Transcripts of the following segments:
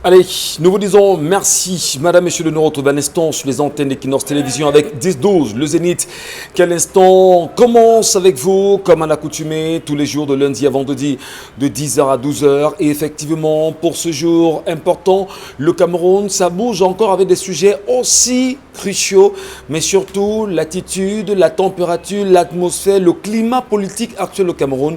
Allez, nous vous disons merci, madame, messieurs, de nous retrouver un instant sur les antennes d'Equinox Télévision avec 10-12, le Zénith. Quel instant commence avec vous, comme à l'accoutumée, tous les jours de lundi à vendredi, de 10h à 12h. Et effectivement, pour ce jour important, le Cameroun, ça bouge encore avec des sujets aussi cruciaux, mais surtout l'attitude, la température, l'atmosphère, le climat politique actuel au Cameroun.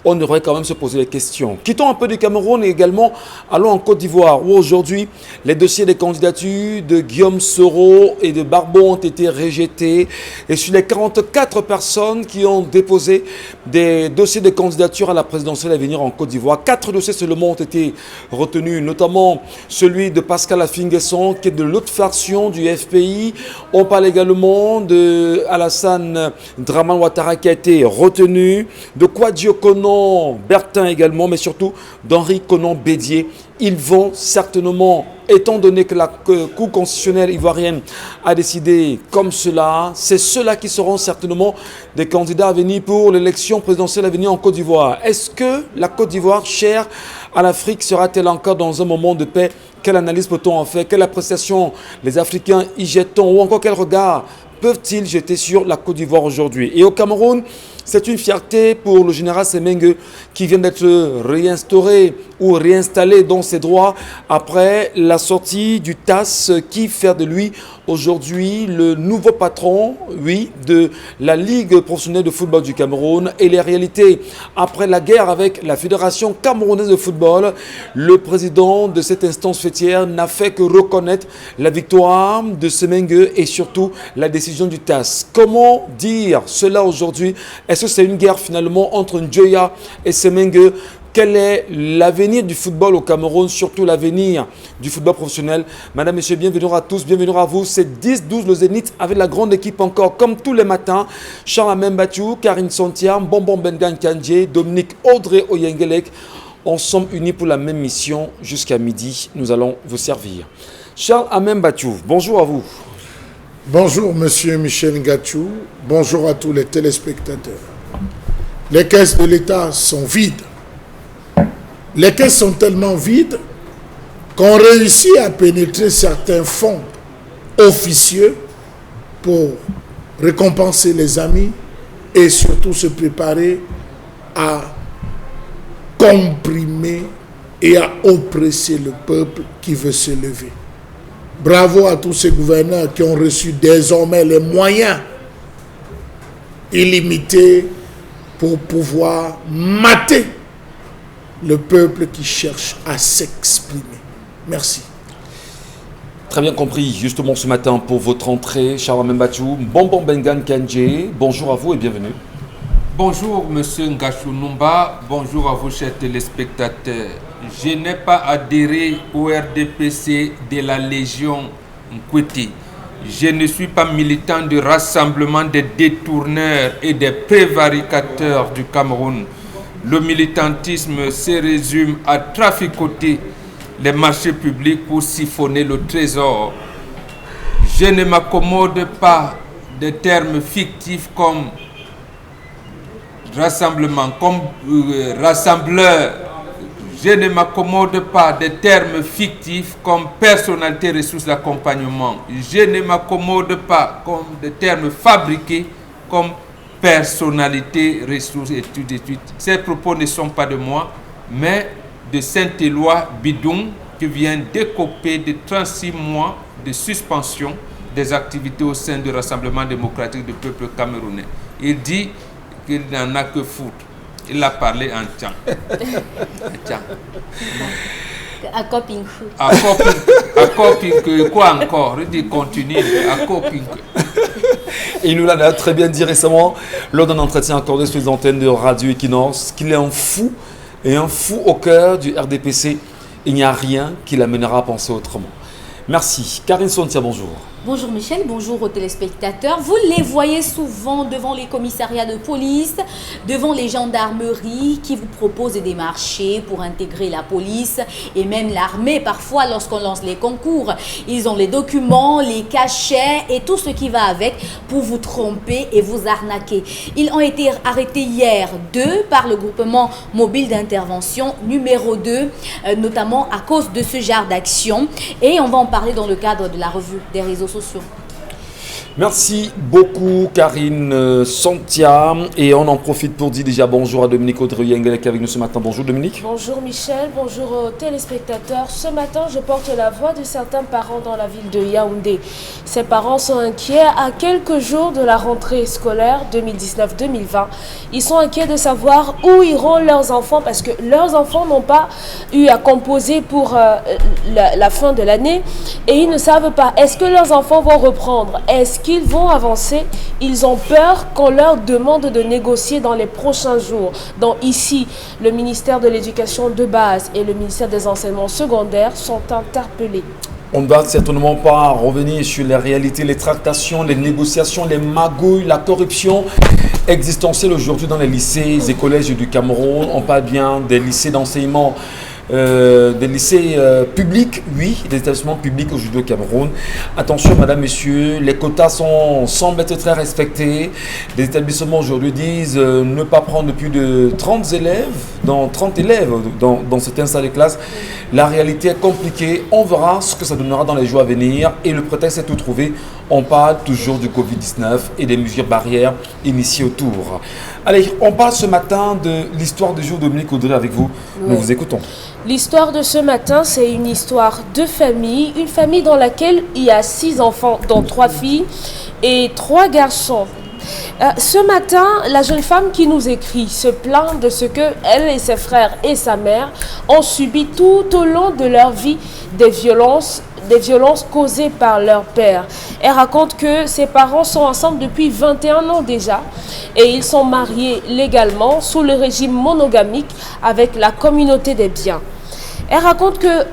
On devrait quand même se poser des questions. Quittons un peu du Cameroun et également allons en Côte d'Ivoire où aujourd'hui les dossiers des candidatures de Guillaume Soro et de Barbot ont été rejetés. Et sur les 44 personnes qui ont déposé des dossiers de candidature à la présidentielle à venir en Côte d'Ivoire, 4 dossiers seulement ont été retenus, notamment celui de Pascal Affi-N'Guesson qui est de l'autre faction du FPI. On parle également de Alassane Dramane Ouattara qui a été retenu, de Kouadio Konon Bertin également, mais surtout d'Henri Konan Bédier. Ils vont certainement, étant donné que la Cour constitutionnelle ivoirienne a décidé comme cela, c'est ceux-là qui seront certainement des candidats à venir pour l'élection présidentielle à venir en Côte d'Ivoire. Est-ce que la Côte d'Ivoire, chère à l'Afrique, sera-t-elle encore dans un moment de paix? Quelle analyse peut-on en faire? Quelle appréciation les Africains y jettent-on? Ou encore quel regard peuvent-ils jeter sur la Côte d'Ivoire aujourd'hui? Et au Cameroun, c'est une fierté pour le général Semengue qui vient d'être réinstauré ou réinstallé dans ses droits après la sortie du TAS qui fait de lui aujourd'hui le nouveau patron, oui, de la Ligue professionnelle de football du Cameroun. Et les réalités, après la guerre avec la Fédération camerounaise de football, le président de cette instance fêtière n'a fait que reconnaître la victoire de Semengue et surtout la décision du TAS. Comment dire cela aujourd'hui? Est-ce que c'est une guerre finalement entre Njoya et Semengue? Quel est l'avenir du football au Cameroun, surtout l'avenir du football professionnel? Madame, Monsieur, bienvenue à tous, bienvenue à vous. C'est 10-12 le Zénith avec la grande équipe encore, comme tous les matins. Charles Amem Bachou, Karine Sontiam, Bonbon Bengan Kandje, Dominique Audrey Oyengelek. Ensemble unis pour la même mission jusqu'à midi. Nous allons vous servir. Charles Amem Bachou, bonjour à vous. Bonjour Monsieur Michel Ngachou, bonjour à tous les téléspectateurs. Les caisses de l'État sont vides. Les caisses sont tellement vides qu'on réussit à pénétrer certains fonds officieux pour récompenser les amis et surtout se préparer à comprimer et à oppresser le peuple qui veut se lever. Bravo à tous ces gouverneurs qui ont reçu désormais les moyens illimités pour pouvoir mater le peuple qui cherche à s'exprimer. Merci. Très bien compris, justement ce matin pour votre entrée, Charles Membachou, Bonbon Bengan Kandje, bonjour à vous et bienvenue. Bonjour Monsieur Ngachou Numba, bonjour à vous chers téléspectateurs. Je n'ai pas adhéré au RDPC de la Légion Nkweti. Je ne suis pas militant du rassemblement des détourneurs et des prévaricateurs du Cameroun. Le militantisme se résume à traficoter les marchés publics pour siphonner le trésor. Je ne m'accommode pas de termes fictifs comme rassemblement, comme rassembleur. Je ne m'accommode pas des termes fictifs comme personnalité, ressources d'accompagnement. Je ne m'accommode pas comme des termes fabriqués comme personnalité, ressources, études. Ces propos ne sont pas de moi, mais de Saint-Éloi Bidon qui vient d'écoper de 36 mois de suspension des activités au sein du Rassemblement démocratique du peuple camerounais. Il dit qu'il n'en a que foutre. Il a parlé en tchang. À Copinque. À Copinque, quoi encore? Il dit continue, à Copinque. Et il nous l'a très bien dit récemment, lors d'un entretien accordé sur les antennes de Radio Equinox, qu'il est un fou, et un fou au cœur du RDPC. Il n'y a rien qui l'amènera à penser autrement. Merci. Karine Sontia, bonjour. Bonjour Michel, bonjour aux téléspectateurs. Vous les voyez souvent devant les commissariats de police, devant les gendarmeries qui vous proposent des marchés pour intégrer la police et même l'armée parfois lorsqu'on lance les concours. Ils ont les documents, les cachets et tout ce qui va avec pour vous tromper et vous arnaquer. Ils ont été arrêtés hier, 2 par le groupement mobile d'intervention numéro 2, notamment à cause de ce genre d'action. Et on va en parler dans le cadre de la revue des réseaux sociaux. Merci beaucoup Karine Santia, et on en profite pour dire déjà bonjour à Dominique Audrey-Yengelek avec nous ce matin. Bonjour Dominique. Bonjour Michel, bonjour aux téléspectateurs. Ce matin, je porte la voix de certains parents dans la ville de Yaoundé. Ces parents sont inquiets à quelques jours de la rentrée scolaire 2019-2020. Ils sont inquiets de savoir où iront leurs enfants parce que leurs enfants n'ont pas eu à composer pour la fin de l'année et ils ne savent pas est-ce que leurs enfants vont reprendre, est-ce qu'ils vont avancer. Ils ont peur qu'on leur demande de négocier dans les prochains jours. Donc ici, le ministère de l'Éducation de base et le ministère des Enseignements secondaires sont interpellés. On ne va certainement pas revenir sur les réalités, les tractations, les négociations, les magouilles, la corruption existentielle aujourd'hui dans les lycées et collèges du Cameroun. On parle bien des lycées d'enseignement, des lycées publics, oui, des établissements publics aujourd'hui au Cameroun. Attention, madame, messieurs, les quotas semblent être très respectés. Les établissements aujourd'hui disent ne pas prendre plus de 30 élèves dans certaines salles de classe. La réalité est compliquée. On verra ce que ça donnera dans les jours à venir. Et le prétexte est tout trouvé. On parle toujours du Covid-19 et des mesures barrières initiées autour. Allez, on parle ce matin de l'histoire du jour. Dominique Audrey avec vous. Oui. Nous vous écoutons. L'histoire de ce matin, c'est une histoire de famille. Une famille dans laquelle il y a 6 enfants, dont 3 filles et 3 garçons. Ce matin, la jeune femme qui nous écrit se plaint de ce que elle et ses frères et sa mère ont subi tout au long de leur vie des violences causées par leur père. Elle raconte que ses parents sont ensemble depuis 21 ans déjà et ils sont mariés légalement sous le régime monogamique avec la communauté des biens. Elle raconte que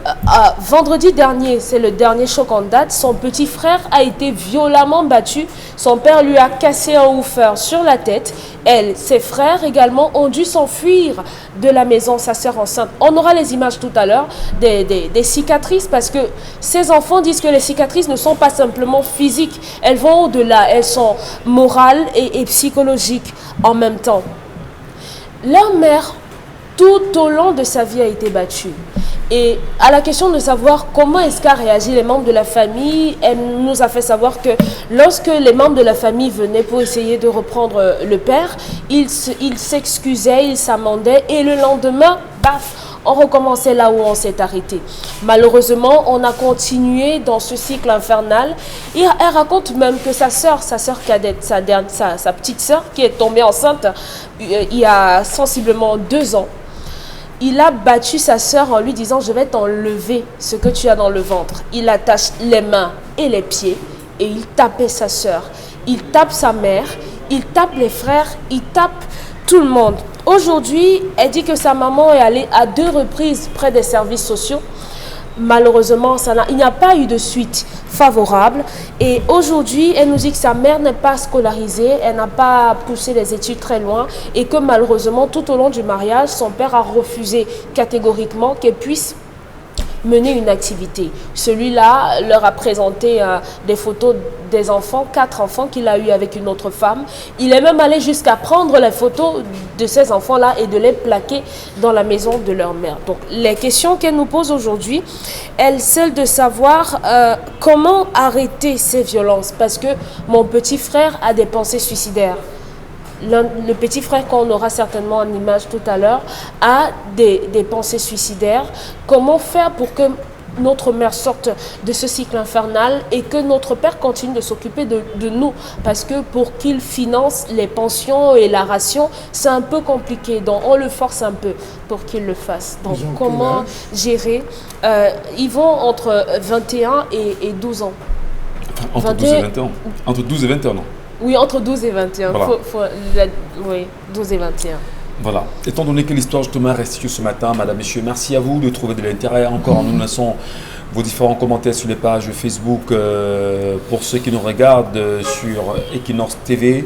vendredi dernier, c'est le dernier choc en date, son petit frère a été violemment battu. Son père lui a cassé un woofer sur la tête. Elle, ses frères également ont dû s'enfuir de la maison, sa sœur enceinte. On aura les images tout à l'heure des cicatrices parce que ces enfants disent que les cicatrices ne sont pas simplement physiques. Elles vont au-delà, elles sont morales et psychologiques en même temps. Leur mère, tout au long de sa vie, a été battue. Et à la question de savoir comment est-ce qu'a réagi les membres de la famille, elle nous a fait savoir que lorsque les membres de la famille venaient pour essayer de reprendre le père, ils s'excusaient, ils s'amendaient et le lendemain, baf, on recommençait là où on s'est arrêté. Malheureusement, on a continué dans ce cycle infernal. Et elle raconte même que sa sœur cadette, sa petite sœur qui est tombée enceinte il y a sensiblement 2 ans, il a battu sa sœur en lui disant « Je vais t'enlever ce que tu as dans le ventre ». Il attache les mains et les pieds et il tapait sa sœur. Il tape sa mère, il tape les frères, il tape tout le monde. Aujourd'hui, elle dit que sa maman est allée à 2 reprises près des services sociaux. Malheureusement, il n'y a pas eu de suite favorable. Et aujourd'hui, elle nous dit que sa mère n'est pas scolarisée, elle n'a pas poussé les études très loin et que malheureusement, tout au long du mariage, son père a refusé catégoriquement qu'elle puisse mener une activité. Celui-là leur a présenté des photos des enfants, 4 enfants qu'il a eu avec une autre femme. Il est même allé jusqu'à prendre les photos de ces enfants-là et de les plaquer dans la maison de leur mère. Donc, les questions qu'elle nous pose aujourd'hui, celle de savoir comment arrêter ces violences. Parce que mon petit frère a des pensées suicidaires. Le petit frère qu'on aura certainement en image tout à l'heure a des pensées suicidaires. Comment faire pour que notre mère sorte de ce cycle infernal et que notre père continue de s'occuper de nous? Parce que pour qu'il finance les pensions et la ration, c'est un peu compliqué. Donc on le force un peu pour qu'il le fasse. Donc comment gérer ils vont entre 21 et 12 ans. Entre 12 et 21 ans. Entre 12 et 21 ans. Oui, entre 12 et 21. Voilà. Oui, 12 et 21. Voilà. Étant donné que l'histoire justement reste ce matin, madame, messieurs, merci à vous de trouver de l'intérêt encore. Nous laissons vos différents commentaires sur les pages Facebook pour ceux qui nous regardent sur Equinox TV.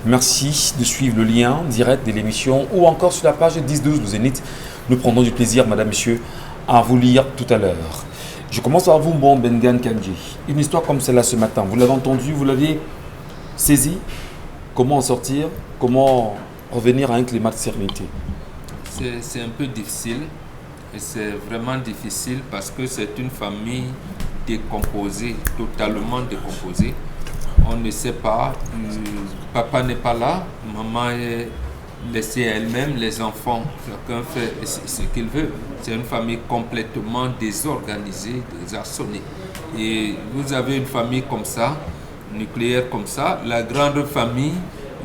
Merci de suivre le lien direct de l'émission ou encore sur la page 10-12 le Zénith. Nous prendrons du plaisir, madame, monsieur, à vous lire tout à l'heure. Je commence par vous, bon Bengan Kandji. Une histoire comme celle-là ce matin, vous l'avez entendu, vous l'avez saisi. Comment en sortir? Comment revenir à un climat de sérénité? C'est un peu difficile. Et c'est vraiment difficile parce que c'est une famille décomposée, totalement décomposée. On ne sait pas, papa n'est pas là, maman est laissée elle-même, les enfants, chacun fait ce qu'il veut. C'est une famille complètement désorganisée, désarçonnée. Et vous avez une famille comme ça, nucléaire comme ça, la grande famille,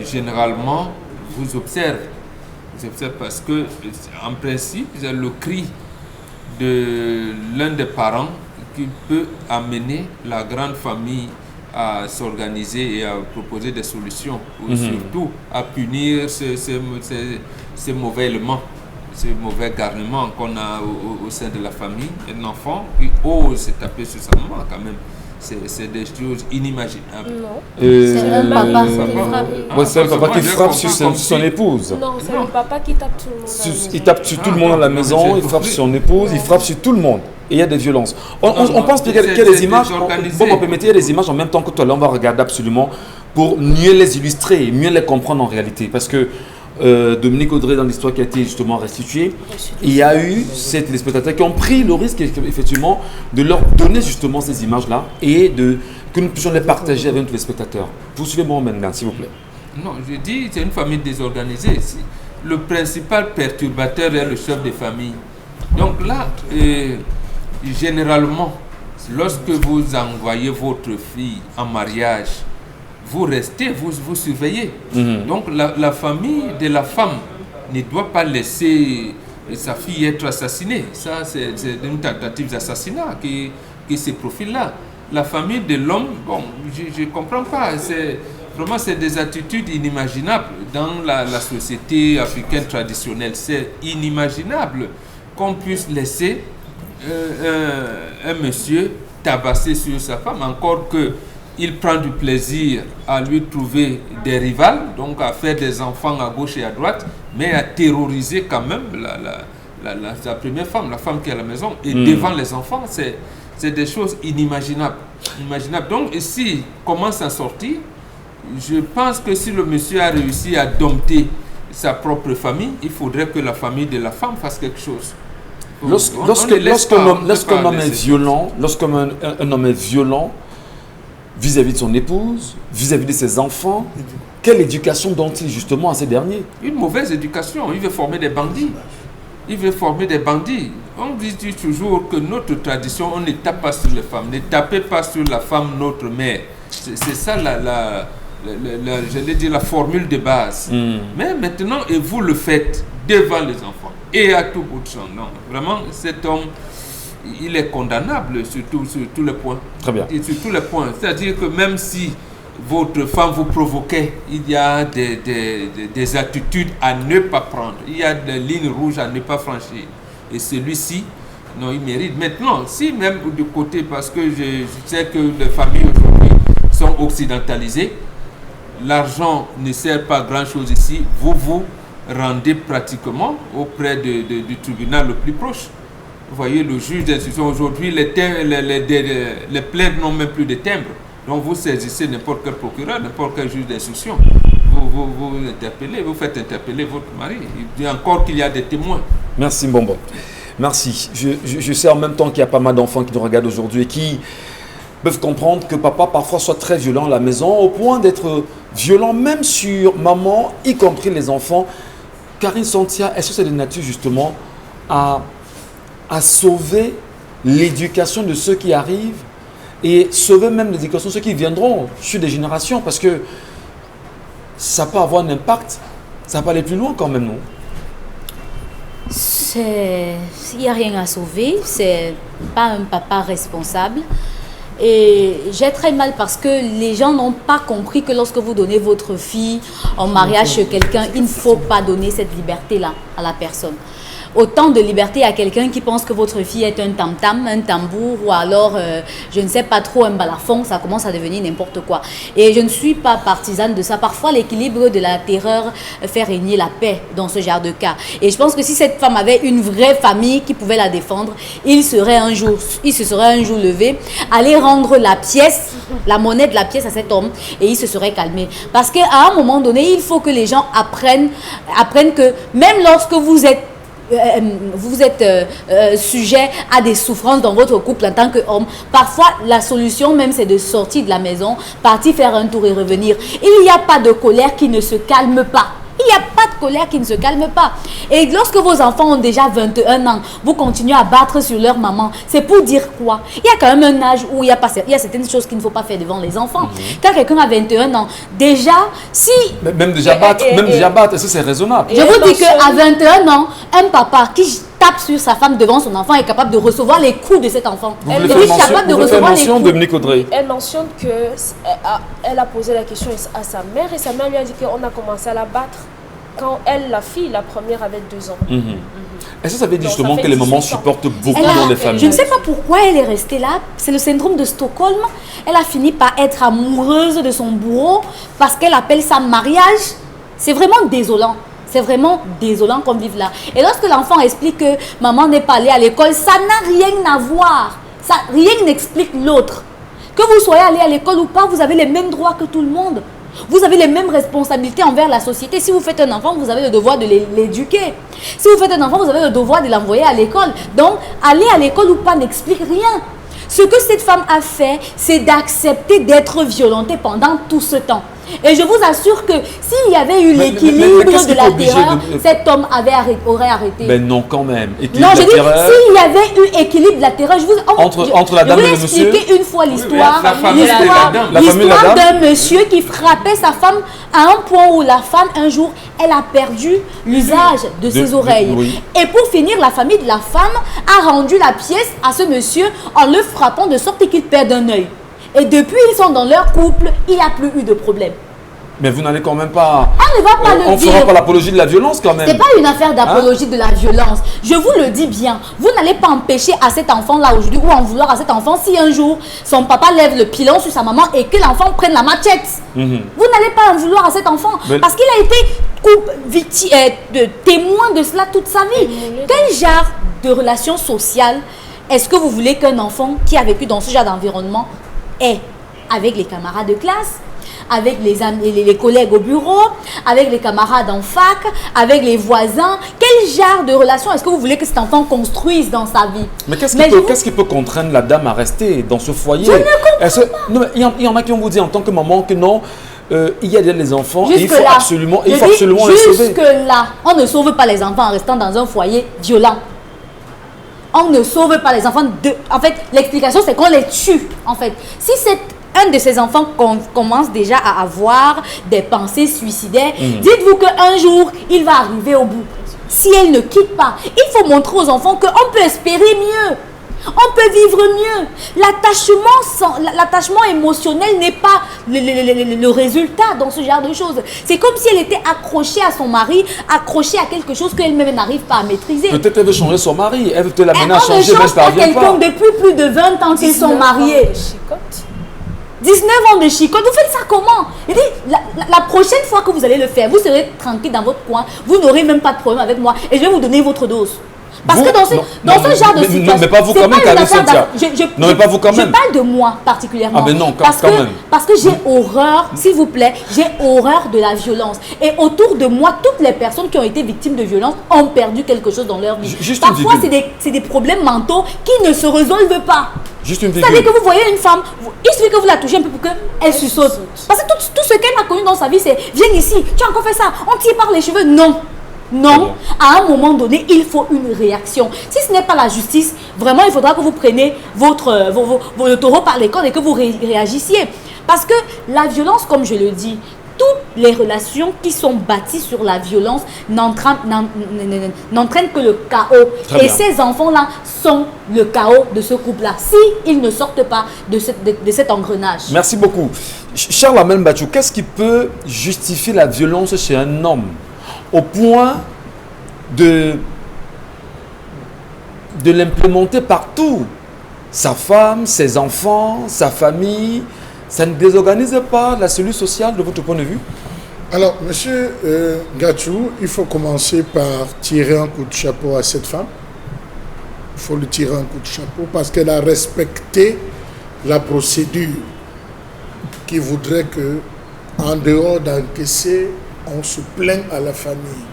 généralement, vous observe. Vous observe parce que, en principe, c'est le cri de l'un des parents qui peut amener la grande famille à s'organiser et à proposer des solutions, ou surtout à punir ces mauvais éléments, ces mauvais garnements qu'on a au sein de la famille. Un enfant qui ose taper sur sa maman, quand même, c'est des choses inimaginables. Non. C'est un papa qui frappe. Ouais, c'est un papa qui frappe sur son épouse. Non, c'est le papa qui tape tout le monde. Il tape sur tout le monde à la maison, il frappe sur son épouse, il frappe sur tout le monde. Et il y a des violences. On pense qu'il y a des images. Bon, on peut mettre des images en même temps que toi. Là, on va regarder absolument pour mieux les illustrer et mieux les comprendre en réalité. Parce que Dominique Audrey, dans l'histoire qui a été justement restituée, il y a eu ces téléspectateurs qui ont pris le risque, effectivement, de leur donner justement ces images-là et que nous puissions les partager avec nos téléspectateurs. Vous suivez-moi maintenant, s'il vous plaît. Non, je dis, c'est une famille désorganisée ici. Le principal perturbateur est le chef de famille. Donc là, généralement, lorsque vous envoyez votre fille en mariage, vous restez, vous surveillez. Donc la famille de la femme ne doit pas laisser sa fille être assassinée. Ça, c'est une tentative d'assassinat qui se profile là. La famille de l'homme, bon, je ne comprends pas. Vraiment, c'est des attitudes inimaginables dans la société africaine traditionnelle. C'est inimaginable qu'on puisse laisser un monsieur tabasser sur sa femme, encore qu'il prend du plaisir à lui trouver des rivales, donc à faire des enfants à gauche et à droite, mais à terroriser quand même sa première femme, la femme qui est à la maison, et devant les enfants, c'est des choses inimaginables. Donc ici, comment s'en sortir? Je pense que si le monsieur a réussi à dompter sa propre famille, il faudrait que la famille de la femme fasse quelque chose. Lorsqu'un homme est violent vis-à-vis de son épouse, vis-à-vis de ses enfants, quelle éducation donne-t-il justement à ces derniers? Une mauvaise éducation. Il veut former des bandits. On dit toujours que notre tradition, on ne tape pas sur les femmes. Ne tapez pas sur la femme, notre mère. C'est ça j'allais dire la formule de base. Mais maintenant, et vous le faites devant les enfants et à tout bout de champ. Non, vraiment, cet homme, il est condamnable sur tous les points. Très bien. Et sur tous les points. C'est-à-dire que même si votre femme vous provoquait, il y a des attitudes à ne pas prendre. Il y a des lignes rouges à ne pas franchir. Et celui-ci, non, il mérite. Maintenant, si même de côté, parce que je sais que les familles aujourd'hui sont occidentalisées, l'argent ne sert pas à grand-chose ici, vous rendez pratiquement auprès du tribunal le plus proche. Vous voyez, le juge d'instruction, aujourd'hui, les plaintes n'ont même plus de timbre. Donc vous saisissez n'importe quel procureur, n'importe quel juge d'instruction. Vous interpellez, vous faites interpeller votre mari. Il dit encore qu'il y a des témoins. Merci Mbombo. Merci. Je sais en même temps qu'il y a pas mal d'enfants qui nous regardent aujourd'hui et qui peuvent comprendre que papa parfois soit très violent à la maison, au point d'être violent même sur maman, y compris les enfants. Karine Santia, est-ce que c'est de nature justement à sauver l'éducation de ceux qui arrivent et sauver même l'éducation de ceux qui viendront sur des générations, parce que ça peut avoir un impact, ça peut aller plus loin quand même, non? Il n'y a rien à sauver, c'est pas un papa responsable. Et j'ai très mal parce que les gens n'ont pas compris que lorsque vous donnez votre fille en mariage chez quelqu'un, il ne faut pas donner cette liberté-là à la personne. autant de liberté à quelqu'un qui pense que votre fille est un tam-tam, un tambour, ou alors, je ne sais pas trop, un balafon, ça commence à devenir n'importe quoi. Et je ne suis pas partisane de ça. Parfois, l'équilibre de la terreur fait régner la paix dans ce genre de cas. Et je pense que si cette femme avait une vraie famille qui pouvait la défendre, il se serait un jour levé, aller rendre la pièce, la monnaie de la pièce à cet homme, et il se serait calmé. Parce qu'à un moment donné, il faut que les gens apprennent que même lorsque vous êtes sujet à des souffrances dans votre couple en tant qu'homme, parfois la solution même c'est de sortir de la maison, partir faire un tour et revenir. Il n'y a pas de colère qui ne se calme pas. Il n'y a pas de colère qui ne se calme pas. Et lorsque vos enfants ont déjà 21 ans, vous continuez à battre sur leur maman. C'est pour dire quoi? Il y a quand même un âge où il y a certaines choses qu'il ne faut pas faire devant les enfants. Quand quelqu'un a 21 ans, déjà, si... Même déjà battre, est-ce que c'est raisonnable? Je vous dis qu'à 21 ans, un papa qui tape sur sa femme devant son enfant est capable de recevoir les coups de cet enfant. Vous voulez faire mention, Dominique Audrey? Elle mentionne qu'elle a posé la question à sa mère et sa mère lui a dit qu'on a commencé à la battre quand la fille, la première, avait 2 ans. Est-ce que ça veut dire justement que les mamans supportent beaucoup dans les familles? Je ne sais pas pourquoi elle est restée là. C'est le syndrome de Stockholm. Elle a fini par être amoureuse de son bourreau parce qu'elle appelle ça mariage. C'est vraiment désolant. C'est vraiment désolant qu'on vive là. Et lorsque l'enfant explique que maman n'est pas allée à l'école, ça n'a rien à voir. Rien n'explique l'autre. Que vous soyez allé à l'école ou pas, vous avez les mêmes droits que tout le monde. Vous avez les mêmes responsabilités envers la société. Si vous faites un enfant, vous avez le devoir de l'éduquer. Si vous faites un enfant, vous avez le devoir de l'envoyer à l'école. Donc, aller à l'école ou pas n'explique rien. Ce que cette femme a fait, c'est d'accepter d'être violentée pendant tout ce temps. Et je vous assure que s'il y avait eu l'équilibre de la terreur, cet homme aurait arrêté. Mais non, quand même. Non, je dis, s'il y avait eu équilibre de la terreur, entre la dame et le monsieur. Je vais expliquer une fois l'histoire. L'histoire d'un monsieur qui frappait sa femme à un point où la femme, un jour, elle a perdu l'usage de ses oreilles. Oui. Et pour finir, la famille de la femme a rendu la pièce à ce monsieur en le frappant de sorte qu'il perde un œil. Et depuis, ils sont dans leur couple, il n'y a plus eu de problème. Mais vous n'allez quand même pas... On ne va pas le dire. On fera pas l'apologie de la violence quand même. Ce n'est pas une affaire d'apologie de la violence. Je vous le dis bien. Vous n'allez pas empêcher à cet enfant-là aujourd'hui ou en vouloir à cet enfant si un jour son papa lève le pilon sur sa maman et que l'enfant prenne la machette. Vous n'allez pas en vouloir à cet enfant parce qu'il a été témoin de cela toute sa vie. Quel genre de relation sociale est-ce que vous voulez qu'un enfant qui a vécu dans ce genre d'environnement ait avec les camarades de classe, avec les amis, les collègues au bureau, avec les camarades en fac, avec les voisins? Quel genre de relation est-ce que vous voulez que cet enfant construise dans sa vie? Mais qu'est-ce qui peut contraindre la dame à rester dans ce foyer? Je ne comprends pas. Non, il y en a qui vont vous dire en tant que maman que non, il y a des enfants et il faut absolument les sauver. Jusque-là, on ne sauve pas les enfants en restant dans un foyer violent. On ne sauve pas les enfants. En fait, l'explication, c'est qu'on les tue. En fait, si c'est un de ces enfants commence déjà à avoir des pensées suicidaires, dites-vous qu'un jour, il va arriver au bout. Si elle ne quitte pas, il faut montrer aux enfants qu'on peut espérer mieux. On peut vivre mieux. L'attachement émotionnel n'est pas le résultat dans ce genre de choses. C'est comme si elle était accrochée à son mari, accrochée à quelque chose qu'elle-même n'arrive pas à maîtriser. Peut-être elle veut changer son mari, elle veut te l'amener à changer, mais pas quelqu'un depuis plus de 20 ans qu'ils sont mariés. 19 ans de chicote, vous faites ça comment? Il dit, la prochaine fois que vous allez le faire, vous serez tranquille dans votre coin, vous n'aurez même pas de problème avec moi et je vais vous donner votre dose. Parce que dans ce genre de situation... Mais pas vous quand même, Carly Cynthia. Non, mais pas vous quand même. Je parle de moi particulièrement. Ah mais non, parce que j'ai horreur, s'il vous plaît, j'ai horreur de la violence. Et autour de moi, toutes les personnes qui ont été victimes de violence ont perdu quelque chose dans leur vie. Parfois, c'est des problèmes mentaux qui ne se résolvent pas. Juste une C'est-à-dire que vous voyez une femme, il suffit que vous la touchez un peu pour qu'elle surssaute. Parce que tout ce qu'elle a connu dans sa vie, c'est « Viens ici, tu as encore fait ça, on tire par les cheveux. » Non, à un moment donné, il faut une réaction. Si ce n'est pas la justice, vraiment, il faudra que vous preniez le taureau par les cornes et que vous réagissiez. Parce que la violence, comme je le dis, toutes les relations qui sont bâties sur la violence n'entraînent que le chaos. Et ces enfants-là sont le chaos de ce couple-là, s'ils ne sortent pas de cet engrenage. Merci beaucoup. Charles Amel Mbachou, qu'est-ce qui peut justifier la violence chez un homme au point de de l'implémenter partout. Sa femme, ses enfants, sa famille, ça ne désorganise pas la cellule sociale de votre point de vue? Alors, monsieur Gatchou, il faut commencer par tirer un coup de chapeau à cette femme. Il faut lui tirer un coup de chapeau parce qu'elle a respecté la procédure qui voudrait que, en dehors d'encaisser, on se plaigne à la famille.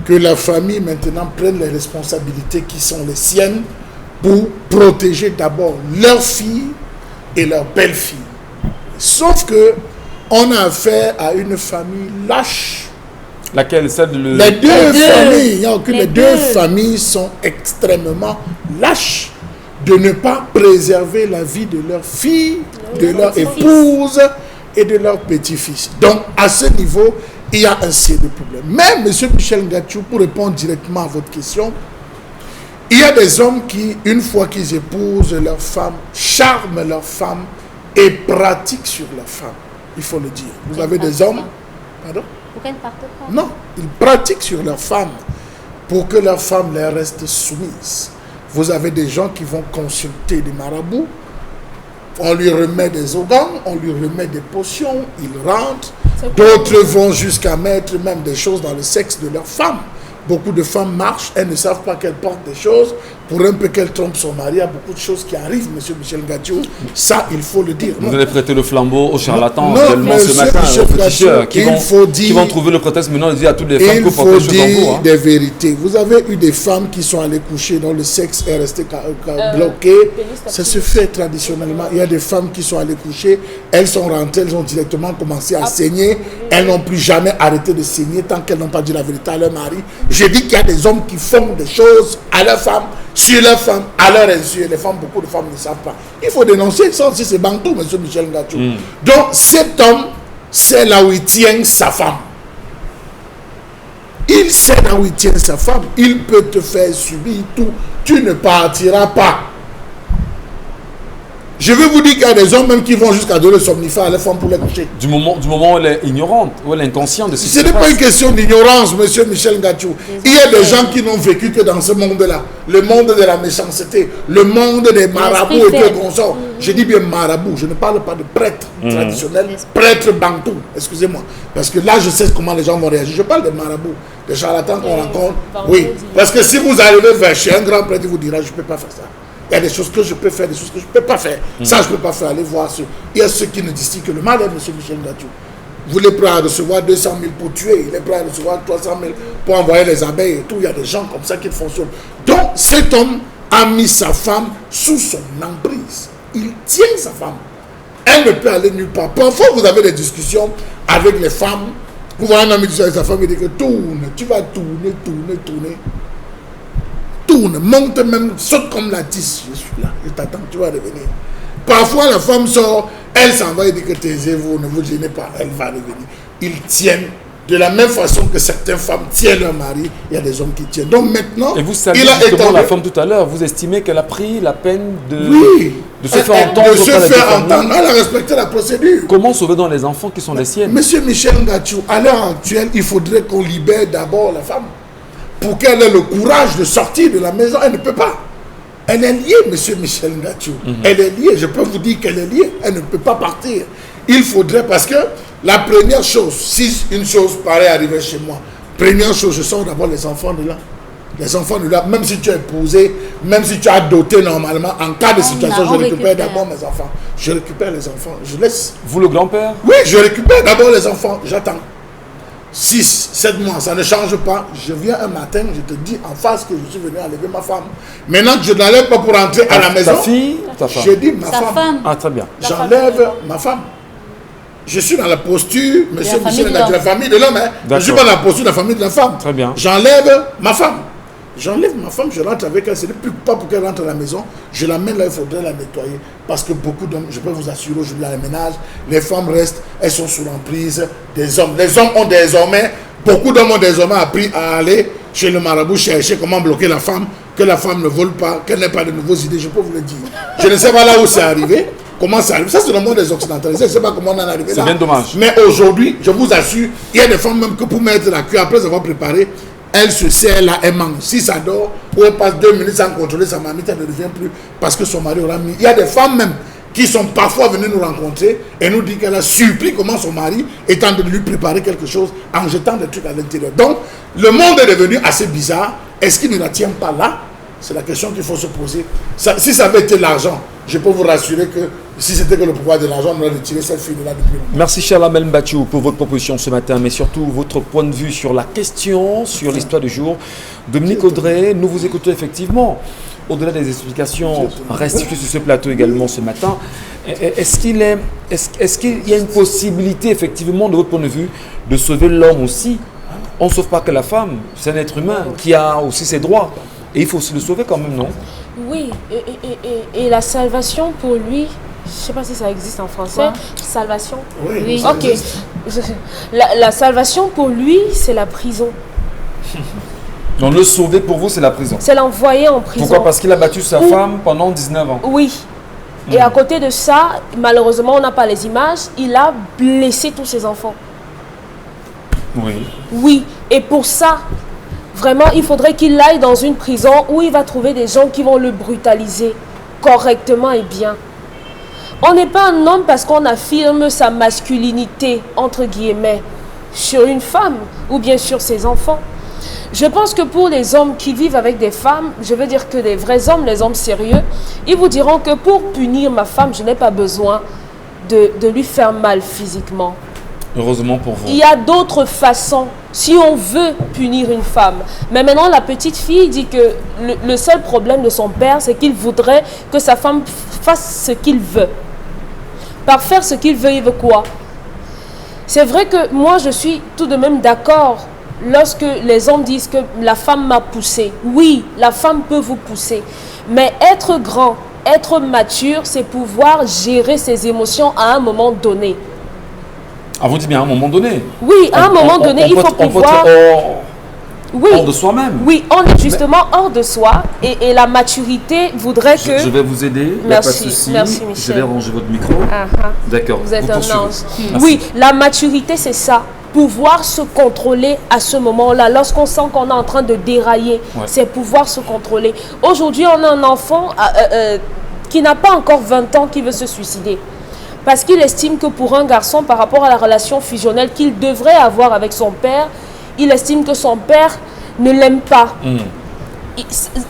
Que la famille maintenant prenne les responsabilités qui sont les siennes pour protéger d'abord leurs filles et leurs belles-filles. Sauf que on a affaire à une famille lâche. Laquelle? Celle de Les deux familles, il y a aucune, les deux familles sont extrêmement lâches de ne pas préserver la vie de leurs filles, de leur épouse et de leurs petits-fils. Donc, à ce niveau, il y a un sérieux problème. Mais, M. Michel Gatchou, pour répondre directement à votre question, il y a des hommes qui, une fois qu'ils épousent leur femme, charment leur femme et pratiquent sur leur femme. Il faut le dire. Vous avez des hommes... Pardon? Pourquoi ils ne partent pas? Non, ils pratiquent sur leur femme pour que leur femme leur reste soumise. Vous avez des gens qui vont consulter des marabouts, on lui remet des organes, on lui remet des potions, il rentre. D'autres vont jusqu'à mettre même des choses dans le sexe de leur femme. Beaucoup de femmes marchent, elles ne savent pas qu'elles portent des choses. Pour un peu qu'elles trompent son mari, il y a beaucoup de choses qui arrivent, M. Michel Gatchou. Ça, il faut le dire. Vous allez prêter le flambeau aux charlatans non, également ce matin, aux féticheurs, qui vont trouver le prétexte maintenant de dire à toutes les femmes que porter des choses en vous. Il faut dire des vérités. Vous avez eu des femmes qui sont allées coucher dont le sexe est resté bloqué. Ça se fait traditionnellement. Il y a des femmes qui sont allées coucher, elles sont rentrées, elles ont directement commencé à saigner. Elles n'ont plus jamais arrêté de saigner tant qu'elles n'ont pas dit la vérité à leur mari. J'ai dit qu'il y a des hommes qui font des choses à leur femme, sur leur femme, à leur insu. Les femmes, beaucoup de femmes ne savent pas. Il faut dénoncer ça aussi, c'est bantou, M. Michel Gatchou. Donc, cet homme, c'est là où il tient sa femme. Il sait là où il tient sa femme. Il peut te faire subir tout. Tu ne partiras pas. Je veux vous dire qu'il y a des hommes même qui vont jusqu'à donner le somnifère à la femme pour les coucher. Du moment où elle est ignorante, où elle est inconsciente de ce qui se Ce n'est pas passe. une question d'ignorance, monsieur Michel Gatchou. Il y a des gens qui n'ont vécu que dans ce monde-là. Le monde de la méchanceté, le monde des marabouts et des consorts. Je dis bien marabout, je ne parle pas de prêtre traditionnel, prêtre bantou, excusez-moi. Parce que là, je sais comment les gens vont réagir. Je parle des marabouts, des charlatans qu'on rencontre. Oui, parce que si vous arrivez vers chez un grand prêtre, il vous dira, je ne peux pas faire ça. Il y a des choses que je peux faire, des choses que je ne peux pas faire. Ça, je ne peux pas faire. Allez voir ceux. Il y a ceux qui ne disent que le mal, M. Michel Gatchou. Vous êtes prêt à recevoir 200 000 pour tuer, il est prêt à recevoir 300 000 pour envoyer les abeilles et tout. Il y a des gens comme ça qui fonctionnent. Donc, cet homme a mis sa femme sous son emprise. Il tient sa femme. Elle ne peut aller nulle part. Parfois, vous avez des discussions avec les femmes. Vous voyez un ami qui dit avec sa femme, il dit que tourne, tu vas tourner. Tourne, monte même, saute comme la tisse. Je suis là, je t'attends, tu vas revenir. Parfois, la femme sort, elle s'en va et dit que taisez-vous, ne vous gênez pas, elle va revenir. Ils tiennent de la même façon que certaines femmes tiennent leur mari, il y a des hommes qui tiennent. Donc maintenant, et vous saluez justement la femme tout à l'heure, vous estimez qu'elle a pris la peine de se faire entendre. De se faire entendre, elle a respecté la procédure. Comment sauver dans les enfants qui sont les siennes? Monsieur Michel Gatchou, à l'heure actuelle, il faudrait qu'on libère d'abord la femme. Pour qu'elle ait le courage de sortir de la maison, elle ne peut pas. Elle est liée, monsieur Michel Gatchou. Elle est liée, je peux vous dire qu'elle est liée. Elle ne peut pas partir. Il faudrait, parce que la première chose, si une chose pareille arrivait chez moi, première chose, je sors d'abord les enfants de là. Les enfants de là, même si tu es épousé, même si tu as doté normalement, en cas de situation, je récupère d'abord mes enfants. Je récupère les enfants, je laisse. Vous, le grand-père? Oui, je récupère d'abord les enfants, j'attends. 6, 7 mois, ça ne change pas. Je viens un matin, je te dis en face que je suis venu enlever ma femme. Maintenant, je n'enlève pas pour rentrer à la maison. Ta fille ou ta femme? Je dis ma femme. Ah, très bien. J'enlève ma femme. Je suis dans la posture, monsieur Michel, de la famille de l'homme. Hein. Je ne suis pas dans la posture de la famille de la femme. Très bien. J'enlève ma femme. J'enlève ma femme, je rentre avec elle. Ce n'est plus pas pour qu'elle rentre à la maison. Je l'amène là, il faudrait la nettoyer. Parce que beaucoup d'hommes, je peux vous assurer, aujourd'hui à la ménage, les femmes restent, elles sont sous l'emprise des hommes. Les hommes ont désormais, beaucoup d'hommes ont désormais appris à aller chez le marabout chercher comment bloquer la femme, que la femme ne vole pas, qu'elle n'ait pas de nouvelles idées, je peux vous le dire. Je ne sais pas là où c'est arrivé, comment ça arrive. Ça, c'est le monde des occidentalisés, je ne sais pas comment on en est arrivé là. C'est bien dommage. Mais aujourd'hui, je vous assure, il y a des femmes même que pour mettre la cuillère après avoir préparé, elle se serre là, elle mange. Si ça dort, ou elle passe 2 minutes sans contrôler sa mamite, elle ne revient plus parce que son mari aura mis. Il y a des femmes même qui sont parfois venues nous rencontrer et nous disent qu'elle a surpris comment son mari est en train de lui préparer quelque chose en jetant des trucs à l'intérieur. Donc, le monde est devenu assez bizarre. Est-ce qu'il ne la tient pas là? C'est la question qu'il faut se poser. Si ça avait été l'argent, je peux vous rassurer que si c'était que le pouvoir de l'argent, on aurait retiré cette fille-là depuis longtemps. Merci, cher Lamel Mbachou, pour votre proposition ce matin, mais surtout votre point de vue sur la question, sur l'histoire du jour. Dominique Audrey, nous vous écoutons effectivement. Au-delà des explications restituées sur ce plateau également ce matin, est-ce qu'il y a une possibilité, effectivement, de votre point de vue, de sauver l'homme aussi? On ne sauve pas que la femme, c'est un être humain qui a aussi ses droits. Et il faut aussi le sauver quand même, non? Oui, et la salvation pour lui, je ne sais pas si ça existe en français. Quoi? Salvation? Oui. Ok. La salvation pour lui, c'est la prison. Donc le sauver pour vous, c'est la prison. C'est l'envoyer en prison. Pourquoi? Parce qu'il a battu sa femme pendant 19 ans. Oui. Et à côté de ça, malheureusement, on n'a pas les images, il a blessé tous ses enfants. Oui. Oui. Et pour ça, vraiment, il faudrait qu'il aille dans une prison où il va trouver des gens qui vont le brutaliser correctement et bien. On n'est pas un homme parce qu'on affirme sa masculinité, entre guillemets, sur une femme ou bien sur ses enfants. Je pense que pour les hommes qui vivent avec des femmes, je veux dire que les vrais hommes, les hommes sérieux, ils vous diront que pour punir ma femme, je n'ai pas besoin de lui faire mal physiquement. Heureusement pour vous. Il y a d'autres façons si on veut punir une femme. Mais maintenant, la petite fille dit que le seul problème de son père, c'est qu'il voudrait que sa femme fasse ce qu'il veut. Par faire ce qu'il veut, il veut quoi? C'est vrai que moi, je suis tout de même d'accord lorsque les hommes disent que la femme m'a poussé. Oui, la femme peut vous pousser. Mais être grand, être mature, c'est pouvoir gérer ses émotions à un moment donné. Ah, vous dites bien à un moment donné. Oui, à un moment donné, il faut pouvoir... Hors de soi-même. Oui, on est justement hors de soi et la maturité voudrait que... Je vais vous aider, il n'y a pas de souci. Merci Michel. Je vais ranger votre micro. D'accord. Vous êtes un ange. Merci. Oui, la maturité c'est ça. Pouvoir se contrôler à ce moment-là, lorsqu'on sent qu'on est en train de dérailler, c'est pouvoir se contrôler. Aujourd'hui, on a un enfant qui n'a pas encore 20 ans qui veut se suicider. Parce qu'il estime que pour un garçon, par rapport à la relation fusionnelle qu'il devrait avoir avec son père, il estime que son père ne l'aime pas.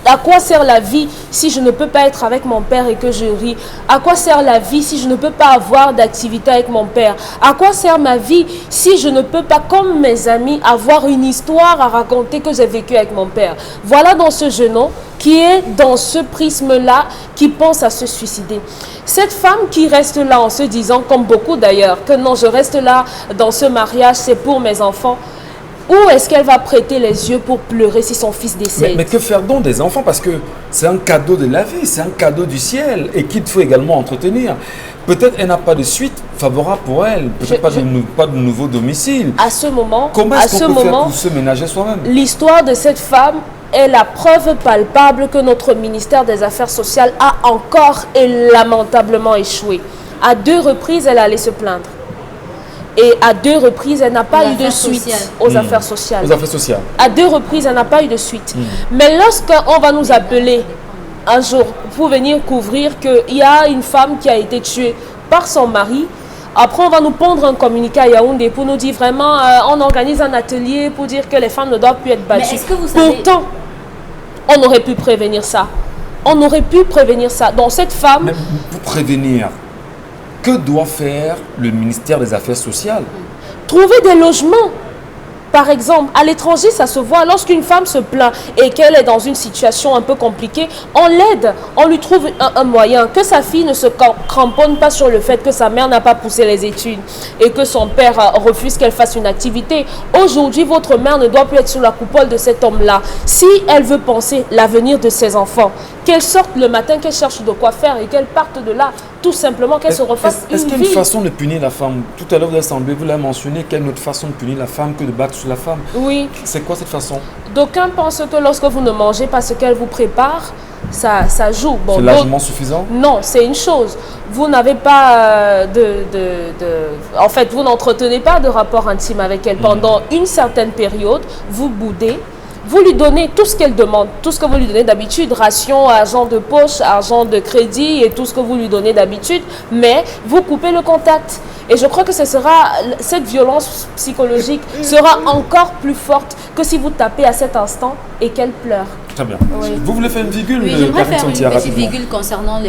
À quoi sert la vie si je ne peux pas être avec mon père et que je ris? À quoi sert la vie si je ne peux pas avoir d'activité avec mon père? À quoi sert ma vie si je ne peux pas, comme mes amis, avoir une histoire à raconter que j'ai vécue avec mon père? Voilà dans ce jeune homme qui est dans ce prisme-là, qui pense à se suicider. Cette femme qui reste là en se disant, comme beaucoup d'ailleurs, que non, je reste là dans ce mariage, c'est pour mes enfants. Où est-ce qu'elle va prêter les yeux pour pleurer si son fils décède? Mais que faire donc des enfants? Parce que c'est un cadeau de la vie, c'est un cadeau du ciel et qu'il faut également entretenir. Peut-être elle n'a pas de suite favorable pour elle, peut-être pas de nouveau domicile. À ce moment, comment est-ce qu'on peut faire pour se ménager soi-même? L'histoire de cette femme est la preuve palpable que notre ministère des Affaires sociales a encore et lamentablement échoué. À 2 reprises, elle allait se plaindre. Et à 2 reprises, elle n'a pas eu de suite aux affaires sociales. Aux affaires sociales. À 2 reprises, elle n'a pas eu de suite. Mais lorsqu'on va nous appeler un jour pour venir couvrir qu'il y a une femme qui a été tuée par son mari, après on va nous pondre un communiqué à Yaoundé pour nous dire vraiment, on organise un atelier pour dire que les femmes ne doivent plus être battues. Mais est-ce que vous savez... Pourtant, on aurait pu prévenir ça. On aurait pu prévenir ça. Donc cette femme... Mais pour prévenir, que doit faire le ministère des Affaires sociales? Trouver des logements. Par exemple, à l'étranger, ça se voit. Lorsqu'une femme se plaint et qu'elle est dans une situation un peu compliquée, on l'aide, on lui trouve un moyen. Que sa fille ne se cramponne pas sur le fait que sa mère n'a pas poussé les études et que son père refuse qu'elle fasse une activité. Aujourd'hui, votre mère ne doit plus être sous la coupole de cet homme-là. Si elle veut penser l'avenir de ses enfants, qu'elle sorte le matin, qu'elle cherche de quoi faire et qu'elle parte de là, tout simplement, qu'elle se refasse une vie. Est-ce qu'il y a une façon de punir la femme? Tout à l'heure, vous l'avez mentionné, quelle autre façon de punir la femme que de battre sur la femme? Oui. C'est quoi cette façon? D'aucuns pensent que lorsque vous ne mangez pas ce qu'elle vous prépare, ça joue. Bon, c'est largement suffisant? Non, c'est une chose. Vous n'avez pas en fait, vous n'entretenez pas de rapport intime avec elle. Pendant une certaine période, vous boudez. vous lui donnez tout ce qu'elle demande, tout ce que vous lui donnez d'habitude, ration, argent de poche, argent de crédit et tout ce que vous lui donnez d'habitude, mais vous coupez le contact. Et je crois que cette violence psychologique sera encore plus forte que si vous tapez à cet instant et qu'elle pleure. Très bien. Oui. Vous voulez faire une virgule? Oui, j'aimerais Karine faire une Santia, petite rapidement. virgule concernant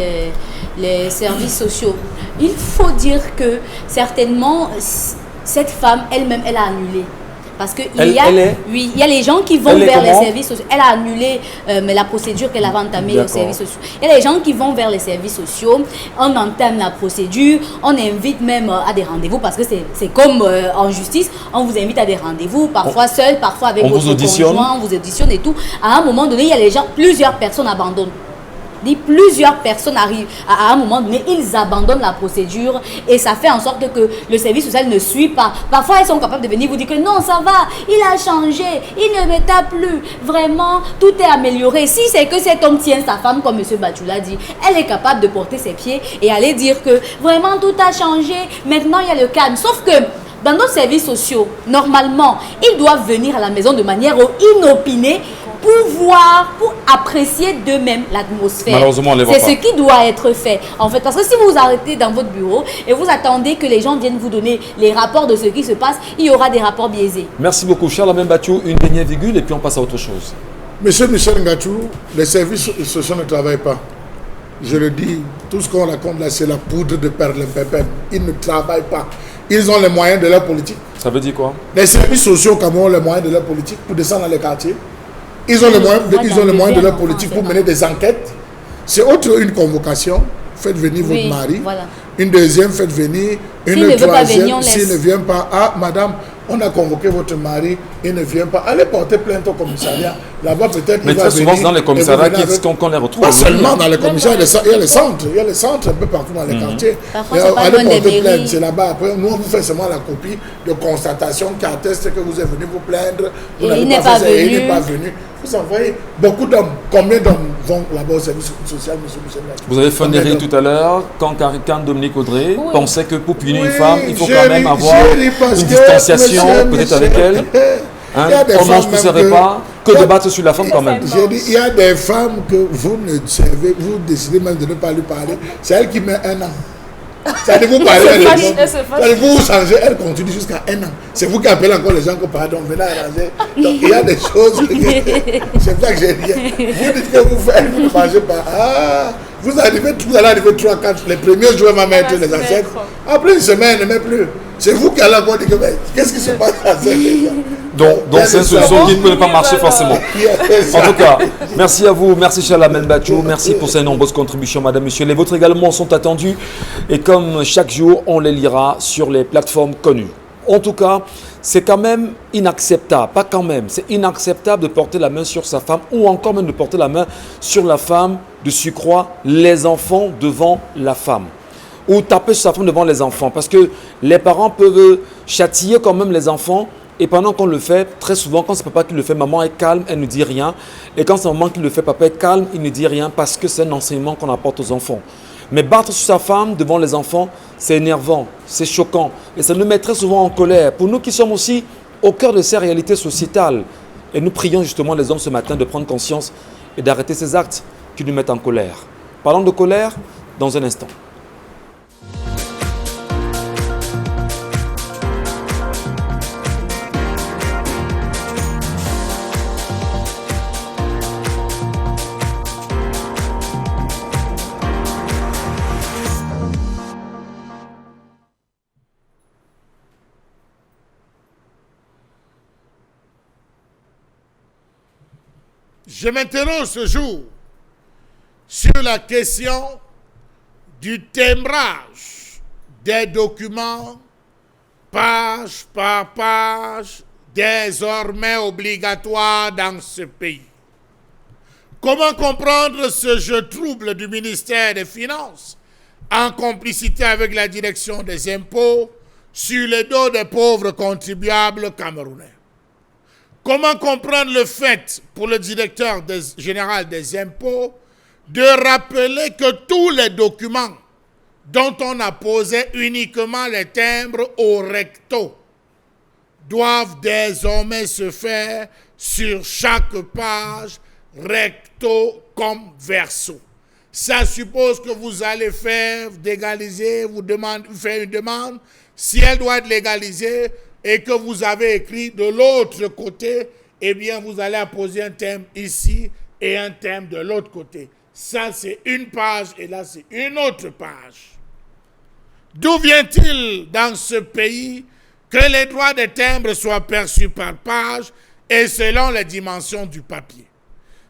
les services sociaux. Il faut dire que certainement, cette femme elle-même, elle a annulé. Parce que il y a les gens qui vont vers les services sociaux. Elle a annulé mais la procédure qu'elle avait entamée aux services sociaux. Il y a les gens qui vont vers les services sociaux. On entame la procédure. On invite même à des rendez-vous parce que c'est comme en justice. On vous invite à des rendez-vous, parfois seul, parfois avec votre conjoint. On vous auditionne et tout. À un moment donné, il y a les gens, plusieurs personnes abandonnent. Plusieurs personnes arrivent à un moment donné, ils abandonnent la procédure et ça fait en sorte que le service social ne suit pas. Parfois, ils sont capables de venir vous dire que non, ça va, il a changé, il ne me tape plus. Vraiment, tout est amélioré. Si c'est que cet homme tient sa femme, comme M. Bachou l'a dit, elle est capable de porter ses pieds et aller dire que vraiment tout a changé. Maintenant, il y a le calme. Sauf que dans nos services sociaux, normalement, ils doivent venir à la maison de manière inopinée pour apprécier d'eux-mêmes l'atmosphère. Malheureusement, on les voit pas. C'est ce qui doit être fait. En fait, parce que si vous vous arrêtez dans votre bureau et vous attendez que les gens viennent vous donner les rapports de ce qui se passe, il y aura des rapports biaisés. Merci beaucoup, Charles Amen Bachou. Une dernière virgule et puis on passe à autre chose. Monsieur Michel Ngachou, les services sociaux ne travaillent pas. Je le dis, tout ce qu'on raconte là, c'est la poudre de perlimpinpin. Ils ne travaillent pas. Ils ont les moyens de leur politique. Ça veut dire quoi? Les services sociaux, comme ont les moyens de leur politique pour descendre dans les quartiers. Ils ont les moyens de leur politique pour mener des enquêtes. C'est autre une convocation. Faites venir votre mari. Voilà. Une deuxième, faites venir. Une troisième, s'il ne vient pas. Ah, madame, on a convoqué votre mari, il ne vient pas. Allez porter plainte au commissariat. Là-bas, peut-être Mais il va très souvent, venir. c'est dans les commissariats qu'on les retrouve. Pas seulement dans les commissariats, il y a les centres. Il y a les centres un peu partout dans les quartiers. Parfois, c'est pas allez loin des porter plainte, mairies. c'est là-bas. Après, nous, on vous fait seulement la copie de constatation qui atteste que vous êtes venu vous plaindre. Vous Et n'avez il n'est pas fait ça, et il venu. n'est pas venu. Vous envoyez beaucoup d'hommes. Combien d'hommes vont là-bas au service social, monsieur Michel Ngachou? Vous avez fait un Combien rire d'hommes? tout à l'heure quand Dominique Audrey pensait que pour punir une Oui, femme, il faut j'ai quand même ri- avoir j'ai ri parce une que, distanciation monsieur peut-être Michel, avec elle. il y a des On femmes ne se pousserait même pas que il y a- de battre sur la femme quand même. J'ai dit, il y a des femmes que vous ne savez, vous décidez même de ne pas lui parler. C'est elle qui met 1 an. C'est-à-dire vous parlez Elle se avec fâche, les hommes. elle se fâche. C'est-à-dire vous changez, elle continue jusqu'à 1 an. C'est vous qui appelez encore les gens que pardon, venez arranger. Donc il y a des choses. C'est pour ça que j'ai dit. Vous dites que vous ne mangez pas. Ah, vous allez arriver 3, 4. Les premiers jours, elle va mettre les assiettes. Après une semaine, elle ne met plus. C'est vous qui allez encore dire que mais, qu'est-ce qui se passe à cette Donc c'est une solution qui ne peut pas marcher forcément. En tout cas, merci à vous, merci Charles Amen Bachou, merci pour ces nombreuses contributions, madame, monsieur. Les vôtres également sont attendus et comme chaque jour, on les lira sur les plateformes connues. En tout cas, c'est quand même inacceptable, pas quand même, c'est inacceptable de porter la main sur sa femme ou encore même de porter la main sur la femme, de surcroît les enfants devant la femme. Ou taper sur sa femme devant les enfants. Parce que les parents peuvent châtier quand même les enfants. Et pendant qu'on le fait, très souvent, quand c'est papa qui le fait, maman est calme, elle ne dit rien. Et quand c'est maman qui le fait, papa est calme, il ne dit rien parce que c'est un enseignement qu'on apporte aux enfants. Mais battre sur sa femme devant les enfants, c'est énervant, c'est choquant. Et ça nous met très souvent en colère. Pour nous qui sommes aussi au cœur de ces réalités sociétales. Et nous prions justement les hommes ce matin de prendre conscience et d'arrêter ces actes qui nous mettent en colère. Parlons de colère dans un instant. Je m'interroge ce jour sur la question du timbrage des documents page par page désormais obligatoire dans ce pays. Comment comprendre ce jeu trouble du ministère des Finances en complicité avec la direction des impôts sur le dos des pauvres contribuables camerounais? Comment comprendre le fait pour le directeur général des impôts de rappeler que tous les documents dont on a posé uniquement les timbres au recto doivent désormais se faire sur chaque page, recto comme verso. Ça suppose que vous allez faire légaliser, faire une demande. Si elle doit être légalisée et que vous avez écrit de l'autre côté, eh bien vous allez apposer un thème ici et un thème de l'autre côté. Ça c'est une page et là c'est une autre page. D'où vient-il dans ce pays que les droits de timbre soient perçus par page et selon les dimensions du papier?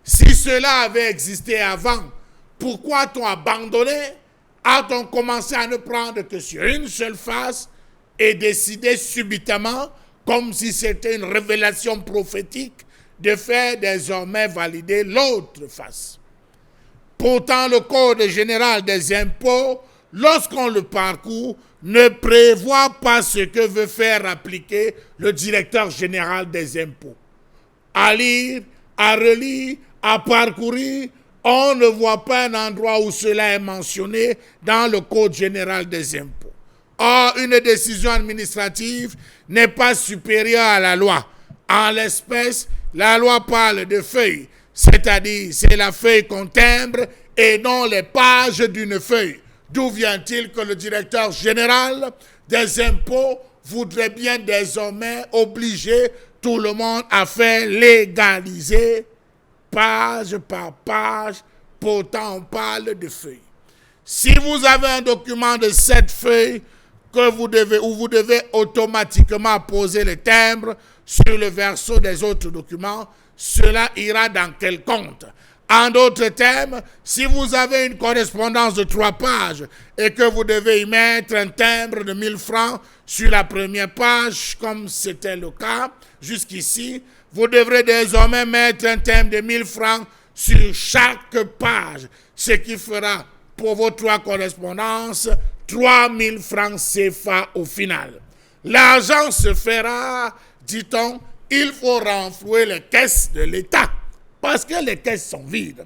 Si cela avait existé avant, pourquoi a-t-on abandonné? A-t-on commencé à ne prendre que sur une seule face et décidé subitement, comme si c'était une révélation prophétique, de faire désormais valider l'autre face? Pourtant, le Code général des impôts, lorsqu'on le parcourt, ne prévoit pas ce que veut faire appliquer le directeur général des impôts. À lire, à relire, à parcourir, on ne voit pas un endroit où cela est mentionné dans le Code général des impôts. Or, une décision administrative n'est pas supérieure à la loi. En l'espèce, la loi parle de feuilles, c'est-à-dire c'est la feuille qu'on timbre et non les pages d'une feuille. D'où vient-il que le directeur général des impôts voudrait bien désormais obliger tout le monde à faire légaliser page par page, pourtant on parle de feuilles. Si vous avez un document de 7 feuilles où vous devez automatiquement poser le timbre sur le verso des autres documents, cela ira dans quel compte? En d'autres termes, si vous avez une correspondance de 3 pages et que vous devez y mettre un timbre de 1000 francs sur la première page, comme c'était le cas jusqu'ici, vous devrez désormais mettre un timbre de 1000 francs sur chaque page, ce qui fera pour vos 3 correspondances 3000 francs CFA au final. L'argent se fera, dit-on, il faut renflouer les caisses de l'État. Parce que les caisses sont vides.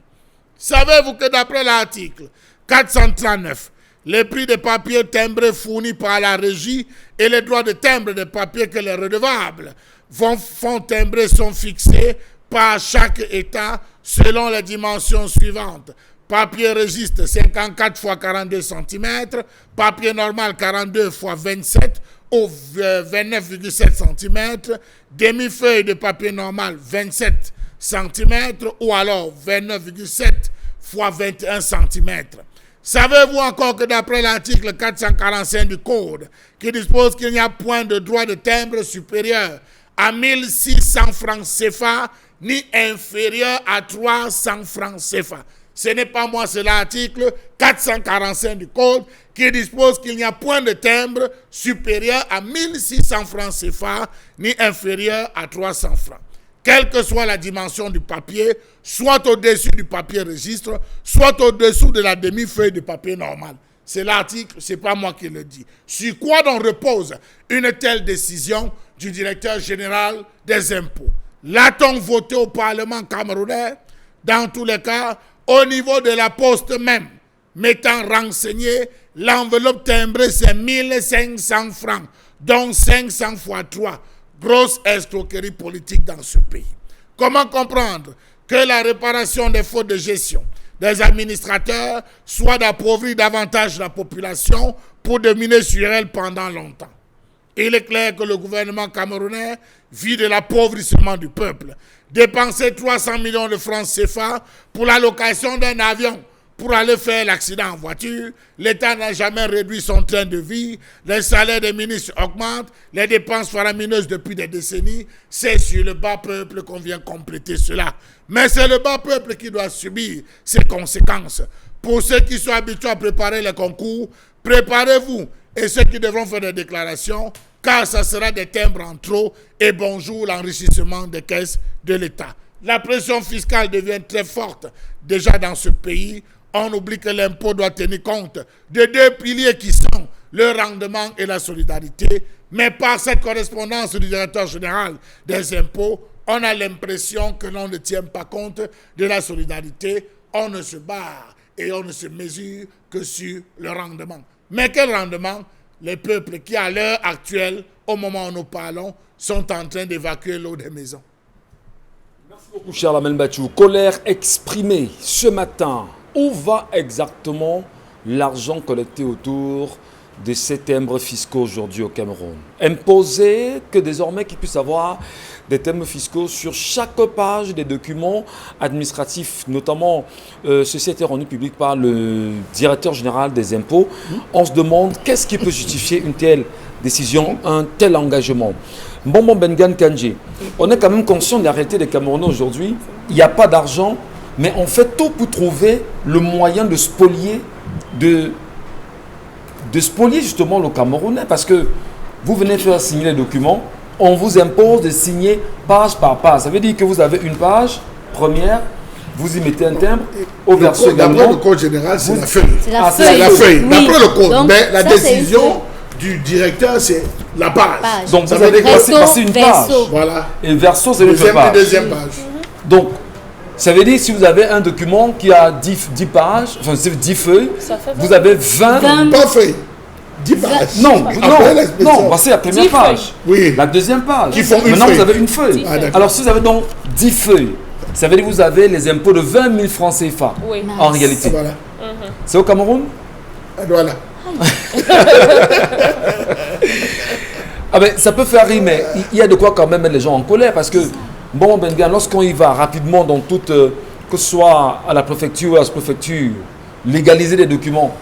Savez-vous que d'après l'article 439, les prix des papiers timbrés fournis par la régie et les droits de timbre des papiers que les redevables font timbrer sont fixés par chaque État selon les dimensions suivantes. Papier registre 54 x 42 cm, papier normal 42 x 27 ou 29,7 cm, demi-feuille de papier normal 27 cm ou alors 29,7 x 21 cm. Savez-vous encore que d'après l'article 445 du Code, qui dispose qu'il n'y a point de droit de timbre supérieur à 1600 francs CFA, ni inférieur à 300 francs CFA. Ce n'est pas moi, c'est l'article 445 du Code qui dispose qu'il n'y a point de timbre supérieur à 1600 francs CFA, ni inférieur à 300 francs. Quelle que soit la dimension du papier, soit au-dessus du papier registre, soit au-dessous de la demi-feuille de papier normal. C'est l'article, c'est pas moi qui le dis. Sur quoi donc repose une telle décision du directeur général des impôts? L'a-t-on voté au Parlement camerounais? Dans tous les cas, au niveau de la poste même, m'étant renseigné, l'enveloppe timbrée c'est 1500 francs, dont 500 x 3. Grosse escroquerie politique dans ce pays. Comment comprendre que la réparation des fautes de gestion des administrateurs soit d'appauvrir davantage la population pour dominer sur elle pendant longtemps? Il est clair que le gouvernement camerounais vit de l'appauvrissement du peuple. Dépenser 300 millions de francs CFA pour la location d'un avion pour aller faire l'accident en voiture, l'État n'a jamais réduit son train de vie, les salaires des ministres augmentent, les dépenses faramineuses depuis des décennies, c'est sur le bas peuple qu'on vient compléter cela. Mais c'est le bas peuple qui doit subir ces conséquences. Pour ceux qui sont habitués à préparer les concours, préparez-vous, et ceux qui devront faire des déclarations, car ça sera des timbres en trop, et bonjour l'enrichissement des caisses de l'État. La pression fiscale devient très forte déjà dans ce pays. On oublie que l'impôt doit tenir compte de 2 piliers qui sont le rendement et la solidarité. Mais par cette correspondance du directeur général des impôts, on a l'impression que l'on ne tient pas compte de la solidarité. On ne se barre et on ne se mesure que sur le rendement. Mais quel rendement? Les peuples qui, à l'heure actuelle, au moment où nous parlons, sont en train d'évacuer l'eau des maisons. Merci beaucoup, cher Lamel Bachou. Colère exprimée ce matin. Où va exactement l'argent collecté autour de ces timbres fiscaux aujourd'hui au Cameroun? Imposer que désormais qu'il puisse avoir des timbres fiscaux sur chaque page des documents administratifs, notamment ceci a été rendu public par le directeur général des impôts. On se demande qu'est-ce qui peut justifier une telle décision, un tel engagement. Bonbon Bengan Kandji, on est quand même conscient de la réalité des Camerounais aujourd'hui. Il n'y a pas d'argent, mais on fait tout pour trouver le moyen de spolier, de spolier justement le Camerounais. Parce que vous venez faire signer les documents, on vous impose de signer page par page. Ça veut dire que vous avez une page première, vous y mettez un timbre, au verso également. D'après le code général, c'est la feuille. C'est la C'est la feuille. Oui. D'après le code. Donc, Mais la ça, c'est décision du directeur, c'est la page. Donc Ça vous veut avez dire passé une page. verso. Voilà. Et verso, c'est une page. Deuxième page. Donc, ça veut dire que si vous avez un document qui a 10 pages, enfin 10 feuilles, Ça fait vous avez 20. Pas feuille. 10 pages. Non, Après l'expression. non, voici la première 10 page. Oui. La deuxième page. Qui font une Maintenant, feuille. vous avez une feuille. Ah, d'accord. Alors, si vous avez donc 10 feuilles, ça veut dire que vous avez les impôts de 20 000 francs CFA. Oui. En réalité. Voilà. C'est au Cameroun? Voilà. Ah ben, ça peut faire rire, mais il y a de quoi quand même mettre les gens en colère parce que, bon, Bengan, lorsqu'on y va rapidement dans toute, que ce soit à la préfecture ou à la sous-préfecture, légaliser les documents,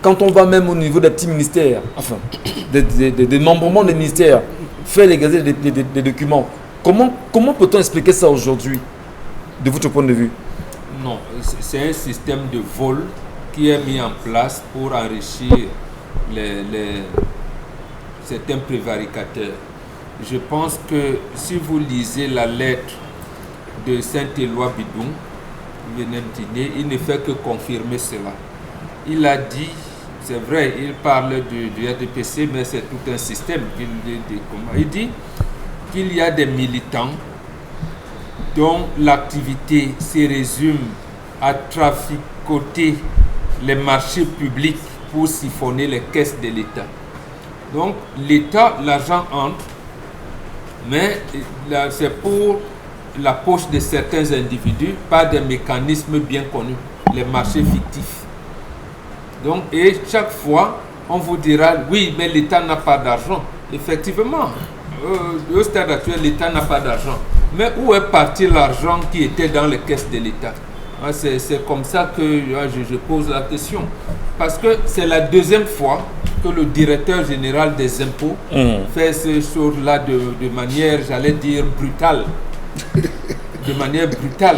quand on va même au niveau des petits ministères, enfin, des membrements des ministères, faire légaliser des documents, comment peut-on expliquer ça aujourd'hui, de votre point de vue? Non, c'est un système de vol qui est mis en place pour enrichir certains prévaricateurs. Je pense que si vous lisez la lettre de Saint-Éloi Bidou, il ne fait que confirmer cela. Il a dit, c'est vrai, il parle du RDPC, mais c'est tout un système. Il dit qu'il y a des militants dont l'activité se résume à traficoter les marchés publics pour siphonner les caisses de l'État. Donc l'État, l'argent entre, mais c'est pour la poche de certains individus par des mécanismes bien connus, les marchés fictifs. Donc, et chaque fois, on vous dira, oui, mais l'État n'a pas d'argent. Effectivement, au stade actuel, l'État n'a pas d'argent. Mais où est parti l'argent qui était dans les caisses de l'État? C'est comme ça que je pose la question. Parce que c'est la deuxième fois que le directeur général des impôts fait ces choses-là de manière, j'allais dire, brutale. De manière brutale.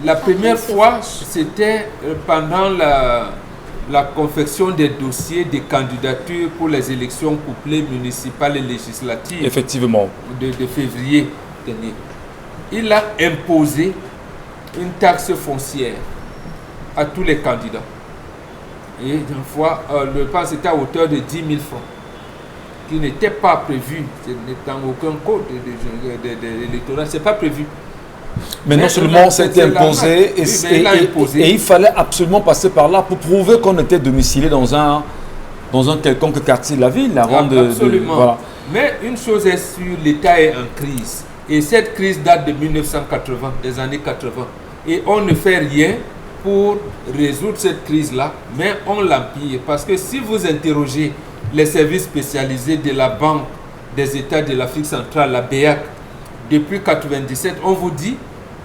La première fois, c'était pendant la confection des dossiers des candidatures pour les élections couplées municipales et législatives. Effectivement. De février dernier. Il a imposé une taxe foncière à tous les candidats. Et une fois, le pas c'était à hauteur de 10 000 francs, qui n'était pas prévu, ce n'est dans aucun code de l'électorat, c'est pas prévu. Mais non seulement ça a été imposé, et il fallait absolument passer par là pour prouver qu'on était domicilié dans un quelconque quartier de la ville avant absolument. Voilà. Mais une chose est sûre, l'État est en crise. Et cette crise date de 1980, des années 80. Et on ne fait rien pour résoudre cette crise-là, mais on l'empire. Parce que si vous interrogez les services spécialisés de la Banque des États de l'Afrique centrale, la BEAC, depuis 1997, on vous dit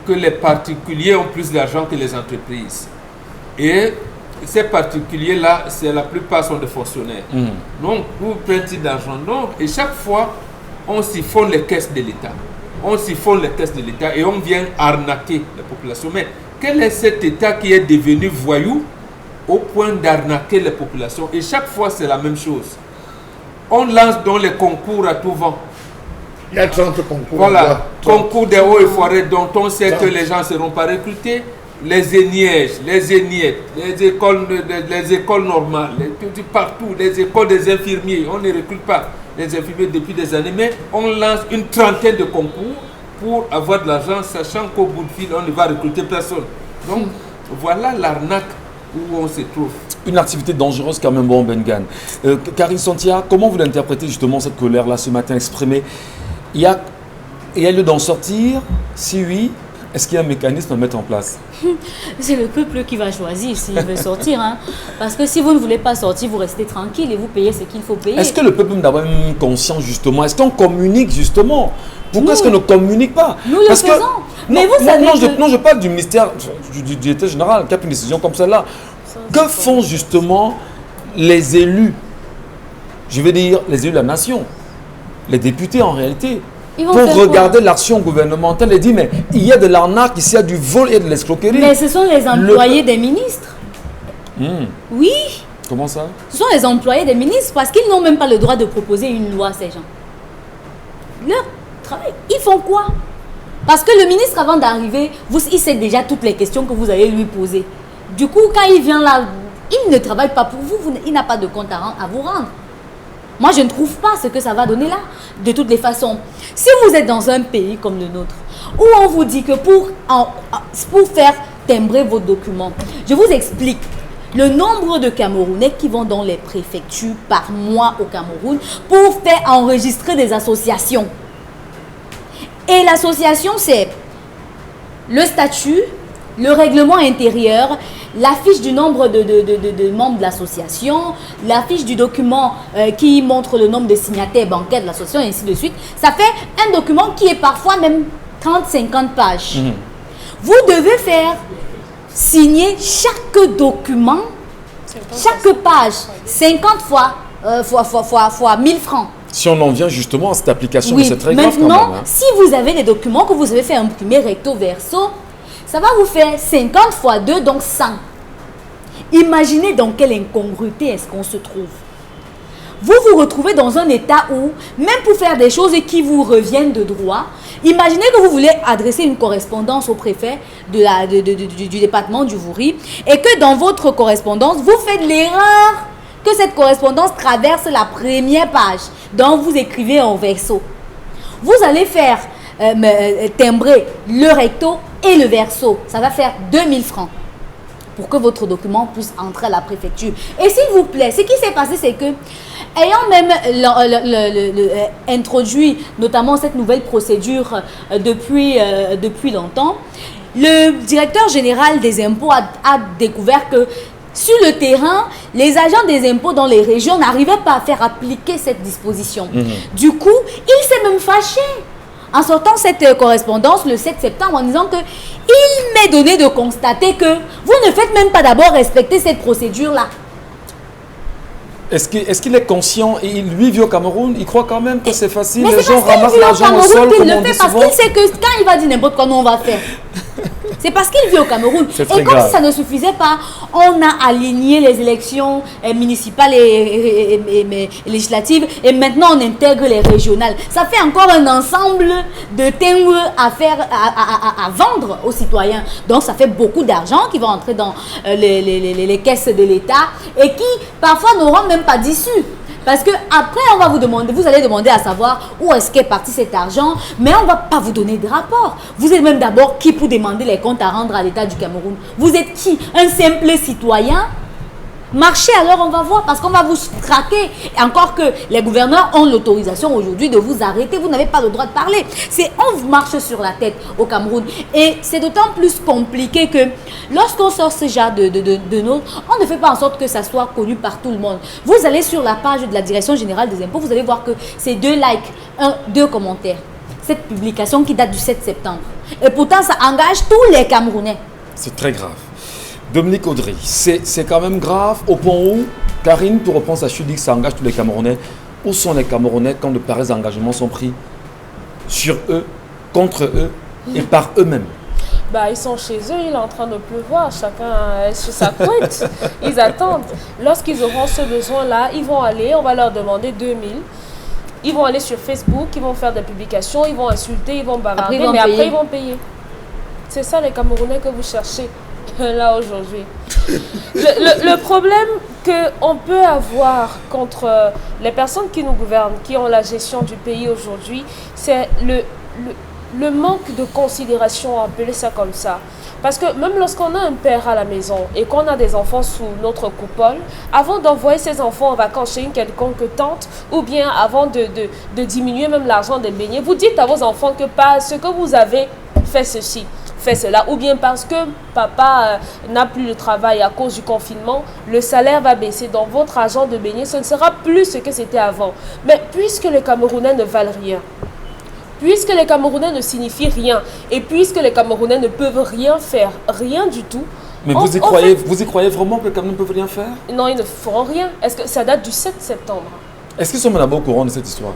que les particuliers ont plus d'argent que les entreprises. Et ces particuliers-là, la plupart sont des fonctionnaires. Donc, vous prenez d'argent. Donc, et chaque fois, on siphonne les caisses de l'État. On siphonne les caisses de l'État et on vient arnaquer la population. Mais quel est cet État qui est devenu voyou au point d'arnaquer les populations? Et chaque fois, c'est la même chose. On lance donc les concours à tout vent. Il y a 30 concours. Voilà, concours des hauts et forêts dont on sait que les gens ne seront pas recrutés. Les ENIEJ, les ENIET, les écoles normales, partout, les écoles des infirmiers, on ne recrute pas les infirmiers depuis des années, mais on lance une trentaine de concours pour avoir de l'argent, sachant qu'au bout de fil, on ne va recruter personne. Donc, voilà l'arnaque où on se trouve. Une activité dangereuse quand même, bon, Bengan. Karine Santia, comment vous l'interprétez justement cette colère-là ce matin exprimée? Il y a Et il y a lieu d'en sortir? Si oui, est-ce qu'il y a un mécanisme à mettre en place? C'est le peuple qui va choisir s'il veut sortir. Hein. Parce que si vous ne voulez pas sortir, vous restez tranquille et vous payez ce qu'il faut payer. Est-ce que le peuple d'avoir une conscience justement? Est-ce qu'on communique justement? Pourquoi est-ce qu'on ne communique pas? Nous le faisons. Mais vous savez non, je parle du ministère du directeur général qui a pris une décision comme celle-là. Que font justement les élus? Je veux dire, les élus de la nation, les députés en réalité, pour regarder l'action gouvernementale et dire, mais il y a de l'arnaque, ici il y a du vol et de l'escroquerie. Mais ce sont les employés des ministres. Oui. Comment ça? Ce sont les employés des ministres parce qu'ils n'ont même pas le droit de proposer une loi, ces gens. Leur travail, ils font quoi? Parce que le ministre, avant d'arriver, il sait déjà toutes les questions que vous allez lui poser. Du coup, quand il vient là, il ne travaille pas pour vous, il n'a pas de compte à vous rendre. Moi, je ne trouve pas ce que ça va donner là. De toutes les façons, si vous êtes dans un pays comme le nôtre, où on vous dit que pour faire timbrer vos documents, je vous explique le nombre de Camerounais qui vont dans les préfectures par mois au Cameroun pour faire enregistrer des associations. Et l'association, c'est le statut, le règlement intérieur, la fiche du nombre de membres de l'association, la fiche du document qui montre le nombre de signataires bancaires de l'association, et ainsi de suite. Ça fait un document qui est parfois même 30-50 pages. Vous devez faire signer chaque document, chaque page, 50 fois 1000 francs. Si on en vient justement à cette application, oui. c'est très grave quand Maintenant, même. Hein. si vous avez des documents que vous avez fait imprimer recto verso, ça va vous faire 50 fois 2, donc 100. Imaginez dans quelle incongruité est-ce qu'on se trouve. Vous vous retrouvez dans un état où, même pour faire des choses qui vous reviennent de droit, imaginez que vous voulez adresser une correspondance au préfet du département du Vouri et que dans votre correspondance, vous faites l'erreur que cette correspondance traverse la première page. Donc, vous écrivez en verso. Vous allez faire timbrer le recto et le verso. Ça va faire 2000 francs pour que votre document puisse entrer à la préfecture. Et s'il vous plaît, ce qui s'est passé, c'est que, ayant même introduit notamment cette nouvelle procédure depuis longtemps, le directeur général des impôts a découvert que sur le terrain, les agents des impôts dans les régions n'arrivaient pas à faire appliquer cette disposition. Du coup, il s'est même fâché en sortant cette correspondance le 7 septembre en disant que il m'est donné de constater que vous ne faites même pas d'abord respecter cette procédure-là. Est-ce qu'il est conscient et lui vit au Cameroun? Il croit quand même que c'est facile. Mais les gens ramassent l'argent au sol comme on dit parce souvent. qu'il sait que quand il va dire n'importe quoi, nous on va faire. C'est parce qu'il vit au Cameroun. Et comme grave. si ça ne suffisait pas, on a aligné les élections municipales et législatives et maintenant on intègre les régionales. Ça fait encore un ensemble de timbres à vendre aux citoyens. Donc ça fait beaucoup d'argent qui va entrer dans les caisses de l'État et qui parfois n'auront même pas d'issue. Parce que après on va vous allez demander à savoir où est-ce qu'est parti cet argent, mais on ne va pas vous donner de rapport. Vous êtes même d'abord qui pour demander les comptes à rendre à l'État du Cameroun? Vous êtes qui? Un simple citoyen? Marchez alors, on va voir, parce qu'on va vous traquer. Et encore que les gouverneurs ont l'autorisation aujourd'hui de vous arrêter, vous n'avez pas le droit de parler. On vous marche sur la tête au Cameroun. Et c'est d'autant plus compliqué que lorsqu'on sort ce genre de notes, on ne fait pas en sorte que ça soit connu par tout le monde. Vous allez sur la page de la Direction Générale des Impôts, vous allez voir que c'est 2 likes, 2 commentaires. Cette publication qui date du 7 septembre. Et pourtant, ça engage tous les Camerounais. C'est très grave. Dominique Audry, c'est quand même grave au point où, Karine, pour reprendre sa chute, dit que ça engage tous les Camerounais. Où sont les Camerounais quand de pareils engagements sont pris sur eux, contre eux et par eux-mêmes? Ils sont chez eux, il est en train de pleuvoir, chacun est sur sa couette. Ils attendent. Lorsqu'ils auront ce besoin-là, ils vont aller, on va leur demander 2000. Ils vont aller sur Facebook, ils vont faire des publications, ils vont insulter, ils vont bavarder, mais après ils vont payer. C'est ça les Camerounais que vous cherchez là aujourd'hui. Le problème qu'on peut avoir contre les personnes qui nous gouvernent, qui ont la gestion du pays aujourd'hui, c'est le manque de considération, appelez ça comme ça. Parce que même lorsqu'on a un père à la maison et qu'on a des enfants sous notre coupole, avant d'envoyer ses enfants en vacances chez une quelconque tante, ou bien avant de diminuer même l'argent des beignets, vous dites à vos enfants que parce que vous avez fait ceci, fait cela, ou bien parce que papa n'a plus de travail à cause du confinement, le salaire va baisser. Dans votre argent de beignets, ce ne sera plus ce que c'était avant. Mais puisque les Camerounais ne valent rien, puisque les Camerounais ne signifient rien, et puisque les Camerounais ne peuvent rien faire, rien du tout. Mais vous y croyez vraiment que les Camerounais ne peuvent rien faire? Non, ils ne feront rien. Est-ce que ça date du 7 septembre? Est-ce qu'ils sont d'abord au courant de cette histoire?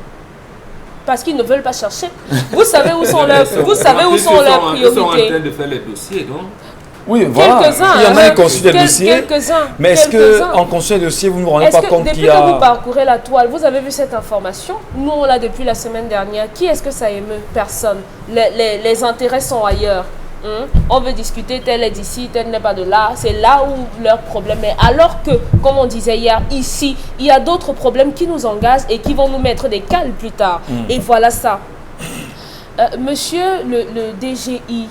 Parce qu'ils ne veulent pas chercher. Vous savez où sont leurs priorités. Ils sont en train de faire les dossiers, non? Oui, voilà. Quelques-uns. Il y en a qui consultent les dossiers. Quelques-uns. Mais est-ce qu'en consultant les dossiers, vous ne vous rendez pas compte qu'il y a... Depuis que vous parcourez la toile, vous avez vu cette information? Nous, on l'a depuis la semaine dernière. Qui est-ce que ça émeut? Personne. Les intérêts sont ailleurs. On veut discuter, tel est d'ici, tel n'est pas de là. C'est là où leur problème est. Alors que, comme on disait hier, ici, il y a d'autres problèmes qui nous engagent et qui vont nous mettre des cales plus tard. Et voilà ça. Monsieur le DGI,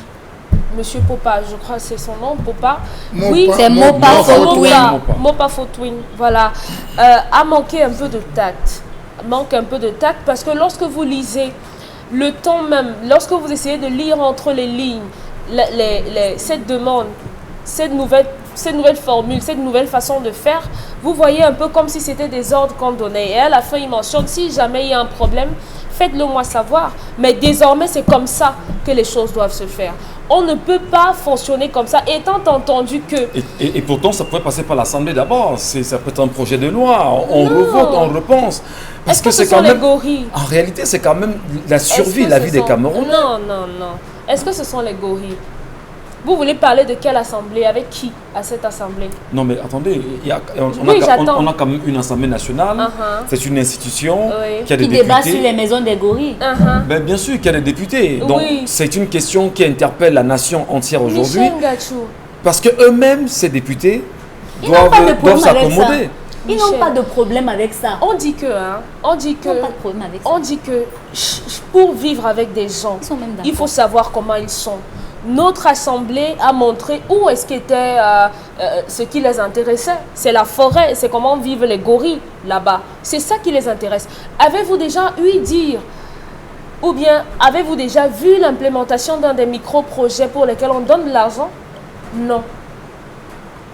Monsieur Popa, je crois que c'est son nom, Popa. Oui, c'est Mopa Fotwin. Mopa Fotwin, voilà. A manqué un peu de tact. Manque un peu de tact parce que lorsque vous lisez le temps même, lorsque vous essayez de lire entre les lignes, cette demande, cette nouvelle formule, cette nouvelle façon de faire, vous voyez un peu comme si c'était des ordres qu'on donnait. Et à la fin, il mentionne, si jamais il y a un problème, faites-le moi savoir. Mais désormais, c'est comme ça que les choses doivent se faire. On ne peut pas fonctionner comme ça, étant entendu que... Et pourtant, ça pourrait passer par l'Assemblée d'abord. Ça peut être un projet de loi. On revote, on repense. Parce Est-ce que c'est ce sont les gorilles? En réalité, c'est quand même la survie, la vie des Camerounais. Non. Est-ce que ce sont les gorilles? Vous voulez parler de quelle assemblée? Avec qui à cette assemblée? Non, mais attendez, on a quand même une assemblée nationale. C'est une institution qui a des députés. Qui débat sur les maisons des gorilles. Ben, bien sûr qu'il y a des députés. Donc, c'est une question qui interpelle la nation entière aujourd'hui. Parce qu'eux-mêmes, ces députés, doivent s'accommoder. Ils n'ont pas de problème avec ça. On dit que pour vivre avec des gens, il faut savoir comment ils sont. Notre assemblée a montré où est-ce qu'était ce qui les intéressait. C'est la forêt, c'est comment vivent les gorilles là-bas. C'est ça qui les intéresse. Avez-vous déjà ouï dire, ou bien avez-vous déjà vu l'implémentation d'un des micro-projets pour lesquels on donne de l'argent? Non.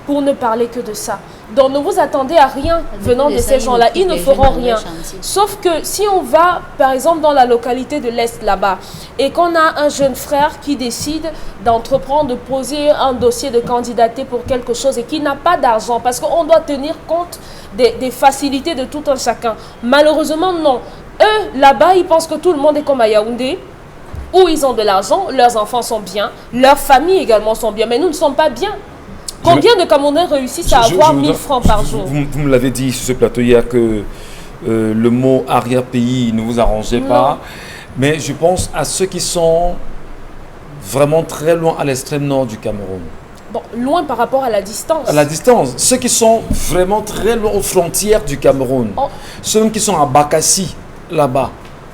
Pour ne parler que de ça. Donc ne vous attendez à rien venant de ces gens-là. Ils ne feront rien. Sauf que si on va, par exemple, dans la localité de l'Est, là-bas, et qu'on a un jeune frère qui décide d'entreprendre, de poser un dossier de candidater pour quelque chose et qui n'a pas d'argent, parce qu'on doit tenir compte des facilités de tout un chacun. Malheureusement, non. Eux, là-bas, ils pensent que tout le monde est comme à Yaoundé, où ils ont de l'argent, leurs enfants sont bien, leurs familles également sont bien, mais nous ne sommes pas bien. Combien de Camerounais réussissent à avoir 1000 francs par jour? Vous me l'avez dit sur ce plateau hier que le mot arrière-pays ne vous arrangeait pas. Mais je pense à ceux qui sont vraiment très loin à l'extrême nord du Cameroun. Bon, loin par rapport à la distance. À la distance. Ceux qui sont vraiment très loin aux frontières du Cameroun. Ceux qui sont à Bakassi, là-bas.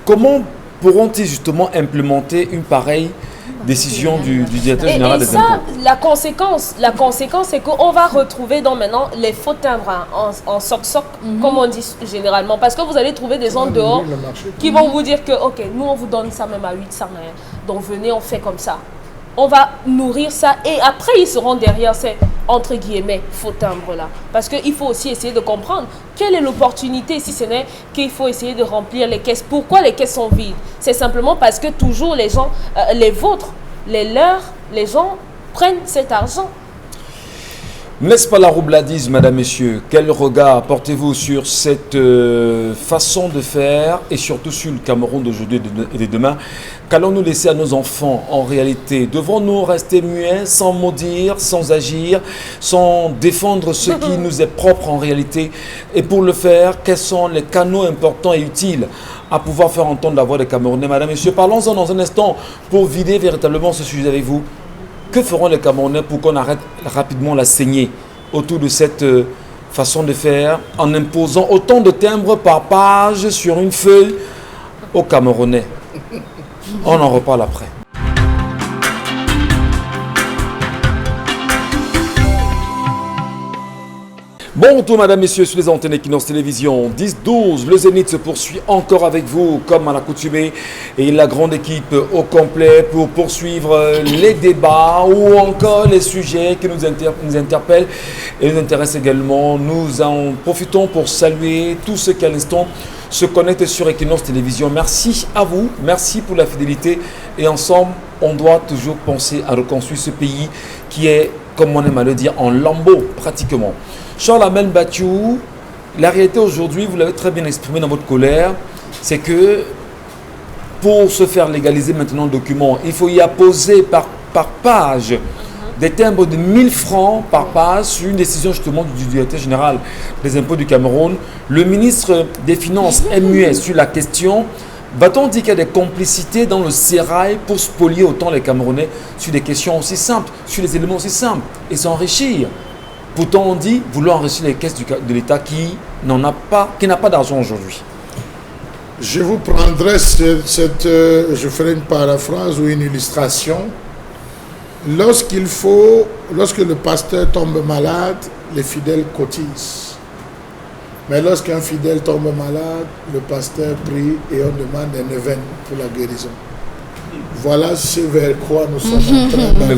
Comment pourront-ils justement implémenter une pareille décision du directeur général des impôts? La conséquence, c'est qu'on va retrouver maintenant les faux timbres en soc-soc, comme on dit généralement. Parce que vous allez trouver des gens dehors qui vont vous dire que, ok, nous on vous donne ça même à 800 rien. Donc venez, on fait comme ça. On va nourrir ça et après ils seront derrière ces, entre guillemets, faux timbres là. Parce qu'il faut aussi essayer de comprendre quelle est l'opportunité si ce n'est qu'il faut essayer de remplir les caisses. Pourquoi les caisses sont vides? C'est simplement parce que toujours les gens, les vôtres, les leurs, les gens prennent cet argent. N'est-ce pas la roubladise, madame, messieurs? Quel regard portez-vous sur cette façon de faire et surtout sur le Cameroun d'aujourd'hui et de demain? Qu'allons-nous laisser à nos enfants en réalité? Devrons-nous rester muets, sans maudire, sans agir, sans défendre ce qui nous est propre en réalité? Et pour le faire, quels sont les canaux importants et utiles à pouvoir faire entendre la voix des Camerounais? Madame, messieurs, parlons-en dans un instant pour vider véritablement ce sujet avec vous. Que feront les Camerounais pour qu'on arrête rapidement la saignée autour de cette façon de faire en imposant autant de timbres par page sur une feuille aux Camerounais? On en reparle après. Bon retour, madame, messieurs, sur les antennes Equinox Télévision. 10-12, le Zénith se poursuit encore avec vous, comme à l'accoutumée, et la grande équipe au complet pour poursuivre les débats ou encore les sujets qui nous interpellent et nous intéressent également. Nous en profitons pour saluer tous ceux qui, à l'instant, se connectent sur Equinox Télévision. Merci à vous, merci pour la fidélité. Et ensemble, on doit toujours penser à reconstruire ce pays qui est, comme on aime à le dire, en lambeaux pratiquement. Charles Amel Bathiou, la réalité aujourd'hui, vous l'avez très bien exprimé dans votre colère, c'est que pour se faire légaliser maintenant le document, il faut y apposer par page des timbres de 1000 francs par page sur une décision justement du directeur général des impôts du Cameroun. Le ministre des Finances est muet sur la question. Va-t-on dire qu'il y a des complicités dans le sérail pour spolier autant les Camerounais sur des questions aussi simples, sur des éléments aussi simples et s'enrichir? Pourtant, on dit vouloir enrichir les caisses de l'État qui n'a pas d'argent aujourd'hui. Je vous prendrai je ferai une paraphrase ou une illustration. Lorsque le pasteur tombe malade, les fidèles cotisent. Mais lorsqu'un fidèle tombe malade, le pasteur prie et on demande un neuvaine pour la guérison. Voilà ce vers quoi nous sommes en train d'aller.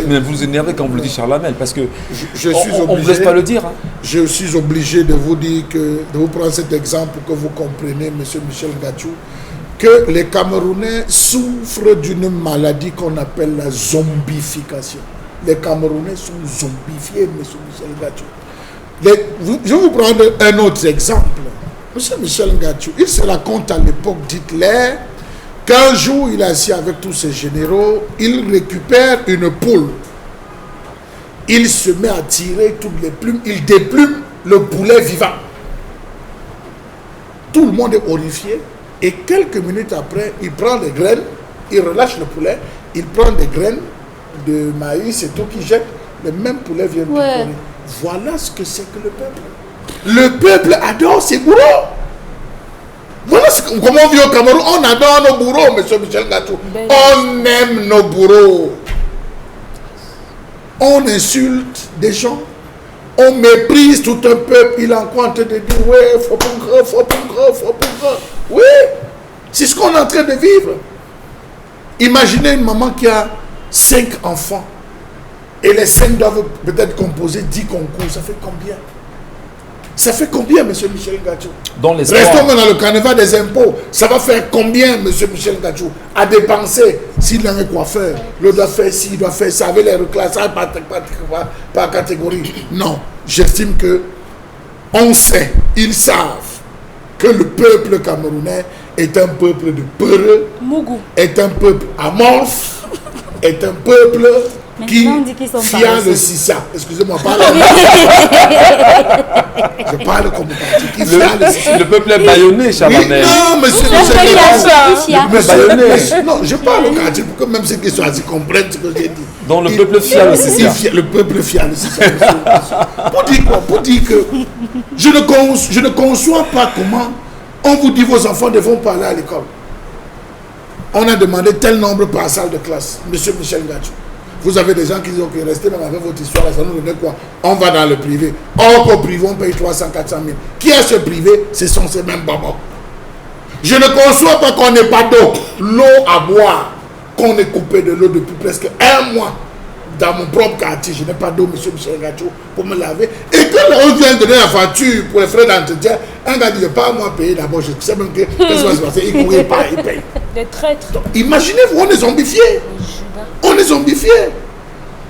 Mais vous vous énervez quand vous le dites, Charles Amel, parce que on ne vous laisse pas le dire. Hein. Je suis obligé de vous dire de vous prendre cet exemple pour que vous compreniez, M. Michel Gathiou, que les Camerounais souffrent d'une maladie qu'on appelle la zombification. Les Camerounais sont zombifiés, M. Michel Gathiou. Je vais vous prendre un autre exemple. M. Michel Gathiou, il se raconte à l'époque d'Hitler qu'un jour, il est assis avec tous ses généraux, il récupère une poule. Il se met à tirer toutes les plumes, il déplume le poulet vivant. Tout le monde est horrifié. Et quelques minutes après, il prend des graines, il relâche le poulet, il prend des graines de maïs et tout qu'il jette, le même poulet vient picorer. Voilà ce que c'est que le peuple. Le peuple adore ses bourreaux. Voilà comment on vit au Cameroun. On adore nos bourreaux, M. Michel Gathiou. On aime nos bourreaux. On insulte des gens. On méprise tout un peuple. Il est encore en train de dire, ouais, faut pas. Oui, c'est ce qu'on est en train de vivre. Imaginez une maman qui a 5 enfants. Et les 5 doivent peut-être composer 10 concours. Ça fait combien? Ça fait combien, M. Michel Gathiou? Restons dans le carnaval des impôts. Ça va faire combien, M. Michel Gathiou, à dépenser? S'il a un coiffeur, l'autre doit faire ci, il doit faire ça, avec les reclassages par catégorie. Non, j'estime que on sait, ils savent que le peuple camerounais est un peuple de peureux, est un peuple amorphe, est un peuple qui fia le sissa. Excusez-moi, je parle comme qui fia le sissa. Le peuple est baïonné, Chabanel. Non, monsieur, non, je parle au quartier pour que même ceux qui sont assis comprennent ce que j'ai dit. Donc le peuple fia le sissa. Le peuple fia le sissa. Pour dire quoi? Pour dire que je ne conçois pas comment on vous dit vos enfants devront parler à l'école. On a demandé tel nombre par salle de classe. Monsieur Michel Gathiou. Vous avez des gens qui disent, ok, restez même avec votre histoire, ça nous donne quoi? On va dans le privé. Or qu'au privé, on paye 300, 400 000. Qui est ce privé? Ce sont ces mêmes babas. Je ne conçois pas qu'on n'ait pas d'eau. L'eau à boire, qu'on ait coupé de l'eau depuis presque 1 mois. Dans mon propre quartier, je n'ai pas d'eau, M. Michel Gathiou, pour me laver. Et quand on vient donner la facture pour les frais d'entretien, un gars dit, pas à moi payer d'abord, je sais même que qu'est-ce qui va se passer, il ne courait pas, il paye. Des traîtres. Donc, imaginez-vous, on est zombifiés. On est zombifiés.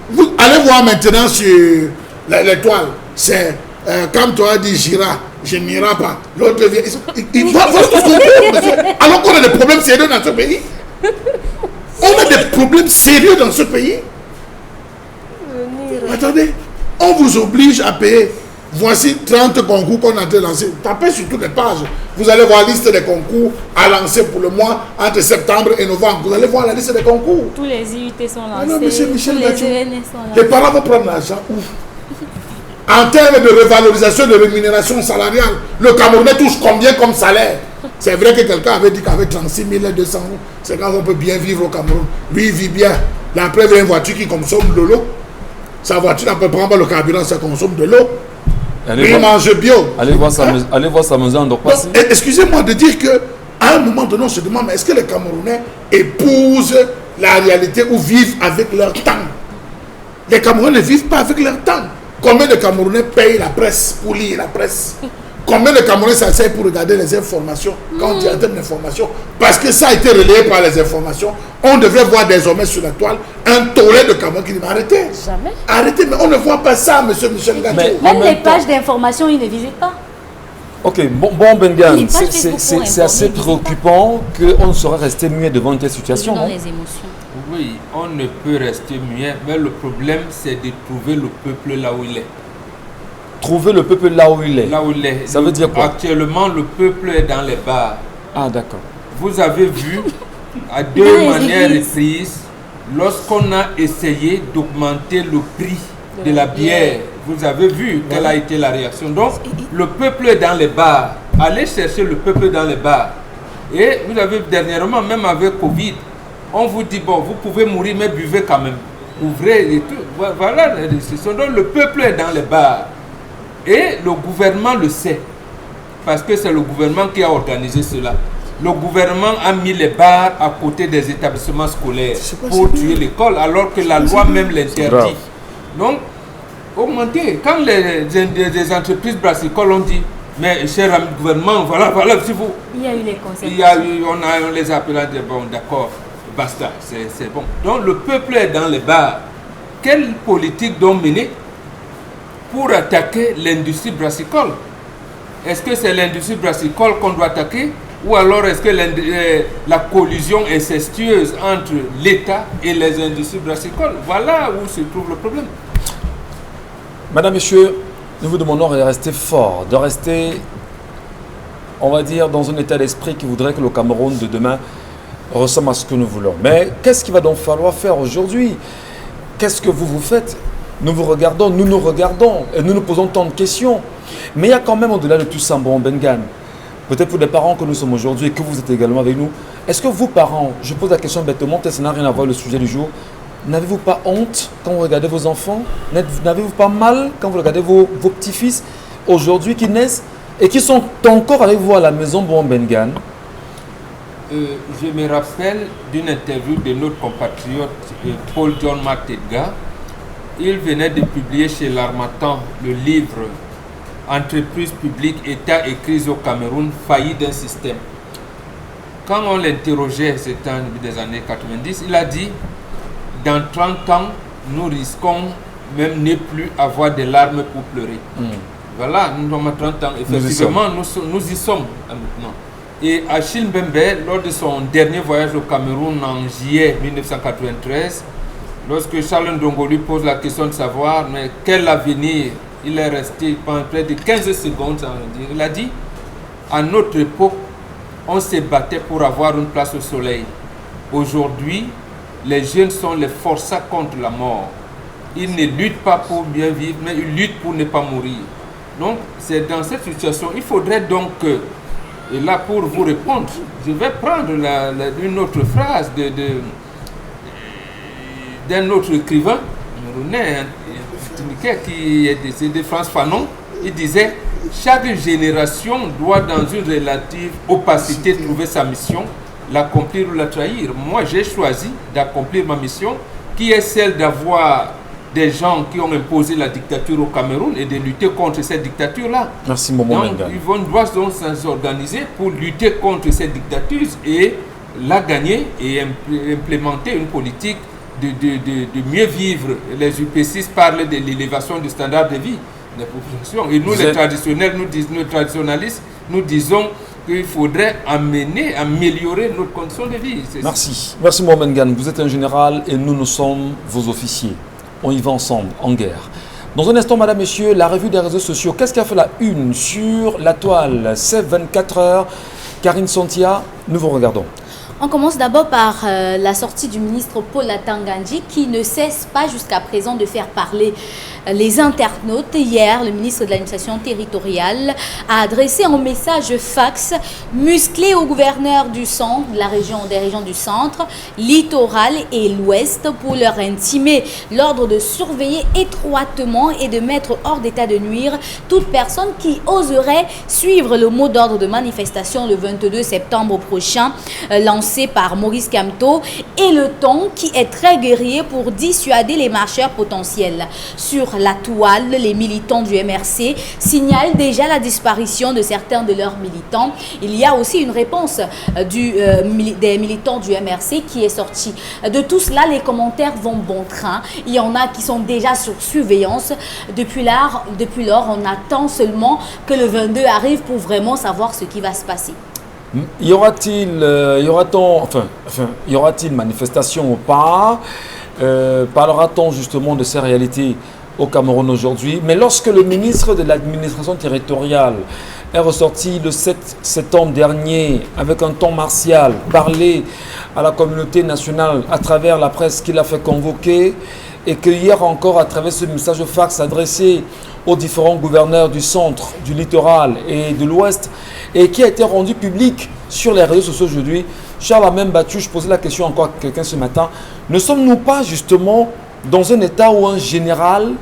Vous allez voir maintenant sur l'étoile, c'est quand toi dis j'irai, je n'irai pas. L'autre vient, il va voir tout ce qu'on fait, monsieur. Alors qu'on a des problèmes sérieux dans ce pays. On a des problèmes sérieux dans ce pays. Attendez, on vous oblige à payer. Voici 30 concours qu'on a été lancés. Tapez sur toutes les pages. Vous allez voir la liste des concours à lancer pour le mois entre septembre et novembre. Vous allez voir la liste des concours. Tous les IUT sont lancés. Non, monsieur Michel Gathiou, les parents vont prendre l'argent où? En termes de revalorisation de rémunération salariale, le Camerounais touche combien comme salaire? C'est vrai que quelqu'un avait dit qu'avec 36 200 euros, c'est quand on peut bien vivre au Cameroun. Lui, il vit bien. La preuve, il y a une voiture qui consomme de l'eau. Sa voiture ne peut prendre pas le carburant, ça consomme de l'eau. ils mangent bio. Allez voir sa maison en Dokpasi. Donc, excusez-moi de dire que à un moment donné, on se demande, mais est-ce que les Camerounais épousent la réalité ou vivent avec leur temps? Les Camerounais ne vivent pas avec leur temps. Combien de Camerounais payent la presse pour lire la presse? Combien de Camerounais s'asseyent pour regarder les informations quand on dit en termes d'informations? Parce que ça a été relayé par les informations. On devrait voir désormais sur la toile un tollé de Camerounais qui dit arrêtez. Jamais. Arrêtez, mais on ne voit pas ça, monsieur Michel Gadjou. Même les pages d'information, ils ne visitent pas. Ok, bon Bengan, Oui, pas c'est assez préoccupant qu'on ne saurait rester muet devant une telle situation. Dans Non? les émotions. Oui, on ne peut rester muet, mais le problème c'est de trouver le peuple là où il est. Trouver le peuple là où il est. Là où il est. Ça veut dire quoi? Actuellement, le peuple est dans les bars. Ah, d'accord. Vous avez vu, à Dans deux les manières églises. reprises, lorsqu'on a essayé d'augmenter le prix de la bière, vous avez vu quelle a été la réaction. Donc, le peuple est dans les bars. Allez chercher le peuple dans les bars. Et vous avez dernièrement, même avec Covid, on vous dit, bon, vous pouvez mourir, mais buvez quand même. Ouvrez et tout. Voilà la décision. Donc, le peuple est dans les bars. Et le gouvernement le sait. Parce que c'est le gouvernement qui a organisé cela. Le gouvernement a mis les bars à côté des établissements scolaires pour tuer l'école, alors que la loi même l'interdit. Donc, augmenter. Quand les entreprises brassicoles ont dit, mais cher ami gouvernement, voilà, si vous... Il y a eu les concerts. On les appelle à dire, bon, d'accord, basta, c'est bon. Donc, le peuple est dans les bars. Quelle politique donc mener pour attaquer l'industrie brassicole? Est-ce que c'est l'industrie brassicole qu'on doit attaquer? Ou alors est-ce que la collusion incestueuse entre l'État et les industries brassicoles? Voilà où se trouve le problème. Madame, Monsieur, nous vous demandons de rester fort, de rester, on va dire, dans un état d'esprit qui voudrait que le Cameroun de demain ressemble à ce que nous voulons. Mais qu'est-ce qu'il va donc falloir faire aujourd'hui? Qu'est-ce que vous faites? Nous vous regardons, nous nous regardons et nous nous posons tant de questions. Mais il y a quand même au-delà de tout ça, bon Bengan, peut-être pour les parents que nous sommes aujourd'hui et que vous êtes également avec nous, est-ce que vous, parents, je pose la question bêtement, peut-être ça n'a rien à voir avec le sujet du jour, n'avez-vous pas honte quand vous regardez vos enfants? N'avez-vous pas mal quand vous regardez vos petits-fils aujourd'hui qui naissent et qui sont encore avec vous à la maison, bon Bengan? Je me rappelle d'une interview de notre compatriote Paul John Matedga. Il venait de publier chez l'Harmattan le livre Entreprises publiques, État et crise au Cameroun, failli d'un système. Quand on l'interrogeait, c'était en début des années 90, il a dit, dans 30 ans, nous risquons même ne plus avoir de larmes pour pleurer. Voilà, nous sommes à 30 ans. Effectivement, nous y sommes maintenant. Et Achille Mbembe, lors de son dernier voyage au Cameroun en juillet 1993, lorsque Charles Ndongo lui pose la question de savoir mais quel avenir, il est resté pendant près de 15 secondes sans dire. Il a dit, à notre époque, on se battait pour avoir une place au soleil. Aujourd'hui, les jeunes sont les forçats contre la mort. Ils ne luttent pas pour bien vivre, mais ils luttent pour ne pas mourir. Donc, c'est dans cette situation, il faudrait donc que, et là pour vous répondre, je vais prendre une autre phrase d'un autre écrivain, qui est décédé, France Fanon. Il disait, chaque génération doit dans une relative opacité trouver sa mission, l'accomplir ou la trahir. Moi, j'ai choisi d'accomplir ma mission, qui est celle d'avoir des gens qui ont imposé la dictature au Cameroun et de lutter contre cette dictature-là. Merci, Momo Donc, ils doivent donc s'organiser pour lutter contre cette dictature et la gagner et implémenter une politique de mieux vivre. Les UP6 parlent de l'élévation du standard de vie des populations. Et nous, les traditionnels, nous traditionnalistes, nous disons qu'il faudrait améliorer notre condition de vie. Merci. Merci, Mohamed Gan. Vous êtes un général et nous sommes vos officiers. On y va ensemble, en guerre. Dans un instant, madame, messieurs, la revue des réseaux sociaux. Qu'est-ce qui a fait la une sur la toile? C'est 24 heures. Karine Santia, nous vous regardons. On commence d'abord par la sortie du ministre Paul Atangandji qui ne cesse pas jusqu'à présent de faire parler les internautes, hier, le ministre de l'administration territoriale a adressé un message fax musclé au gouverneur du centre, des régions du centre, littoral et l'ouest pour leur intimer l'ordre de surveiller étroitement et de mettre hors d'état de nuire toute personne qui oserait suivre le mot d'ordre de manifestation le 22 septembre prochain lancé par Maurice Kamto et le ton qui est très guerrier pour dissuader les marcheurs potentiels. Sur la toile, les militants du MRC signalent déjà la disparition de certains de leurs militants. Il y a aussi une réponse des militants du MRC qui est sortie. De tout cela, les commentaires vont bon train. Il y en a qui sont déjà sur surveillance. Depuis lors, on attend seulement que le 22 arrive pour vraiment savoir ce qui va se passer. Y aura-t-il manifestation ou pas? Parlera-t-on justement de ces réalités au Cameroun aujourd'hui? Mais lorsque le ministre de l'administration territoriale est ressorti le 7 septembre dernier avec un ton martial, parler à la communauté nationale à travers la presse qu'il a fait convoquer, et que hier encore à travers ce message fax adressé aux différents gouverneurs du centre, du littoral et de l'ouest, et qui a été rendu public sur les réseaux sociaux aujourd'hui. Charles a même battu, je posais la question encore à quelqu'un ce matin, ne sommes-nous pas justement dans un état où un général,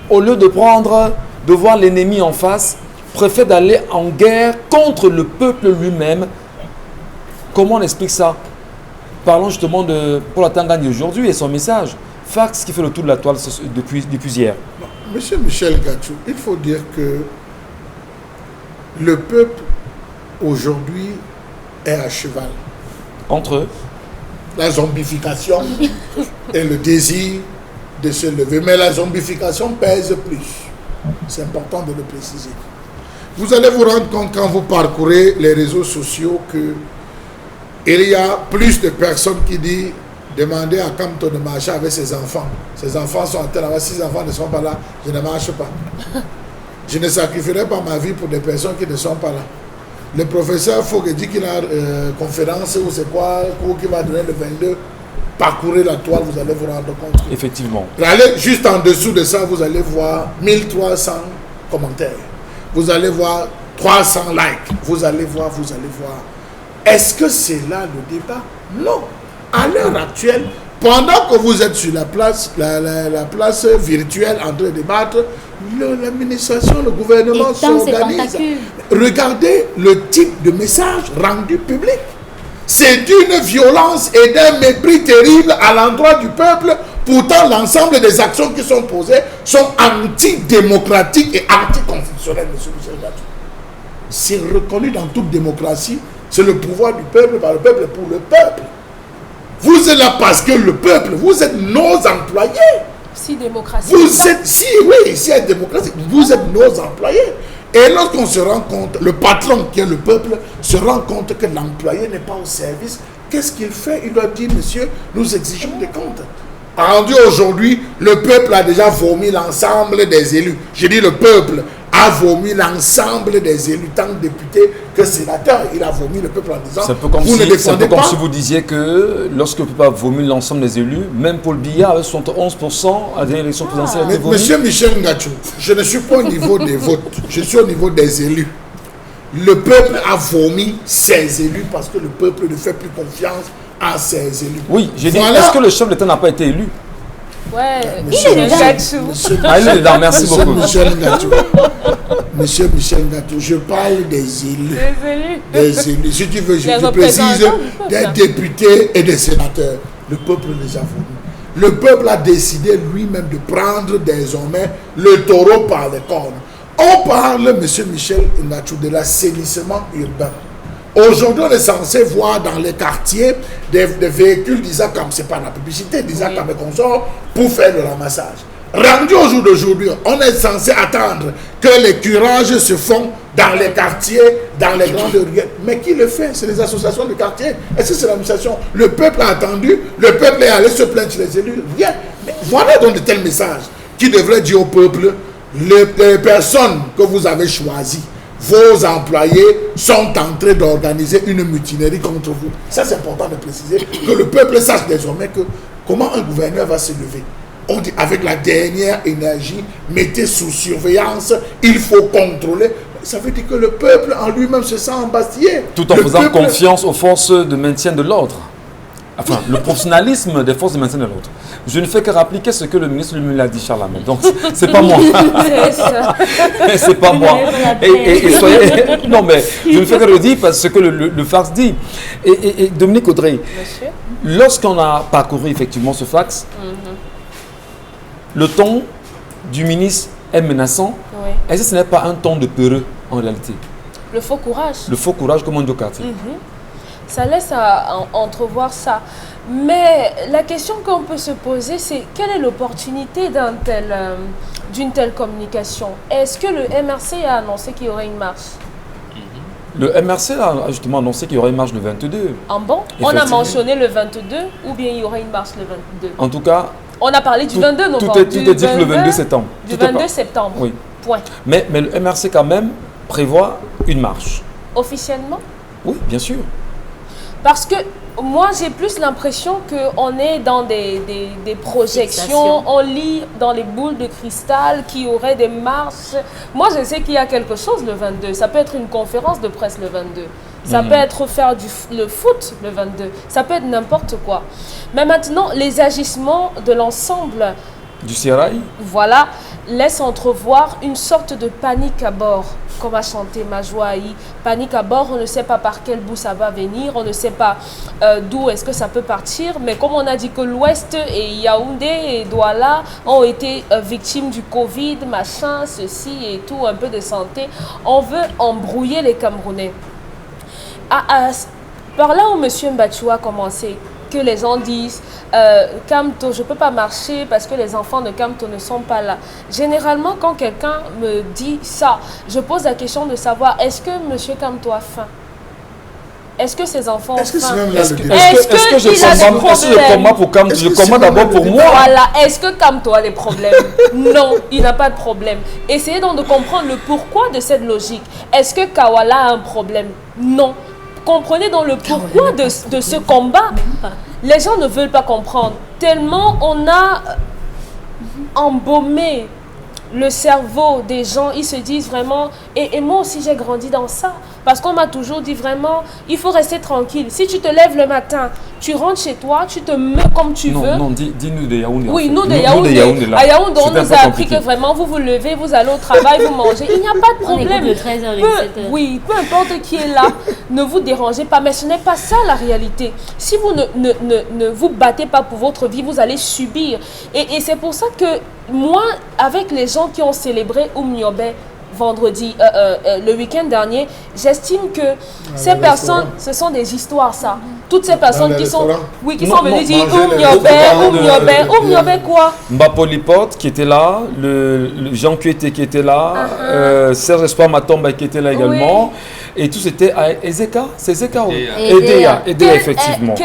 au lieu de voir l'ennemi en face, préfère d'aller en guerre contre le peuple lui-même? Comment on explique ça? Parlons justement de Paul Atangani aujourd'hui et son message. Fax qui fait le tour de la toile depuis hier. Monsieur Michel Gatchou, il faut dire que le peuple aujourd'hui est à cheval. Entre eux. La zombification et le désir de se lever. Mais la zombification pèse plus. C'est important de le préciser. Vous allez vous rendre compte quand vous parcourez les réseaux sociaux que il y a plus de personnes qui disent demander à Kamto de marcher avec ses enfants. Ses enfants sont en train là-bas. Si ses enfants ne sont pas là, je ne marche pas. Je ne sacrifierai pas ma vie pour des personnes qui ne sont pas là. Le professeur Fogg dit qu'il a conférence ou c'est quoi, cours qui va donner le 22. Parcourez la toile, vous allez vous rendre compte. Effectivement. Allez juste en dessous de ça, vous allez voir 1300 commentaires. Vous allez voir 300 likes. Vous allez voir. Est-ce que c'est là le débat? Non. À l'heure actuelle, pendant que vous êtes sur la place virtuelle en train de débattre, l'administration, le gouvernement s'organise. Regardez le type de message rendu public. C'est d'une violence et d'un mépris terrible à l'endroit du peuple. Pourtant, l'ensemble des actions qui sont posées sont antidémocratiques et anticonstitutionnelles, M. Michel Gatchou. C'est reconnu dans toute démocratie. C'est le pouvoir du peuple par le peuple et pour le peuple. Vous êtes là parce que le peuple, vous êtes nos employés. Si démocratie. Vous êtes, si il y a démocratie, vous êtes nos employés. Et lorsqu'on se rend compte, le patron qui est le peuple se rend compte que l'employé n'est pas au service, qu'est-ce qu'il fait? Il doit dire, monsieur, nous exigeons des comptes. Rendu aujourd'hui, le peuple a déjà vomi l'ensemble des élus. Je dis le peuple a vomi l'ensemble des élus, tant députés que sénateurs. Il a vomi le peuple en disant, vous ne défendez pas. Comme si vous disiez que lorsque le peuple a vomi l'ensemble des élus, même Paul Biya avec 71% à la dernière élection présidentielle a été vomi. Monsieur Michel Gatchou, je ne suis pas au niveau des votes, je suis au niveau des élus. Le peuple a vomi ses élus parce que le peuple ne fait plus confiance à ses élus. Oui, j'ai dit, est-ce que le chef de l'État n'a pas été élu? Ouais, Monsieur il est Gatchou. Il est dedans, merci beaucoup. Monsieur Michel Gatchou, je parle des élus. Des élus. Si tu veux, je précise, des députés et des sénateurs. Le peuple les a voulu. Le peuple a décidé lui-même de prendre désormais le taureau par les cornes. On parle, monsieur Michel Gatchou, de l'assainissement urbain. Aujourd'hui, on est censé voir dans les quartiers des véhicules d'Isaac-Am, c'est pas la publicité, d'Isaac-Am et consorts, pour faire le ramassage. Rendu au jour d'aujourd'hui, on est censé attendre que les curages se font dans les quartiers, dans les grandes rues. Mais qui le fait? C'est les associations de quartier. Est-ce que c'est l'administration? Le peuple a attendu, le peuple est allé se plaindre chez les élus. Rien. Mais voilà donc de tels messages qui devraient dire au peuple, les personnes que vous avez choisies, vos employés sont en train d'organiser une mutinerie contre vous. Ça, c'est important de préciser, que le peuple sache désormais que comment un gouverneur va se lever on dit avec la dernière énergie, mettez sous surveillance, il faut contrôler. Ça veut dire que le peuple en lui-même se sent embastillé. Tout en faisant confiance aux forces de maintien de l'ordre. Enfin, le professionnalisme des forces de maintien de l'ordre. Je ne fais que rappliquer ce que le ministre lui a dit, Charles Hamel. Donc, c'est pas moi. C'est pas moi. Et soyez... Non, mais je ne fais que redire parce que le fax dit. Et Dominique Audrey, lorsqu'on a parcouru effectivement ce fax, le ton du ministre est menaçant. Oui. Est-ce que ce n'est pas un ton de peureux en réalité? Le faux courage. Le faux courage, comme on dit au quartier. Ça laisse à entrevoir ça. Mais la question qu'on peut se poser, c'est quelle est l'opportunité d'une telle communication? Est-ce que le MRC a annoncé qu'il y aurait une marche? Le MRC a justement annoncé qu'il y aurait une marche le 22. En bon? On a mentionné le 22 ou bien il y aurait une marche le 22? En tout cas... On a parlé du 22 novembre. Tout est dit que le 22 septembre. Du 22 septembre. Oui. Point. Mais le MRC quand même prévoit une marche. Officiellement? Oui, bien sûr. Parce que moi, j'ai plus l'impression qu'on est dans des projections. On lit dans les boules de cristal qu'il y aurait des marches. Moi, je sais qu'il y a quelque chose le 22. Ça peut être une conférence de presse le 22. Ça peut être faire le foot le 22. Ça peut être n'importe quoi. Mais maintenant, les agissements de l'ensemble du Sérail, voilà, laissent entrevoir une sorte de panique à bord. Comme a chanté Majouaï, panique à bord, on ne sait pas par quel bout ça va venir, on ne sait pas d'où est-ce que ça peut partir, mais comme on a dit que l'Ouest et Yaoundé et Douala ont été victimes du Covid, machin, ceci et tout, un peu de santé, on veut embrouiller les Camerounais. Par là où M. Mbachou a commencé, que les gens disent Kamto, je ne peux pas marcher parce que les enfants de Kamto ne sont pas là. Généralement, quand quelqu'un me dit ça, je pose la question de savoir est-ce que M. Kamto a faim? Est-ce que ses enfants ont faim? Est-ce que je commande pour Kamto? Je commande d'abord pour moi. Voilà. Est-ce que Kamto a des problèmes? Non, il n'a pas de problème. Essayez donc de comprendre le pourquoi de cette logique. Est-ce que Kawala a un problème? Non. Comprenez donc le pourquoi de ce combat. Les gens ne veulent pas comprendre. Tellement on a embaumé le cerveau des gens, ils se disent vraiment, et moi aussi j'ai grandi dans ça, parce qu'on m'a toujours dit vraiment, il faut rester tranquille. Si tu te lèves le matin, tu rentres chez toi, tu te mets comme tu veux. Non, dis-nous de Yaoundé. Oui, nous de Yaoundé. À Yaoundé, on nous a appris que vraiment, vous vous levez, vous allez au travail, vous mangez. Il n'y a pas de problème. Peu importe qui est là, ne vous dérangez pas. Mais ce n'est pas ça la réalité. Si vous ne vous battez pas pour votre vie, vous allez subir. Et c'est pour ça que moi, avec les gens qui ont célébré Oumniobé, vendredi, le week-end dernier, j'estime que ces personnes, ce sont des histoires, ça. Toutes ces personnes qui sont, qui sont venues dire Oumniobé quoi? Mbapolipote qui était là, le Jean Kuete qui était là, Serge Espoir Matomba qui était là également, et tout c'était à Ezeka, c'est Ezeka ou Edea, effectivement.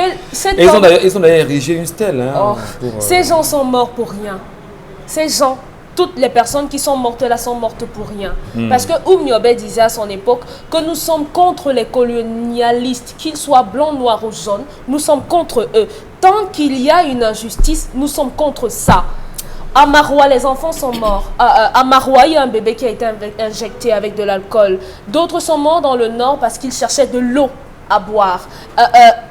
Et ils ont d'ailleurs érigé une stèle. Ces gens sont morts pour rien. Ces gens, toutes les personnes qui sont mortes là sont mortes pour rien. Parce que Oumniobé disait à son époque que nous sommes contre les colonialistes, qu'ils soient blancs, noirs ou jaunes, nous sommes contre eux. Tant qu'il y a une injustice, nous sommes contre ça. À Maroua, les enfants sont morts. À Maroua, il y a un bébé qui a été injecté avec de l'alcool. D'autres sont morts dans le nord parce qu'ils cherchaient de l'eau à boire.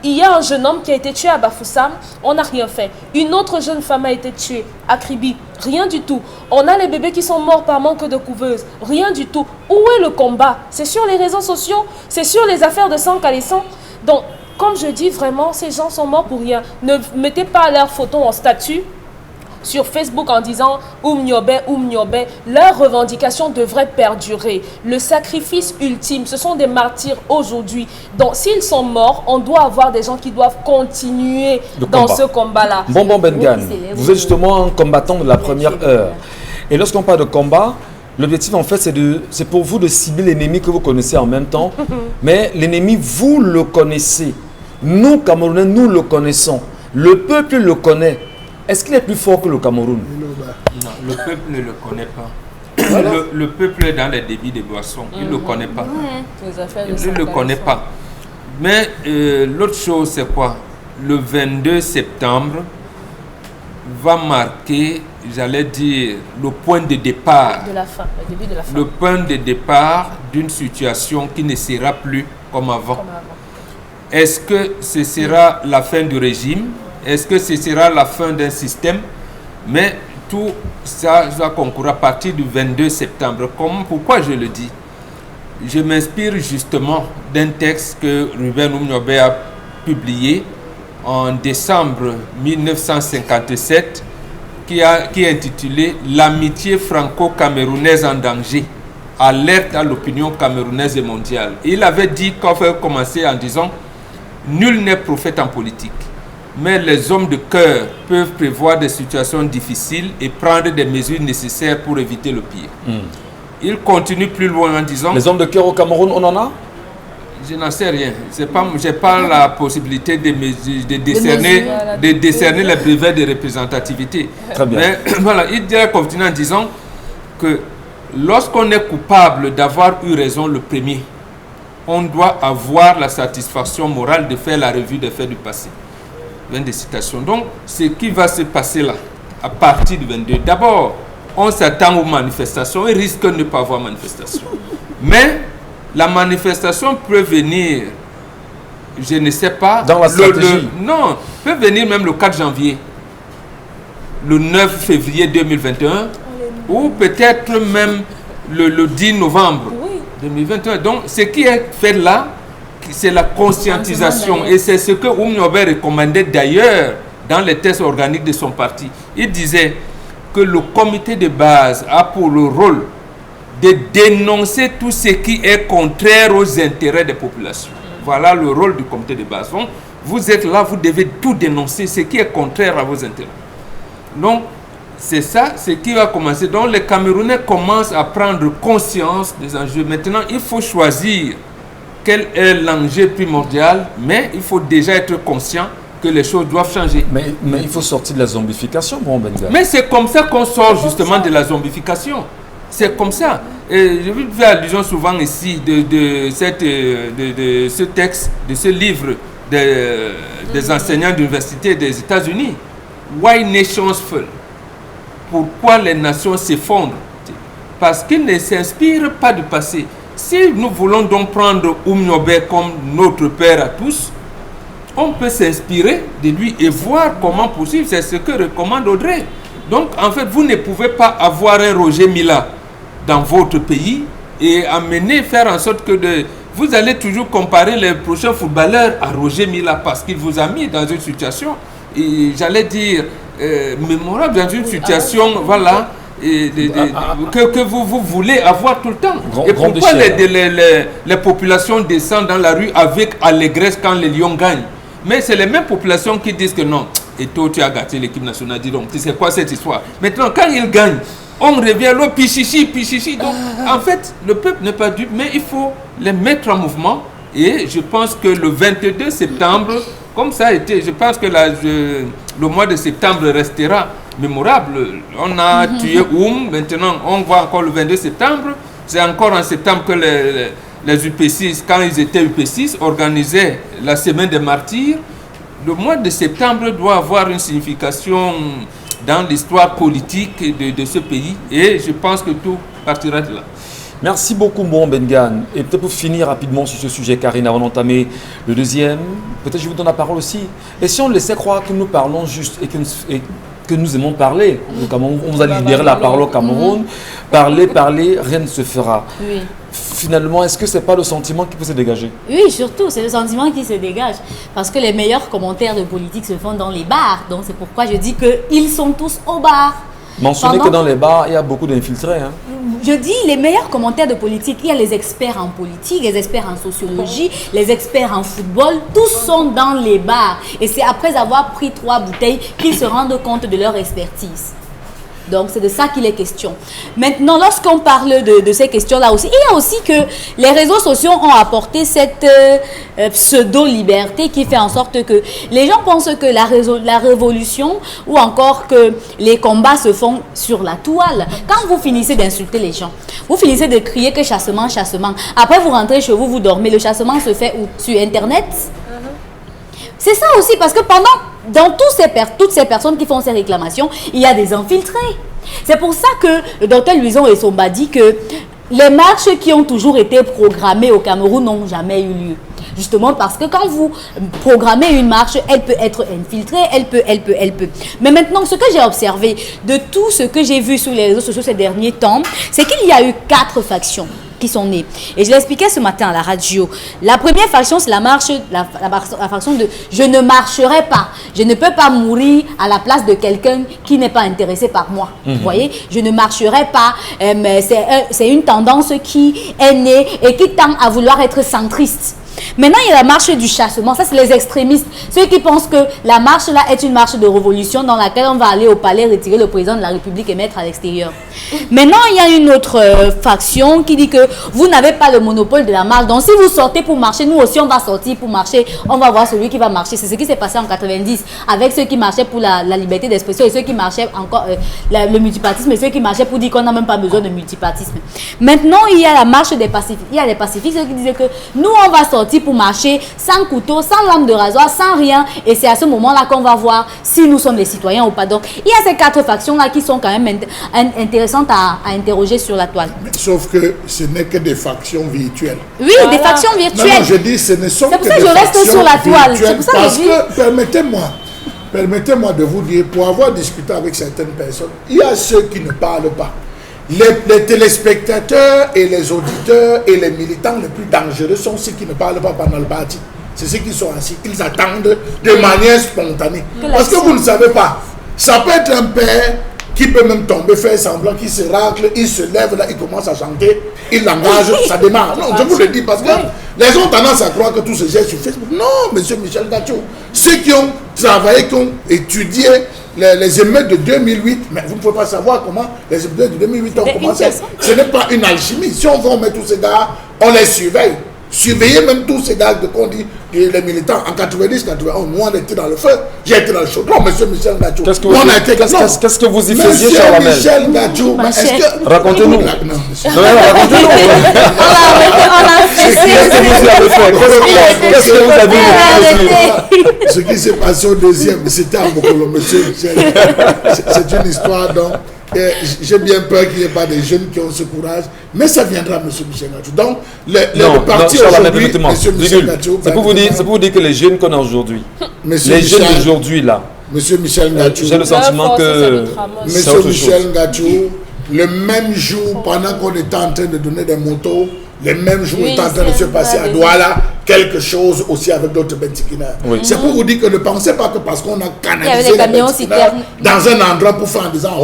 Il y a un jeune homme qui a été tué à Bafoussam, on n'a rien fait. Une autre jeune femme a été tuée à Kribi, rien du tout. On a les bébés qui sont morts par manque de couveuse, rien du tout. Où est le combat? C'est sur les réseaux sociaux, c'est sur les affaires de sang calissant. Donc, comme je dis vraiment, ces gens sont morts pour rien. Ne mettez pas leurs photos en statut sur Facebook en disant Oumniobé, leurs revendications devraient perdurer. Le sacrifice ultime, ce sont des martyrs aujourd'hui. Donc s'ils sont morts, on doit avoir des gens qui doivent continuer dans ce combat-là. Bonbon Bengan, vous êtes justement un combattant de la première heure. Et lorsqu'on parle de combat, l'objectif en fait c'est pour vous de cibler l'ennemi que vous connaissez en même temps. Mais l'ennemi, vous le connaissez. Nous, Camerounais, nous le connaissons. Le peuple le connaît. Est-ce qu'il est plus fort que le Cameroun? Non, le peuple ne le connaît pas. Le peuple est dans les débits de boissons. Il ne le connaît pas. Il ne le connaît pas. Mais l'autre chose, c'est quoi? Le 22 septembre, va marquer, j'allais dire, le point de départ. De la fin, le début de la fin. Le point de départ d'une situation qui ne sera plus comme avant. Comme avant. Est-ce que ce sera la fin du régime? Est-ce que ce sera la fin d'un système? Mais tout ça va concourir à partir du 22 septembre. Pourquoi je le dis? Je m'inspire justement d'un texte que Ruben Oumniobé a publié en décembre 1957 qui est intitulé « L'amitié franco-camerounaise en danger, alerte à l'opinion camerounaise et mondiale ». Il avait dit, qu'on avait commencé en disant « Nul n'est prophète en politique, mais les hommes de cœur peuvent prévoir des situations difficiles et prendre des mesures nécessaires pour éviter le pire ». Il continue plus loin en disant... Les hommes de cœur au Cameroun, on en a? Je n'en sais rien. Je n'ai pas la possibilité de décerner les brevets de représentativité. Très bien. Mais voilà, il continue en disant que lorsqu'on est coupable d'avoir eu raison le premier, on doit avoir la satisfaction morale de faire la revue des faits du passé. Fin de citation. Donc, ce qui va se passer là, à partir du 22, d'abord, on s'attend aux manifestations et risque de ne pas avoir manifestation. Mais la manifestation peut venir, je ne sais pas... Dans la stratégie. Non, peut venir même le 4 janvier, le 9 février 2021, ou peut-être même le 10 novembre 2021. Donc, ce qui est fait là, c'est la conscientisation. Et c'est ce que Oumniobé recommandait d'ailleurs dans les tests organiques de son parti. Il disait que le comité de base a pour le rôle de dénoncer tout ce qui est contraire aux intérêts des populations. Voilà le rôle du comité de base. Donc, vous êtes là, vous devez tout dénoncer, ce qui est contraire à vos intérêts. Donc, c'est ça, ce qui va commencer. Donc, les Camerounais commencent à prendre conscience des enjeux. Maintenant, il faut choisir quel est l'enjeu primordial, mais il faut déjà être conscient que les choses doivent changer. Mais il faut sortir de la zombification, bon Benga. Mais c'est comme ça qu'on sort justement de la zombification. C'est comme ça. Et je fais allusion souvent ici de ce texte, de ce livre des enseignants d'université des États-Unis. Why Nations Fall? Pourquoi les nations s'effondrent? Parce qu'ils ne s'inspirent pas du passé. Si nous voulons donc prendre Oumniobé comme notre père à tous, on peut s'inspirer de lui et voir comment possible. C'est ce que recommande Audrey. Donc, en fait, vous ne pouvez pas avoir un Roger Mila dans votre pays et faire en sorte que vous allez toujours comparer les prochains footballeurs à Roger Mila parce qu'il vous a mis dans une situation, et j'allais dire, mémorable, dans une situation, voilà, que vous voulez avoir tout le temps. Et pourquoi les populations descendent dans la rue avec allégresse quand les Lions gagnent? Mais c'est les mêmes populations qui disent que non, et toi tu as gâté l'équipe nationale, dis donc, c'est quoi cette histoire? Maintenant, quand ils gagnent, on revient là, pichichi. Donc, en fait, le peuple n'est pas dupe, mais il faut les mettre en mouvement. Et je pense que le 22 septembre, comme ça a été, je pense que le mois de septembre restera mémorable. On a tué maintenant on voit encore le 22 septembre. C'est encore en septembre que les UP6, quand ils étaient UP6, organisaient la semaine des martyrs. Le mois de septembre doit avoir une signification dans l'histoire politique de ce pays. Et je pense que tout partira de là. Merci beaucoup, Mbon Bengan. Et peut-être pour finir rapidement sur ce sujet, Karine, avant d'entamer le deuxième, peut-être je vous donne la parole aussi. Et si on laissait croire que nous parlons juste et que nous aimons parler, on vous a libéré la parole au Cameroun, parler, rien ne se fera. Oui. Finalement, est-ce que ce n'est pas le sentiment qui peut se dégager? Oui, surtout, c'est le sentiment qui se dégage. Parce que les meilleurs commentaires de politique se font dans les bars. Donc c'est pourquoi je dis qu'ils sont tous au bar. Mentionnez que dans les bars, il y a beaucoup d'infiltrés. Hein. Je dis les meilleurs commentaires de politique. Il y a les experts en politique, les experts en sociologie, les experts en football. Tous sont dans les bars. Et c'est après avoir pris 3 bouteilles qu'ils se rendent compte de leur expertise. Donc, c'est de ça qu'il est question. Maintenant, lorsqu'on parle de ces questions-là aussi, il y a aussi que les réseaux sociaux ont apporté cette pseudo-liberté qui fait en sorte que les gens pensent que la révolution ou encore que les combats se font sur la toile. Quand vous finissez d'insulter les gens, vous finissez de crier que chassement, chassement. Après, vous rentrez chez vous, vous dormez. Le chassement se fait où? Sur Internet. C'est ça aussi, parce que dans toutes ces personnes qui font ces réclamations, il y a des infiltrés. C'est pour ça que le docteur Louison Essomba dit que les marches qui ont toujours été programmées au Cameroun n'ont jamais eu lieu. Justement parce que quand vous programmez une marche, elle peut être infiltrée, elle peut. Mais maintenant, ce que j'ai observé de tout ce que j'ai vu sur les réseaux sociaux ces derniers temps, c'est qu'il y a eu 4 factions qui sont nées. Et je l'expliquais ce matin à la radio. La première faction, c'est la faction de « je ne marcherai pas, je ne peux pas mourir à la place de quelqu'un qui n'est pas intéressé par moi ». Vous voyez, je ne marcherai pas, c'est une tendance qui est née et qui tend à vouloir être centriste. Maintenant, il y a la marche du chassement. Ça, c'est les extrémistes. Ceux qui pensent que la marche là est une marche de révolution dans laquelle on va aller au palais retirer le président de la République et mettre à l'extérieur. Maintenant, il y a une autre faction qui dit que vous n'avez pas le monopole de la marche. Donc, si vous sortez pour marcher, nous aussi, on va sortir pour marcher. On va voir celui qui va marcher. C'est ce qui s'est passé en 90 avec ceux qui marchaient pour la liberté d'expression et ceux qui marchaient encore le multipartisme et ceux qui marchaient pour dire qu'on n'a même pas besoin de multipartisme. Maintenant, il y a la marche des pacifiques. Il y a les pacifiques, ceux qui disaient que nous, on va sortir pour marcher sans couteau, sans lame de rasoir, sans rien. Et c'est à ce moment-là qu'on va voir si nous sommes les citoyens ou pas. Donc, il y a ces 4 factions-là qui sont quand même intéressantes à interroger sur la toile. Sauf que ce n'est que des factions virtuelles. Oui, voilà. Des factions virtuelles. Non, je dis ce ne sont que des factions virtuelles. C'est pour ça que je reste sur la toile. C'est pour ça parce que, permettez-moi de vous dire, pour avoir discuté avec certaines personnes, il y a ceux qui ne parlent pas. Les téléspectateurs et les auditeurs et les militants les plus dangereux sont ceux qui ne parlent pas pendant le parti. C'est ceux qui sont assis, ils attendent de manière spontanée. Parce que vous ne savez pas, ça peut être un père qui peut même tomber, faire semblant, qui se racle, il se lève là, il commence à chanter, il l'engage, ça démarre. Non, je vous le dis parce que les gens ont tendance à croire que tout se gère sur Facebook. Non, monsieur Michel Gacho, ceux qui ont travaillé, qui ont étudié les émeutes de 2008, mais vous ne pouvez pas savoir comment les émeutes de 2008 ont commencé. Ce n'est pas une alchimie. Si on va mettre tous ces gars, on les surveille. Surveiller même tous ces gars qu'on dit, les militants, en 90, 91, moi on était dans le feu, j'ai été dans le chaudron, monsieur Michel Gacho. Qu'est-ce que vous y faisiez, Charles Michel Gacho, racontez-nous. Racontez-nous. Qu'est-ce que vous avez vu? Ce qui s'est passé au deuxième, c'était à Mokolo, monsieur Michel. C'est une histoire donc. J'ai bien peur qu'il n'y ait pas des jeunes qui ont ce courage, mais ça viendra, M. Michel Gacho. Donc, le parti aujourd'hui, M. Michel Gacho... C'est pour vous dire que les jeunes qu'on a aujourd'hui, les jeunes d'aujourd'hui là, M. Michel Gacho... J'ai le sentiment que... M. Michel Gacho, le même jour, pendant qu'on était en train de donner des motos, le même jour est en train de se passer à Douala quelque chose aussi avec d'autres Bentikina. C'est pour vous dire que ne pensez pas que parce qu'on a canalisé les Bentikina dans un endroit pour faire en disant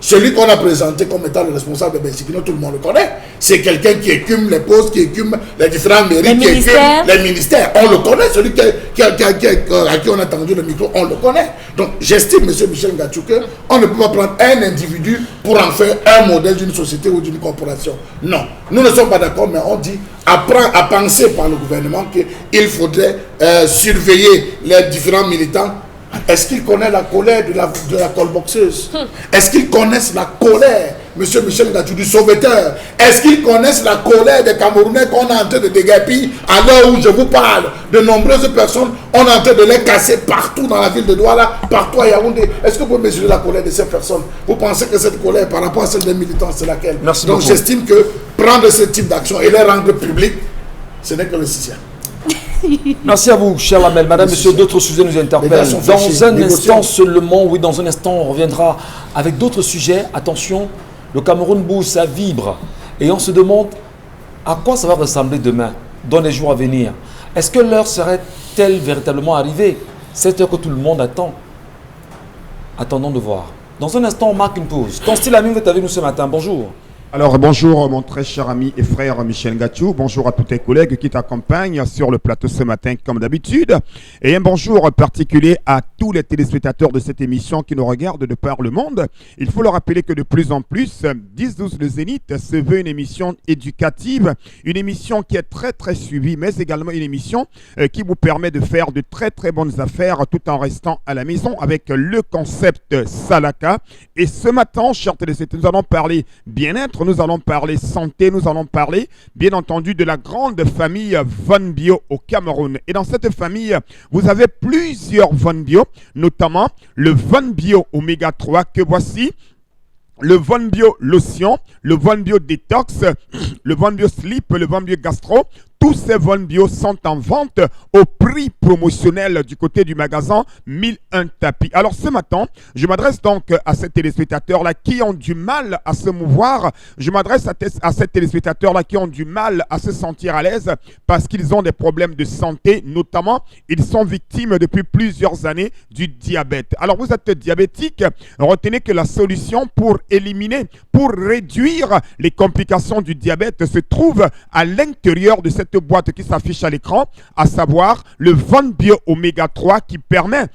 celui qu'on a présenté comme étant le responsable de Bentikina, tout le monde le connaît. C'est quelqu'un qui écume les postes, qui écume les différentes mairies, qui écume les ministères. On le connaît, celui à qui on a tendu le micro, on le connaît. Donc j'estime, M. Michel Gacho, qu'on ne peut pas prendre un individu pour en faire un modèle d'une société ou d'une corporation. Non, nous ne sommes pas d'accord, mais on dit apprend à penser par le gouvernement qu'il faudrait surveiller les différents militants. Est-ce qu'ils connaissent la colère de la colboxeuse? Est-ce qu'ils connaissent la colère, M. Michel Gacho, du sauveteur? Est-ce qu'ils connaissent la colère des Camerounais qu'on est en train de déguerpir à l'heure où je vous parle? De nombreuses personnes, on est en train de les casser partout dans la ville de Douala, partout à Yaoundé. Est-ce que vous mesurez la colère de ces personnes? Vous pensez que cette colère par rapport à celle des militants, c'est laquelle? Merci Donc beaucoup. j'estime que prendre ce type d'action et les rendre publics, ce n'est que le sixième. Merci à vous, cher Lamel. Madame, monsieur, d'autres sujets nous interpellent. Dans un instant seulement, oui, dans un instant, on reviendra avec d'autres sujets. Attention, le Cameroun bouge, ça vibre. Et on se demande à quoi ça va ressembler demain, dans les jours à venir. Est-ce que l'heure serait-elle véritablement arrivée? Cette heure que tout le monde attend. Attendons de voir. Dans un instant, on marque une pause. Ton style ami, vous êtes avec nous ce matin. Bonjour. Alors bonjour mon très cher ami et frère Michel Gacho, bonjour à tous tes collègues qui t'accompagnent sur le plateau ce matin comme d'habitude et un bonjour particulier à tous les téléspectateurs de cette émission qui nous regardent de par le monde. Il faut leur rappeler que de plus en plus, 10-12 le Zénith se veut une émission éducative, une émission qui est très très suivie mais également une émission qui vous permet de faire de très très bonnes affaires tout en restant à la maison avec le concept Salaka. Et ce matin, chers téléspectateurs, nous allons parler bien-être, bien-être, nous allons parler santé, nous allons parler bien entendu de la grande famille Von Bio au Cameroun. Et dans cette famille, vous avez plusieurs Von Bio, notamment le Von Bio Oméga 3 que voici, le Von Bio Lotion, le Von Bio Detox, le Von Bio Sleep, le Von Bio Gastro. Tous ces Von Bio sont en vente au prix promotionnel du côté du magasin 1001 tapis. Alors ce matin, je m'adresse donc à ces téléspectateurs-là qui ont du mal à se mouvoir. Je m'adresse à ces téléspectateurs-là qui ont du mal à se sentir à l'aise parce qu'ils ont des problèmes de santé. Notamment, ils sont victimes depuis plusieurs années du diabète. Alors vous êtes diabétique, retenez que la solution pour éliminer, pour réduire les complications du diabète se trouve à l'intérieur de cette boîte qui s'affiche à l'écran, à savoir le Von Bio Oméga 3 qui permet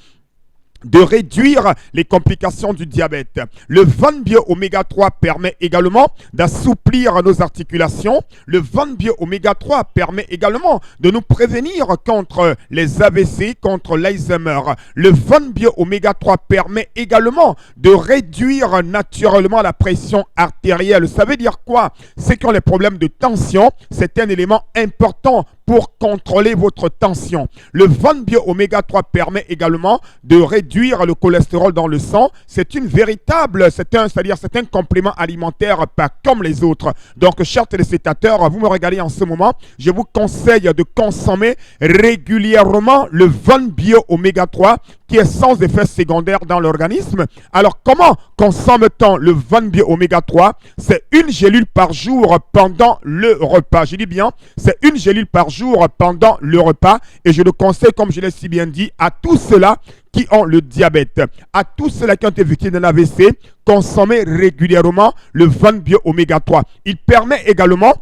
de réduire les complications du diabète. Le Von Bio Oméga 3 permet également d'assouplir nos articulations. Le Von Bio Oméga 3 permet également de nous prévenir contre les AVC, contre l'Alzheimer. Le Von Bio Oméga 3 permet également de réduire naturellement la pression artérielle. Ça veut dire quoi? C'est quand les problèmes de tension, c'est un élément important pour contrôler votre tension. Le Von Bio Oméga 3 permet également de réduire le cholestérol dans le sang. C'est une véritable, c'est un complément alimentaire pas comme les autres. Donc, chers téléspectateurs, vous me regardez en ce moment, je vous conseille de consommer régulièrement le Von Bio Oméga 3 qui est sans effet secondaire dans l'organisme. Alors, comment consomme-t-on le Von Bio Oméga 3? C'est une gélule par jour pendant le repas. Je dis bien, c'est une gélule par jour pendant le repas. Et je le conseille, comme je l'ai si bien dit, à tous ceux-là qui ont le diabète, à tous ceux-là qui ont été victimes d'un AVC, consommez régulièrement le Von Bio Oméga 3. Il permet également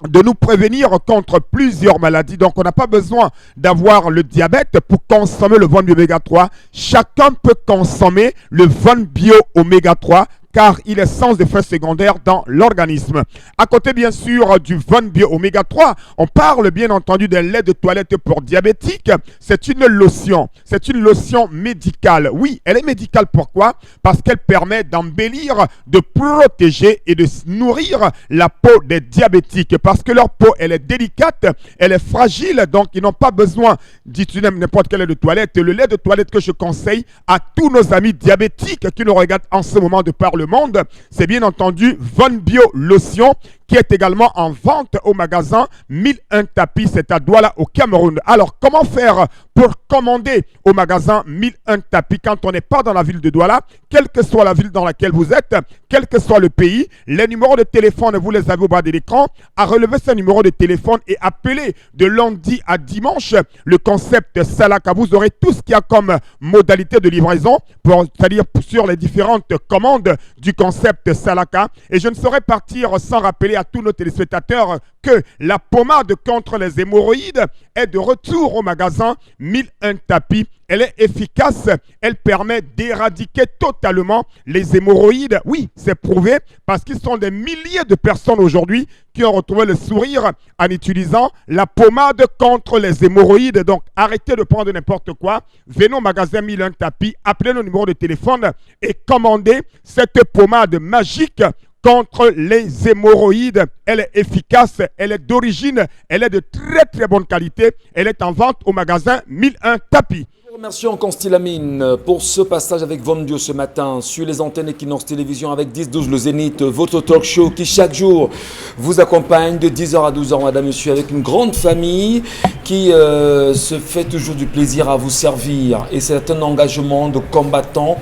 de nous prévenir contre plusieurs maladies. Donc, on n'a pas besoin d'avoir le diabète pour consommer le Von Bio Oméga 3. Chacun peut consommer le Von Bio Oméga 3 car il est sans effet secondaire dans l'organisme. À côté, bien sûr, du Von Bio Oméga 3, on parle bien entendu d'un lait de toilette pour diabétiques. C'est une lotion. C'est une lotion médicale. Oui, elle est médicale. Pourquoi? Parce qu'elle permet d'embellir, de protéger et de nourrir la peau des diabétiques. Parce que leur peau, elle est délicate, elle est fragile, donc ils n'ont pas besoin d'utiliser n'importe quel lait de toilette. Le lait de toilette que je conseille à tous nos amis diabétiques qui nous regardent en ce moment de par le monde, c'est bien entendu Von Bio Lotion qui est également en vente au magasin 1001 tapis, c'est à Douala au Cameroun. Alors, comment faire pour commander au magasin 1001 tapis quand on n'est pas dans la ville de Douala, quelle que soit la ville dans laquelle vous êtes, quel que soit le pays? Les numéros de téléphone, vous les avez au bas de l'écran. À relever ce numéro de téléphone et appeler de lundi à dimanche le concept Salaka. Vous aurez tout ce qu'il y a comme modalité de livraison, c'est-à-dire sur les différentes commandes du concept Salaka. Et je ne saurais partir sans rappeler à tous nos téléspectateurs que la pommade contre les hémorroïdes est de retour au magasin 1001 tapis. Elle est efficace, elle permet d'éradiquer totalement les hémorroïdes. Oui, c'est prouvé parce qu'ils sont des milliers de personnes aujourd'hui qui ont retrouvé le sourire en utilisant la pommade contre les hémorroïdes. Donc, arrêtez de prendre n'importe quoi. Venez au magasin 1001 tapis, appelez nos numéros de téléphone et commandez cette pommade magique contre les hémorroïdes. Elle est efficace, elle est d'origine, elle est de très très bonne qualité. Elle est en vente au magasin 1001 tapis. Remercions Constilamine pour ce passage avec Von Bio ce matin sur les antennes Equinox Télévision avec 10-12 le Zénith, votre talk show qui chaque jour vous accompagne de 10h à 12h, madame, monsieur, avec une grande famille qui se fait toujours du plaisir à vous servir. Et c'est un engagement de combattants.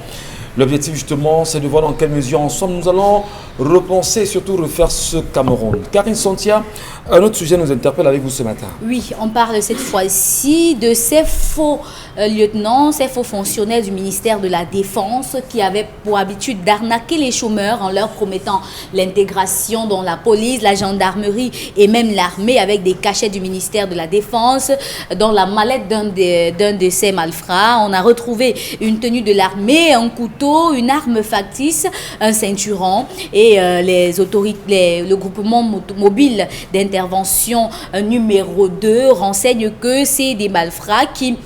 L'objectif justement, c'est de voir dans quelle mesure ensemble nous allons repenser et surtout refaire ce Cameroun. Karine Santia, un autre sujet nous interpelle avec vous ce matin. Oui, on parle cette fois-ci de ces faux lieutenants, ces faux fonctionnaires du ministère de la Défense qui avaient pour habitude d'arnaquer les chômeurs en leur promettant l'intégration dans la police, la gendarmerie et même l'armée avec des cachets du ministère de la Défense. Dans la mallette d'un de ces malfrats, on a retrouvé une tenue de l'armée, un couteau, une arme factice, un ceinturon. Et et les autorités, le groupement mobile d'intervention numéro 2 renseigne que c'est des malfrats qui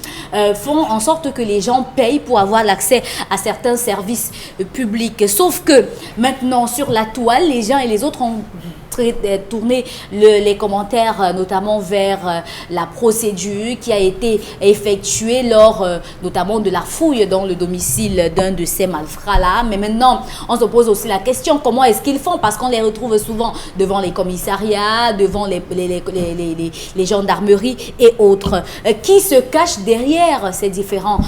font en sorte que les gens payent pour avoir l'accès à certains services publics. Sauf que maintenant sur la toile, les gens et les autres ont tourner les commentaires notamment vers la procédure qui a été effectuée lors notamment de la fouille dans le domicile d'un de ces malfrats-là. Mais maintenant, on se pose aussi la question, comment est-ce qu'ils font? Parce qu'on les retrouve souvent devant les commissariats, devant les gendarmeries et autres. Qui se cache derrière ces différents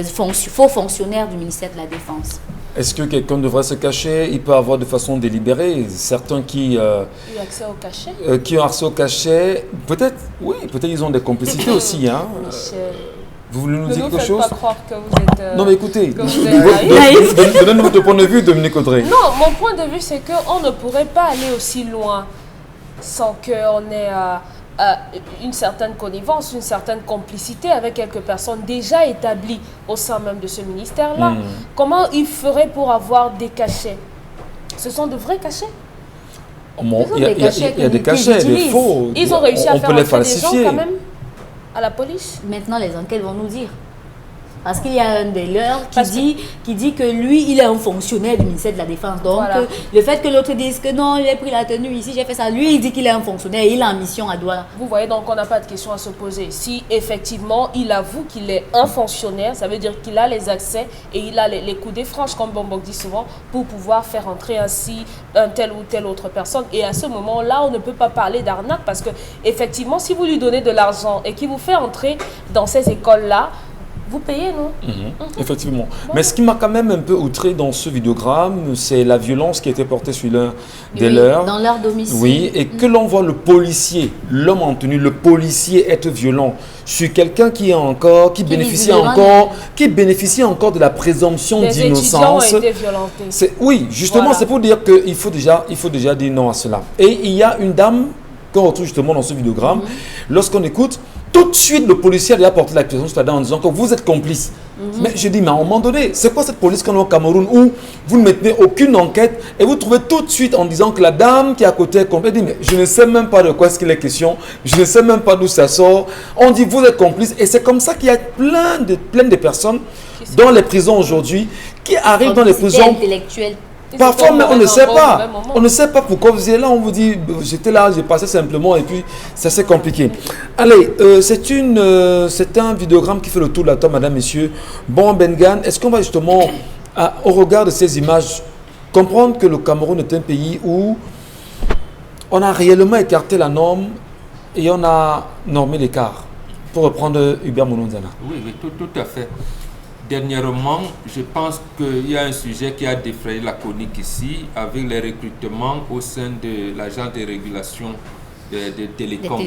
faux fonctionnaires du ministère de la Défense? Est-ce que quelqu'un devrait se cacher? Il peut avoir de façon délibérée. Certains qui ont accès au cachet. Qui ont accès au cachet. Peut-être, oui, peut-être ils ont des complicités aussi. Hein. Vous voulez nous dire quelque chose? Ne pas croire que vous êtes... non, mais écoutez, naïf. donnez-nous votre point de vue, Dominique Audrey. Non, mon point de vue, c'est qu'on ne pourrait pas aller aussi loin sans qu'on ait une certaine connivence, une certaine complicité avec quelques personnes déjà établies au sein même de ce ministère-là. Comment ils feraient pour avoir des cachets? Ce sont de vrais cachets? Il y a des cachets, des faux. Ils ont réussi à faire les entrer des gens falsifier quand même à la police. Maintenant, les enquêtes vont nous dire. Parce qu'il y a un des leurs qui dit que lui, il est un fonctionnaire du ministère de la Défense. Donc, voilà. Le fait que l'autre dise que non, j'ai pris la tenue ici, j'ai fait ça. Lui, il dit qu'il est un fonctionnaire et il est en mission à Douala. Vous voyez, donc on n'a pas de question à se poser. Si effectivement, il avoue qu'il est un fonctionnaire, ça veut dire qu'il a les accès et il a les coups des franges, comme Bombok dit souvent, pour pouvoir faire entrer ainsi un tel ou telle autre personne. Et à ce moment-là, on ne peut pas parler d'arnaque parce que, effectivement, si vous lui donnez de l'argent et qu'il vous fait entrer dans ces écoles-là, vous payez, non? Effectivement. Mais ce qui m'a quand même un peu outré dans ce vidéogramme, c'est la violence qui a été portée sur l'un des leurs. Dans leur domicile. Oui, et que l'on voit le policier, l'homme en tenue, le policier être violent sur quelqu'un qui bénéficie encore de la présomption d'innocence. Des étudiants ont été violentés. Oui, justement, voilà. C'est pour dire qu'il faut déjà dire non à cela. Et il y a une dame qu'on retrouve justement dans ce vidéogramme. Lorsqu'on écoute, tout de suite, le policier a déjà porté l'accusation sur la dame en disant que vous êtes complice. Mais je dis, mais à un moment donné, c'est quoi cette police qu'on a au Cameroun où vous ne mettez aucune enquête et vous trouvez tout de suite en disant que la dame qui est à côté est complice. Elle dit, mais je ne sais même pas de quoi est-ce qu'il est question, je ne sais même pas d'où ça sort. On dit, vous êtes complice. Et c'est comme ça qu'il y a plein de personnes dans les prisons aujourd'hui qui arrivent dans les prisons. Parfois, mais on ne sait pas. On ne sait pas pourquoi vous êtes là. On vous dit, j'étais là, j'ai passé simplement et puis ça c'est compliqué. Allez, c'est un vidéogramme qui fait le tour de la table, madame, messieurs. Bon, Bengan, est-ce qu'on va justement, au regard de ces images, comprendre que le Cameroun est un pays où on a réellement écarté la norme et on a normé l'écart, pour reprendre Hubert Mononzana? Oui, tout à fait. Dernièrement, je pense qu'il y a un sujet qui a défrayé la chronique ici avec les recrutements au sein de l'agence de régulation des télécoms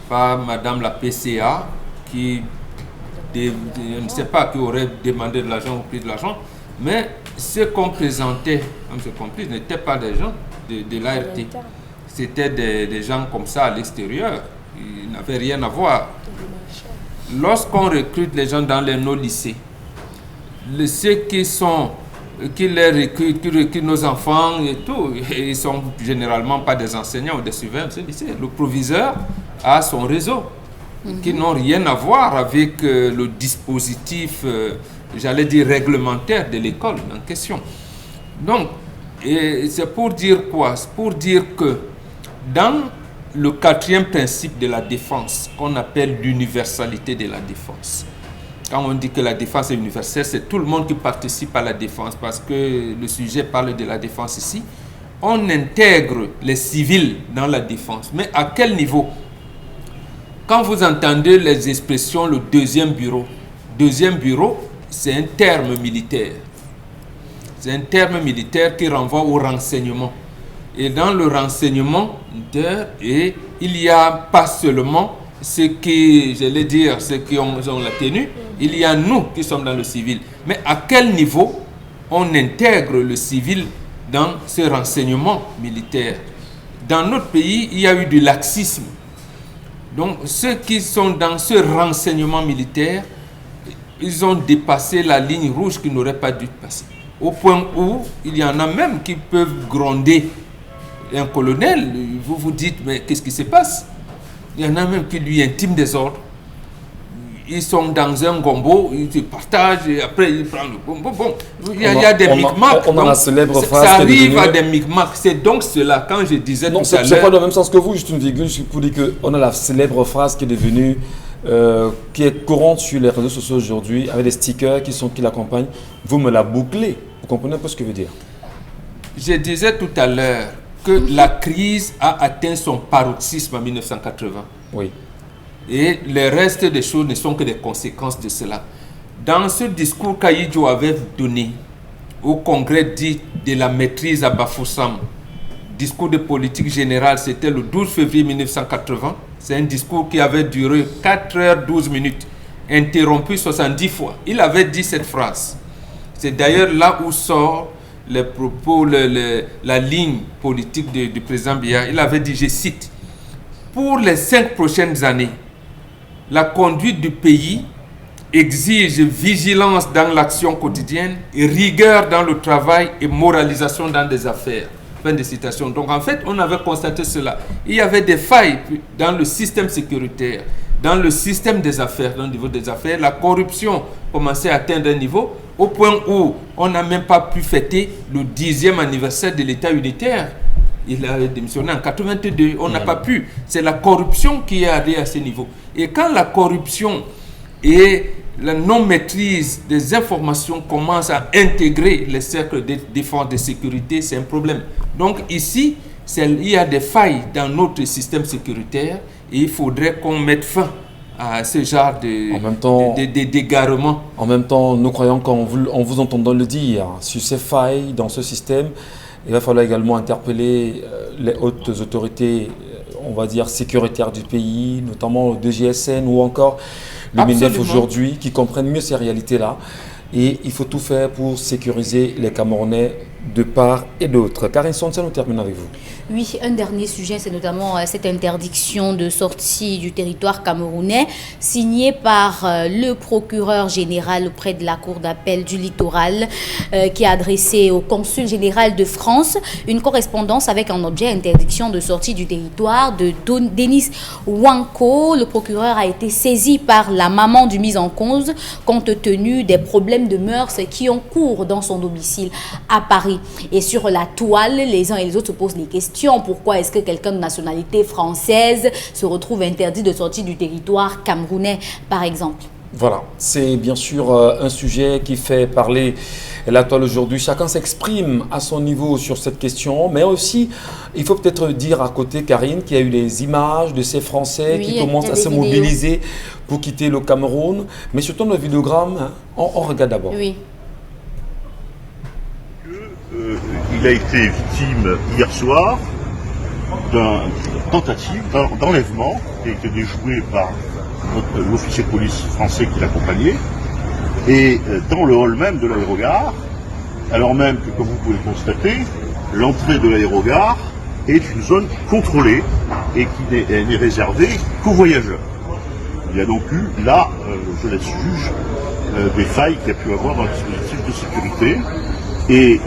par madame la PCA qui, je ne sais pas, qui aurait demandé de l'argent ou pris de l'argent, mais ce qu'on présentait comme ses complices n'étaient pas des gens de l'ART. C'était des gens comme ça à l'extérieur. Ils n'avaient rien à voir. Lorsqu'on recrute les gens dans nos lycées, ceux qui les recrutent, qui recrutent nos enfants et tout, ils ne sont généralement pas des enseignants ou des surveillants de lycée. Le proviseur a son réseau, qui n'ont rien à voir avec le dispositif, j'allais dire, réglementaire de l'école en question. Donc, c'est pour dire quoi? C'est pour dire que dans le 4e principe de la défense, qu'on appelle l'universalité de la défense, quand on dit que la défense est universelle, c'est tout le monde qui participe à la défense, parce que le sujet parle de la défense ici. On intègre les civils dans la défense, mais à quel niveau? Quand vous entendez les expressions le deuxième bureau, c'est un terme militaire. C'est un terme militaire qui renvoie au renseignement. Et dans le renseignement, il n'y a pas seulement ceux qui, j'allais dire, ceux qui ont la tenue, il y a nous qui sommes dans le civil. Mais à quel niveau on intègre le civil dans ce renseignement militaire? Dans notre pays, il y a eu du laxisme. Donc ceux qui sont dans ce renseignement militaire, ils ont dépassé la ligne rouge qu'ils n'auraient pas dû passer. au point où il y en a même qui peuvent gronder un colonel. Vous vous dites, mais qu'est-ce qui se passe? Il y en a même qui lui intiment des ordres. Ils sont dans un gombo, ils se partagent et après ils prennent le gombo. Bon, il y a des micmacs. On a la célèbre phrase. Ça arrive à des micmacs. C'est donc cela, quand je disais tout à l'heure. C'est pas dans le même sens que vous, juste une virgule, je vous dis qu'on a la célèbre phrase qui est devenue, qui est courante sur les réseaux sociaux aujourd'hui, avec des stickers qui l'accompagnent. Vous me la bouclez. Vous comprenez un peu ce que je veux dire? Je disais tout à l'heure que la crise a atteint son paroxysme en 1980. Oui. Et le reste des choses ne sont que des conséquences de cela. Dans ce discours qu'Aïdjo avait donné au congrès dit de la maîtrise à Bafoussam, discours de politique générale, c'était le 12 février 1980. C'est un discours qui avait duré 4h12 minutes, interrompu 70 fois. Il avait dit cette phrase. C'est d'ailleurs là où sort les propos, la ligne politique du président Biya. Il avait dit, je cite, « Pour les 5 prochaines années, la conduite du pays exige vigilance dans l'action quotidienne, rigueur dans le travail et moralisation dans des affaires. » Fin de citation. Donc en fait, on avait constaté cela. Il y avait des failles dans le système sécuritaire, dans le système des affaires, dans le niveau des affaires. La corruption commençait à atteindre un niveau au point où on n'a même pas pu fêter le 10e anniversaire de l'État unitaire. Il a démissionné en 82, on n'a pas pu. C'est la corruption qui est allée à ce niveau. Et quand la corruption et la non-maîtrise des informations commencent à intégrer les cercles de défense de sécurité, c'est un problème. Donc ici, il y a des failles dans notre système sécuritaire et il faudrait qu'on mette fin à ce genre d'égarement. En même temps, nous croyons qu'en vous entendant le dire, sur ces failles dans ce système, il va falloir également interpeller les hautes autorités, on va dire, sécuritaires du pays, notamment le DGSN ou encore le MINDEF aujourd'hui, qui comprennent mieux ces réalités-là. Et il faut tout faire pour sécuriser les Camerounais de part et d'autre. Karine Sonsa, nous terminons avec vous. Oui, un dernier sujet, c'est notamment cette interdiction de sortie du territoire camerounais signée par le procureur général auprès de la Cour d'appel du littoral qui a adressé au consul général de France une correspondance avec un objet interdiction de sortie du territoire de Denis Wanko. Le procureur a été saisi par la maman du mis en cause compte tenu des problèmes de mœurs qui ont cours dans son domicile à Paris. Et sur la toile, les uns et les autres se posent des questions. Pourquoi est-ce que quelqu'un de nationalité française se retrouve interdit de sortir du territoire camerounais, par exemple? Voilà, c'est bien sûr un sujet qui fait parler la toile aujourd'hui. Chacun s'exprime à son niveau sur cette question, mais aussi, il faut peut-être dire à côté, Karine, qu'il y a eu les images de ces Français qui commencent à se mobiliser pour quitter le Cameroun. Mais surtout le vidéogramme, hein, on regarde d'abord. Oui. Il a été victime hier soir d'une tentative d'enlèvement qui a été déjouée par l'officier de police français qui l'accompagnait. Et dans le hall même de l'aérogare, alors même que, comme vous pouvez le constater, l'entrée de l'aérogare est une zone contrôlée et qui n'est réservée qu'aux voyageurs. Il y a donc eu, là, je laisse juge, des failles qu'il y a pu avoir dans le dispositif de sécurité. Et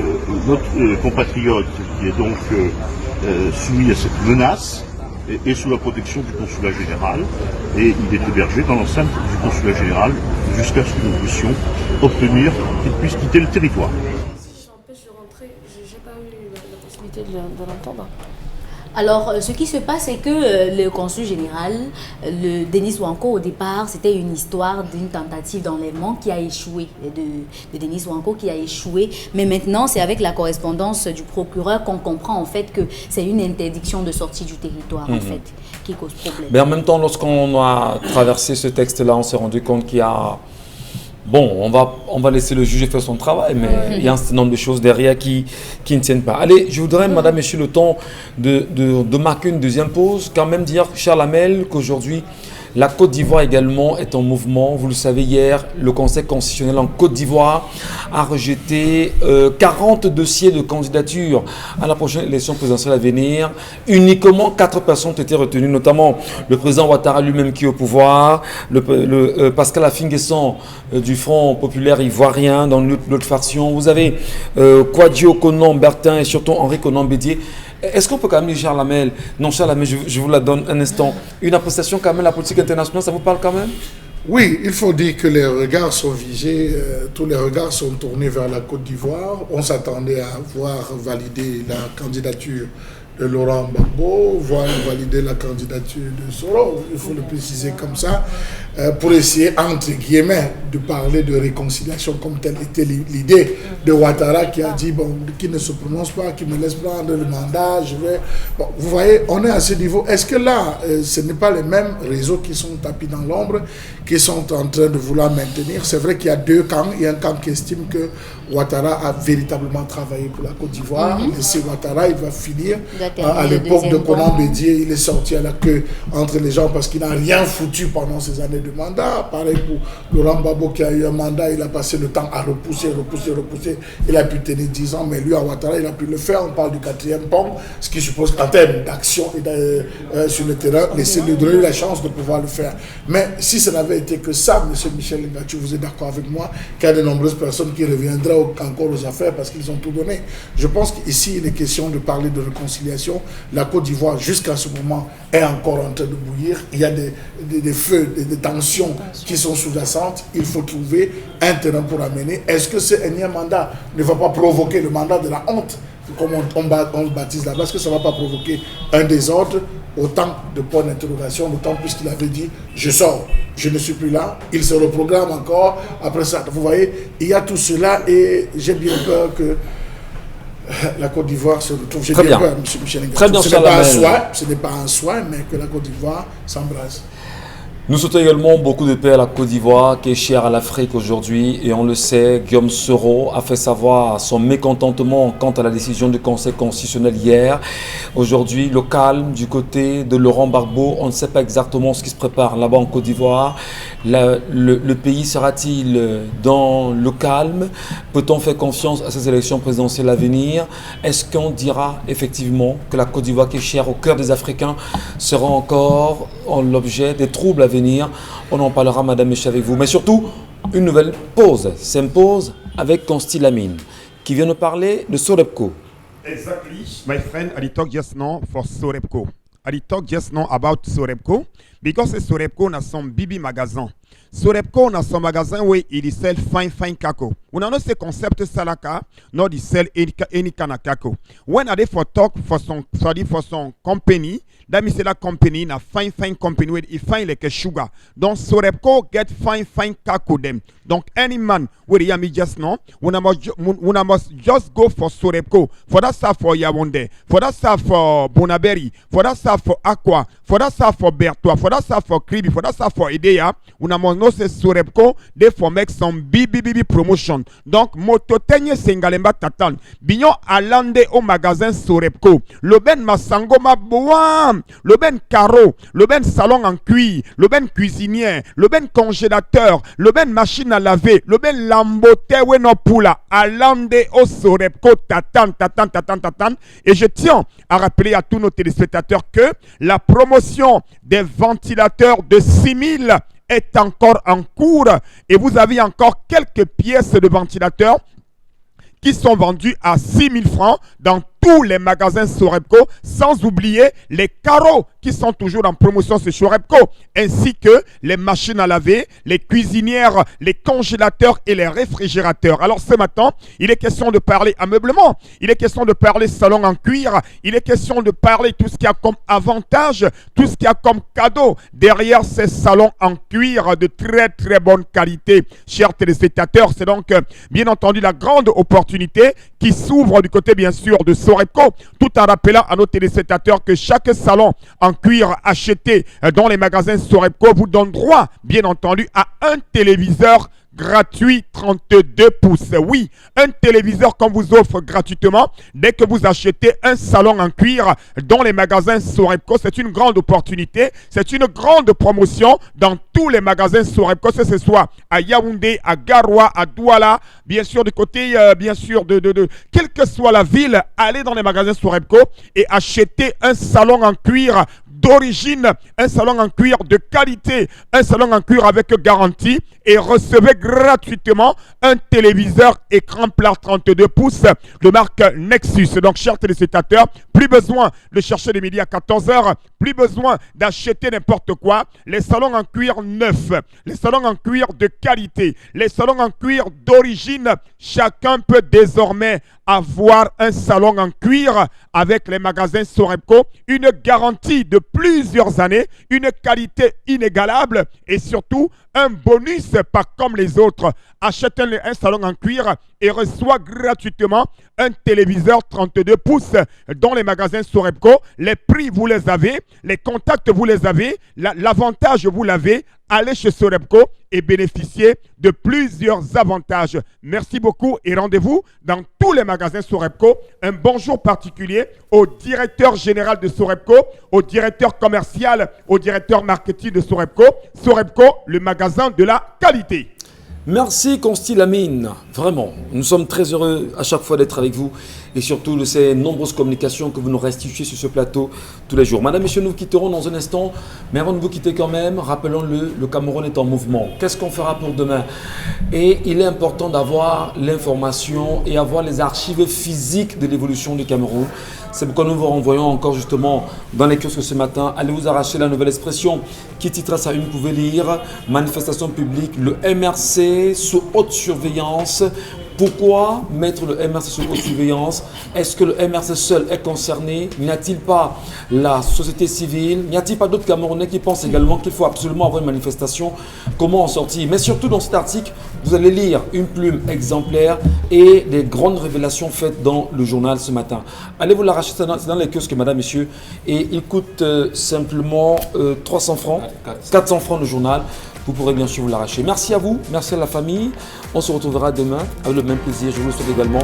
notre compatriote qui est donc soumis à cette menace est sous la protection du consulat général et il est hébergé dans l'enceinte du consulat général jusqu'à ce que nous puissions obtenir qu'il puisse quitter le territoire. Si j'empêche de rentrer, j'ai pas eu la possibilité de l'entendre. Alors, ce qui se passe, c'est que le consul général, le Denis Wanko, au départ, c'était une histoire d'une tentative d'enlèvement qui a échoué, de Denis Wanko qui a échoué. Mais maintenant, c'est avec la correspondance du procureur qu'on comprend en fait que c'est une interdiction de sortie du territoire, en fait, qui cause problème. Mais en même temps, lorsqu'on a traversé ce texte-là, on s'est rendu compte qu'il y a... Bon, on va laisser le juge faire son travail, mais il y a un certain nombre de choses derrière qui ne tiennent pas. Allez, je voudrais, madame, monsieur, le temps de marquer une deuxième pause, quand même dire, cher Lamel, qu'aujourd'hui, La Côte d'Ivoire également est en mouvement. Vous le savez, hier, le Conseil constitutionnel en Côte d'Ivoire a rejeté 40 dossiers de candidature à la prochaine élection présidentielle à venir. Uniquement 4 personnes ont été retenues, notamment le président Ouattara lui-même qui est au pouvoir, Pascal Affi-N'Guessan du Front populaire ivoirien dans l'autre faction. Vous avez Kouadio Konan Bertin et surtout Henri Konan Bédier. Est-ce qu'on peut quand même dire Charles Hamel? Non, Charles Hamel, je vous la donne un instant. Une appréciation quand même, la politique internationale, ça vous parle quand même? Oui, il faut dire que les regards sont visés, tous les regards sont tournés vers la Côte d'Ivoire. On s'attendait à voir valider la candidature de Laurent Gbagbo, voir valider la candidature de Soro, il faut le préciser comme ça, pour essayer, entre guillemets, de parler de réconciliation comme telle était l'idée de Ouattara qui a dit, bon, qui ne se prononce pas, qui me laisse prendre le mandat, je vais... Bon, vous voyez, on est à ce niveau. Est-ce que là, ce n'est pas les mêmes réseaux qui sont tapis dans l'ombre, qui sont en train de vouloir maintenir? C'est vrai qu'il y a deux camps. Il y a un camp qui estime que Ouattara a véritablement travaillé pour la Côte d'Ivoire. Et c'est Ouattara, il va finir. À l'époque de Konan Bédier, il est sorti à la queue entre les gens parce qu'il n'a rien foutu pendant ces années de mandat. Pareil pour Laurent Gbagbo qui a eu un mandat, il a passé le temps à repousser. Il a pu tenir 10 ans, mais lui, à Ouattara, il a pu le faire. On parle du 4e pont, ce qui suppose qu'en termes d'action sur le terrain, laissez-lui donner la chance de pouvoir le faire. Mais si ça n'avait été que ça, M. Michel Ngattou, vous êtes d'accord avec moi, qu'il y a de nombreuses personnes qui reviendraient encore aux affaires parce qu'ils ont tout donné. Je pense qu'ici, il est question de parler de réconciliation. La Côte d'Ivoire, jusqu'à ce moment, est encore en train de bouillir. Il y a des feux, des tensions qui sont sous-jacentes. Il faut trouver un terrain pour amener. Est-ce que ce énième mandat ne va pas provoquer le mandat de la honte, comme on le baptise là-bas? Est-ce que ça ne va pas provoquer un désordre? Autant de points d'interrogation, d'autant plus qu'il avait dit « je sors, je ne suis plus là ». Il se reprogramme encore après ça. Vous voyez, il y a tout cela et j'ai bien peur que la Côte d'Ivoire se retrouve. J'ai bien peur, M. Michel Ngattou. Très bien, ce n'est pas un soin, mais que la Côte d'Ivoire s'embrasse. Nous souhaitons également beaucoup de paix à la Côte d'Ivoire qui est chère à l'Afrique aujourd'hui et on le sait, Guillaume Soro a fait savoir son mécontentement quant à la décision du Conseil constitutionnel hier. Aujourd'hui, le calme du côté de Laurent Gbagbo, on ne sait pas exactement ce qui se prépare là-bas en Côte d'Ivoire. Le pays sera-t-il dans le calme? Peut-on faire confiance à ces élections présidentielles à venir? Est-ce qu'on dira effectivement que la Côte d'Ivoire qui est chère au cœur des Africains sera encore l'objet des troubles à venir? On en parlera, Madame Michel, avec vous. Mais surtout, une nouvelle pause s'impose avec Consti Lamine, qui vient nous parler de Sorepco. Exactly. My friend, I talk just now for Sorepco. I talk just now about Sorepco because Sorepco na son bibi magasin. Sorepco na son magasin où il sell fine kako. On a ce concept salaka, not il sell any kana kako. When are they for talk for son company? That means la company na fine company where he find like a sugar. Donc Sorepco get fine kako them. Donc any man where he me just now, we must just go for Sorepco. For that stuff for Yaoundé, for that stuff for Bonaberi, for that stuff for Aqua, for that stuff for Bertois, for that stuff for Kribi, for that stuff for Ideya. We must know say Sorepco they for make some big promotion. Donc mototenye sengalemba tatan. Bignon alande au magasin Sorepco. Le ben masango mabouam. Le ben carreau, le ben salon en cuir, le ben cuisinière, le ben congélateur, le ben machine à laver, le ben lambote weno poula, alande au Sorepco tatan. Et je tiens à rappeler à tous nos téléspectateurs que la promotion des ventilateurs de 6000 est encore en cours et vous avez encore quelques pièces de ventilateurs qui sont vendus à 6 000 francs dans tous les magasins Sorepco, sans oublier les carreaux qui sont toujours en promotion sur Sorepco, ainsi que les machines à laver, les cuisinières, les congélateurs et les réfrigérateurs. Alors ce matin, il est question de parler ameublement, il est question de parler salon en cuir, il est question de parler tout ce qu'il y a comme avantage, tout ce qu'il y a comme cadeau derrière ces salons en cuir de très bonne qualité. Chers téléspectateurs, c'est donc bien entendu la grande opportunité qui s'ouvre du côté bien sûr de Sorepco, tout en rappelant à nos téléspectateurs que chaque salon en cuir acheté dans les magasins Sorepco vous donne droit bien entendu à un téléviseur gratuit 32 pouces. Oui, un téléviseur qu'on vous offre gratuitement dès que vous achetez un salon en cuir dans les magasins Sorepco. C'est une grande opportunité, c'est une grande promotion dans tous les magasins Sorepco, que ce soit à Yaoundé, à Garoua, à Douala, bien sûr du côté, bien sûr de quelle que soit la ville, allez dans les magasins Sorepco et achetez un salon en cuir d'origine, un salon en cuir de qualité, un salon en cuir avec garantie et recevez gratuitement un téléviseur écran plat 32 pouces de marque Nexus. Donc, chers téléspectateurs, plus besoin de chercher les midi à 14h, plus besoin d'acheter n'importe quoi. Les salons en cuir neufs, les salons en cuir de qualité, les salons en cuir d'origine, chacun peut désormais avoir un salon en cuir avec les magasins Sorepco, une garantie de plusieurs années, une qualité inégalable et surtout un bonus pas comme les autres. Achète un salon en cuir et reçoit gratuitement un téléviseur 32 pouces dans les magasins Sorepco. Les prix, vous les avez, les contacts, vous les avez, l'avantage, vous l'avez. Allez chez Sorepco et bénéficiez de plusieurs avantages. Merci beaucoup et rendez-vous dans tous les magasins Sorepco. Un bonjour particulier au directeur général de Sorepco, au directeur commercial, au directeur marketing de Sorepco. Sorepco, le magasin de la qualité. Merci Consti Lamine, vraiment, nous sommes très heureux à chaque fois d'être avec vous et surtout de ces nombreuses communications que vous nous restituez sur ce plateau tous les jours. Madame, Messieurs, nous vous quitterons dans un instant, mais avant de vous quitter quand même, rappelons-le, le Cameroun est en mouvement. Qu'est-ce qu'on fera pour demain? Et il est important d'avoir l'information et avoir les archives physiques de l'évolution du Cameroun. C'est pourquoi nous vous renvoyons encore justement dans les kiosques ce matin. Allez vous arracher la nouvelle expression qui titre sa une, vous pouvez lire. Manifestation publique, le MRC sous haute surveillance. Pourquoi mettre le MRC sous haute surveillance? Est-ce que le MRC seul est concerné? N'y a-t-il pas la société civile? N'y a-t-il pas d'autres Camerounais qui pensent également qu'il faut absolument avoir une manifestation? Comment en sortir? Mais surtout dans cet article, vous allez lire une plume exemplaire et des grandes révélations faites dans le journal ce matin. Allez vous l'arracher, c'est dans les kiosques, madame, messieurs. Et il coûte simplement 300 francs, 400 francs le journal. Vous pourrez bien sûr vous l'arracher. Merci à vous, merci à la famille. On se retrouvera demain avec le même plaisir. Je vous le souhaite également.